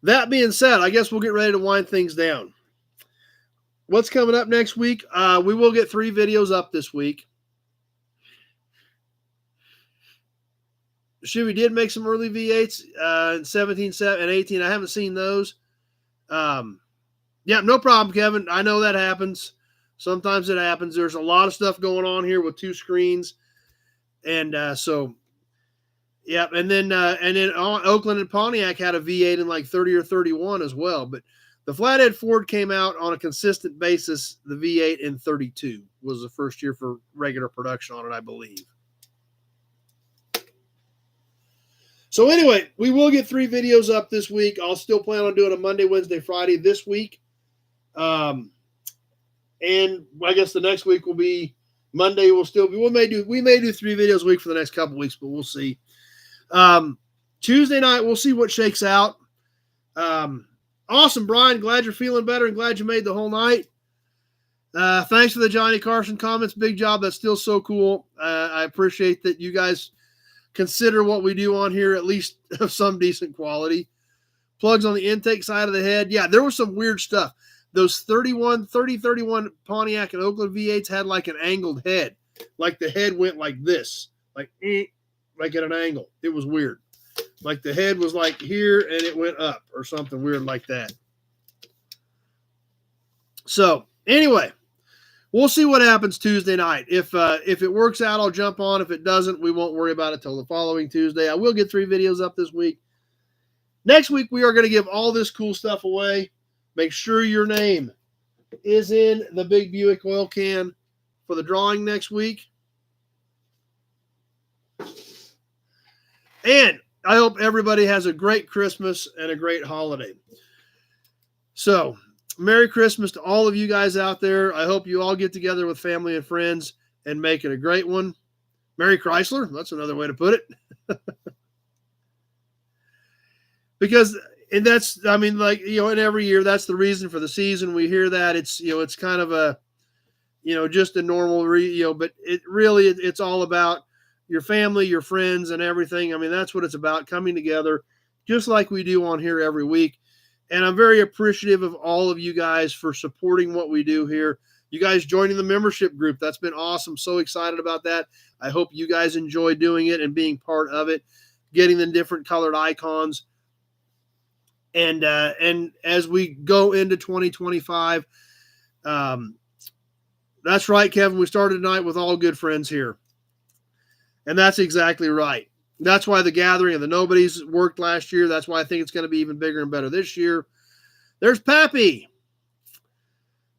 that being said, I guess we'll get ready to wind things down. What's coming up next week? We will get 3 videos up this week. Chevy did make some early V8s in 17 and 18. I haven't seen those. Yeah, no problem, Kevin. I know that happens. Sometimes it happens. There's a lot of stuff going on here with 2 screens. And so, yeah. And then Oakland and Pontiac had a V8 in like 30 or 31 as well. But the Flathead Ford came out on a consistent basis. The V8 in 32 was the first year for regular production on it, I believe. So anyway, we will get 3 videos up this week. I'll still plan on doing a Monday, Wednesday, Friday this week. And I guess the next week will be Monday. We may do 3 videos a week for the next couple weeks, but we'll see. Tuesday night, we'll see what shakes out. Awesome, Brian. Glad you're feeling better and glad you made the whole night. Thanks for the Johnny Carson comments. Big job. That's still so cool. I appreciate that you guys consider what we do on here at least of some decent quality. Plugs on the intake side of the head. Yeah, there was some weird stuff. Those 31 Pontiac and Oakland V8s had like an angled head. Like the head went like this. Like at an angle. It was weird. Like the head was like here and it went up or something weird like that. So anyway, we'll see what happens Tuesday night. If it works out, I'll jump on. If it doesn't, we won't worry about it till the following Tuesday. I will get 3 videos up this week. Next week, we are going to give all this cool stuff away. Make sure your name is in the big Buick oil can for the drawing next week. And I hope everybody has a great Christmas and a great holiday. So, Merry Christmas to all of you guys out there. I hope you all get together with family and friends and make it a great one. Merry Chrysler. That's another way to put it. Because, and that's, I mean, like, and every year, that's the reason for the season. We hear that. It's, it's kind of a, just a normal, but it really, it's all about your family, your friends, and everything. I mean, that's what it's about, coming together, just like we do on here every week. And I'm very appreciative of all of you guys for supporting what we do here. You guys joining the membership group. That's been awesome. So excited about that. I hope you guys enjoy doing it and being part of it, getting the different colored icons. And as we go into 2025, that's right, Kevin. We started tonight with all good friends here. And that's exactly right. That's why the gathering of the Nobodies worked last year. That's why I think it's going to be even bigger and better this year. There's Pappy.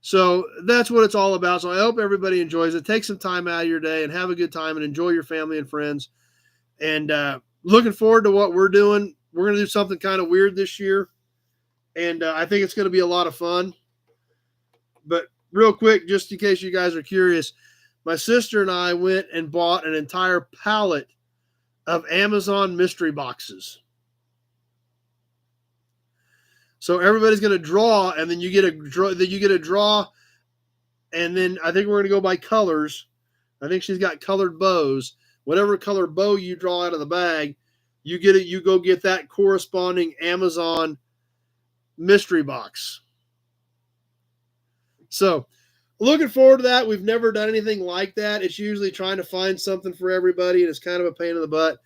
So that's what it's all about. So I hope everybody enjoys it. Take some time out of your day and have a good time and enjoy your family and friends. And looking forward to what we're doing. We're going to do something kind of weird this year. And I think it's going to be a lot of fun. But real quick, just in case you guys are curious, my sister and I went and bought an entire pallet of Amazon mystery boxes. So everybody's going to draw, and then you get a draw, and then I think we're going to go by colors. I think she's got colored bows. Whatever color bow you draw out of the bag, you get it. You go get that corresponding Amazon mystery box. So looking forward to that. We've never done anything like that. It's usually trying to find something for everybody, and it's kind of a pain in the butt.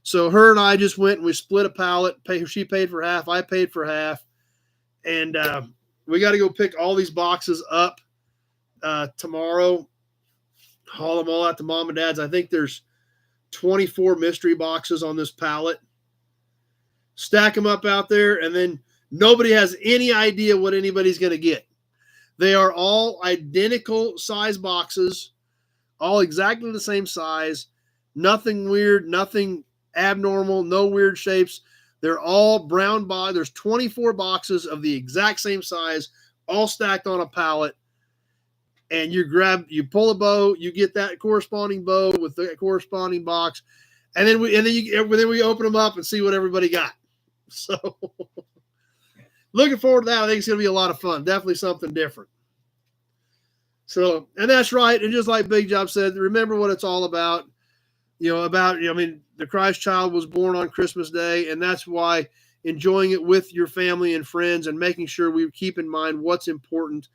So her and I just went and we split a pallet. She paid for half. I paid for half. And we got to go pick all these boxes up tomorrow, haul them all out to Mom and Dad's. I think there's 24 mystery boxes on this pallet. Stack them up out there, and then nobody has any idea what anybody's going to get. They are all identical size boxes, all exactly the same size, nothing weird, nothing abnormal, no weird shapes. They're all brown box. There's 24 boxes of the exact same size, all stacked on a pallet. And you pull a bow, you get that corresponding bow with the corresponding box, and then we open them up and see what everybody got. So looking forward to that. I think it's going to be a lot of fun. Definitely something different. So, and that's right. And just like Big Job said, remember what it's all about. The Christ child was born on Christmas Day, and that's why enjoying it with your family and friends and making sure we keep in mind what's important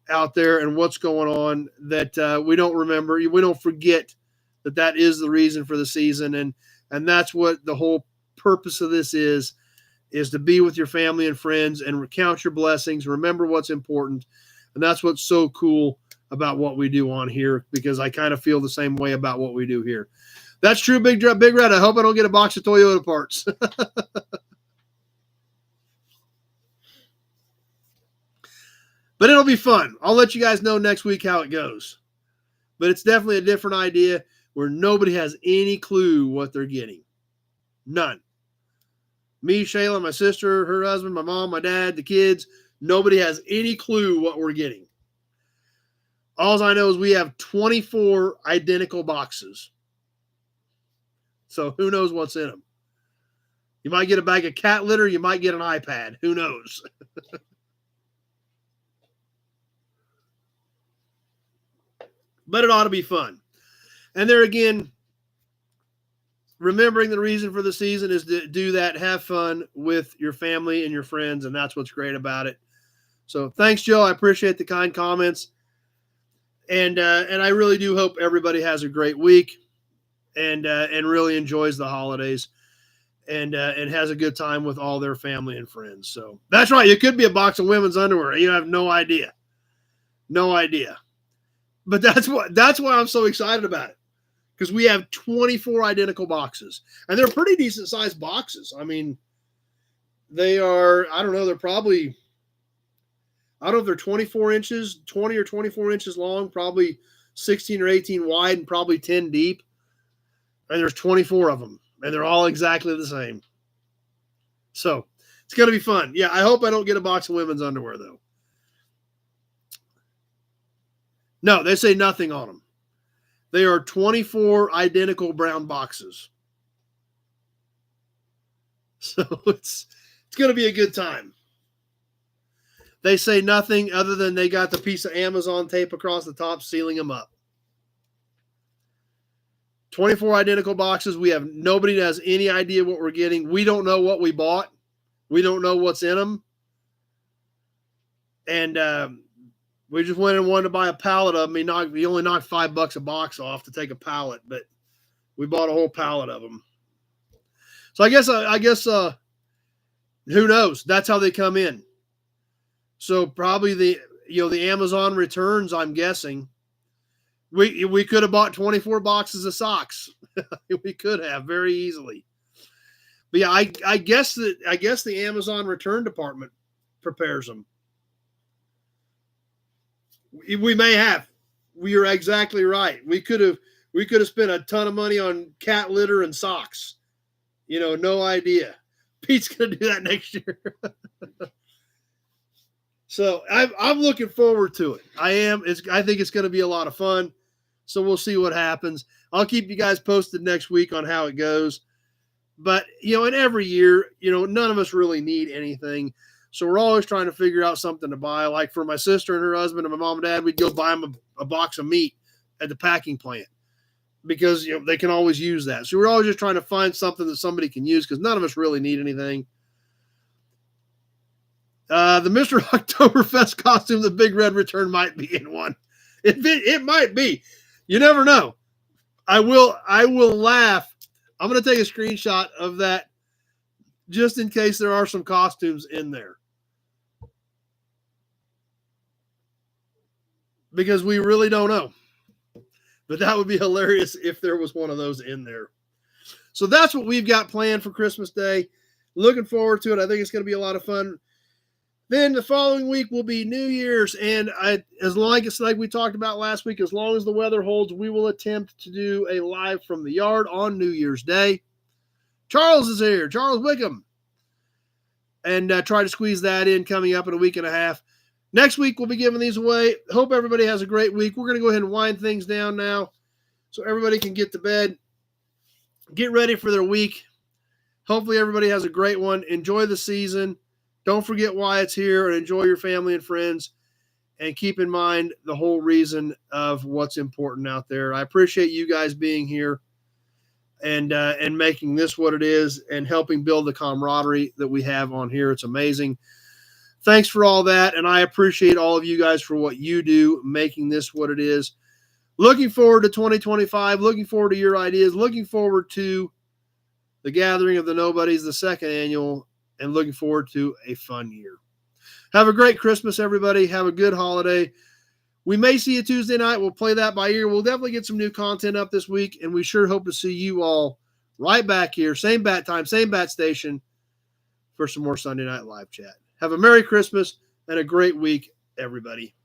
out there and what's going on, that we don't forget that is the reason for the season. And that's what the whole purpose of this is to be with your family and friends and recount your blessings. Remember what's important. And that's what's so cool about what we do on here, because I kind of feel the same way about what we do here. That's true, Big Red. I hope I don't get a box of Toyota parts. But it'll be fun. I'll let you guys know next week how it goes. But it's definitely a different idea where nobody has any clue what they're getting. None. Me, Shayla, my sister, her husband, my mom, my dad, the kids, Nobody has any clue what we're getting. All I know is we have 24 identical boxes. So who knows what's in them? You might get a bag of cat litter. You might get an iPad. Who knows? But it ought to be fun. And there again, remembering the reason for the season is to do that, have fun with your family and your friends, and that's what's great about it. So thanks, Joe. I appreciate the kind comments. And I really do hope everybody has a great week and really enjoys the holidays and has a good time with all their family and friends. So that's right. It could be a box of women's underwear. You have no idea. No idea. But that's why I'm so excited about it. Because we have 24 identical boxes. And they're pretty decent sized boxes. I mean, they are, I don't know, they're probably, I don't know if they're 24 inches, 20 or 24 inches long, probably 16 or 18 wide, and probably 10 deep. And there's 24 of them. And they're all exactly the same. So it's going to be fun. Yeah, I hope I don't get a box of women's underwear, though. No, they say nothing on them. They are 24 identical brown boxes. So it's going to be a good time. They say nothing other than they got the piece of Amazon tape across the top sealing them up. 24 identical boxes. We have nobody has any idea what we're getting. We don't know what we bought. We don't know what's in them. And we just went and wanted to buy a pallet of them. We only knocked $5 a box off to take a pallet, but we bought a whole pallet of them. So I guess who knows? That's how they come in. So probably the Amazon returns, I'm guessing. We could have bought 24 boxes of socks. We could have very easily. But yeah, I guess the Amazon return department prepares them. We may have. We are exactly right. We could have spent a ton of money on cat litter and socks. No idea. Pete's gonna do that next year. So I'm looking forward to it. I am. I think it's going to be a lot of fun. So we'll see what happens. I'll keep you guys posted next week on how it goes. But and every year, none of us really need anything. So we're always trying to figure out something to buy. Like for my sister and her husband and my mom and dad, we'd go buy them a box of meat at the packing plant because they can always use that. So we're always just trying to find something that somebody can use because none of us really need anything. The Mr. Oktoberfest costume, the Big Red Return might be in one. It might be. You never know. I will laugh. I'm going to take a screenshot of that just in case there are some costumes in there. Because we really don't know. But that would be hilarious if there was one of those in there. So that's what we've got planned for Christmas Day. Looking forward to it. I think it's going to be a lot of fun. Then the following week will be New Year's, and as long as, like we talked about last week, as long as the weather holds, we will attempt to do a live from the yard on New Year's Day. Charles is here, Charles Wickham, and try to squeeze that in coming up in a week and a half. Next week, we'll be giving these away. Hope everybody has a great week. We're going to go ahead and wind things down now so everybody can get to bed, get ready for their week. Hopefully everybody has a great one. Enjoy the season. Don't forget why it's here and enjoy your family and friends and keep in mind the whole reason of what's important out there. I appreciate you guys being here and making this what it is and helping build the camaraderie that we have on here. It's amazing. Thanks for all that. And I appreciate all of you guys for what you do, making this what it is. Looking forward to 2025, looking forward to your ideas, looking forward to the gathering of the Nobodies, the second annual, and looking forward to a fun year. Have a great Christmas, everybody. Have a good holiday. We may see you Tuesday night. We'll play that by ear. We'll definitely get some new content up this week, and we sure hope to see you all right back here, same bat time, same bat station, for some more Sunday Night Live chat. Have a Merry Christmas and a great week, everybody.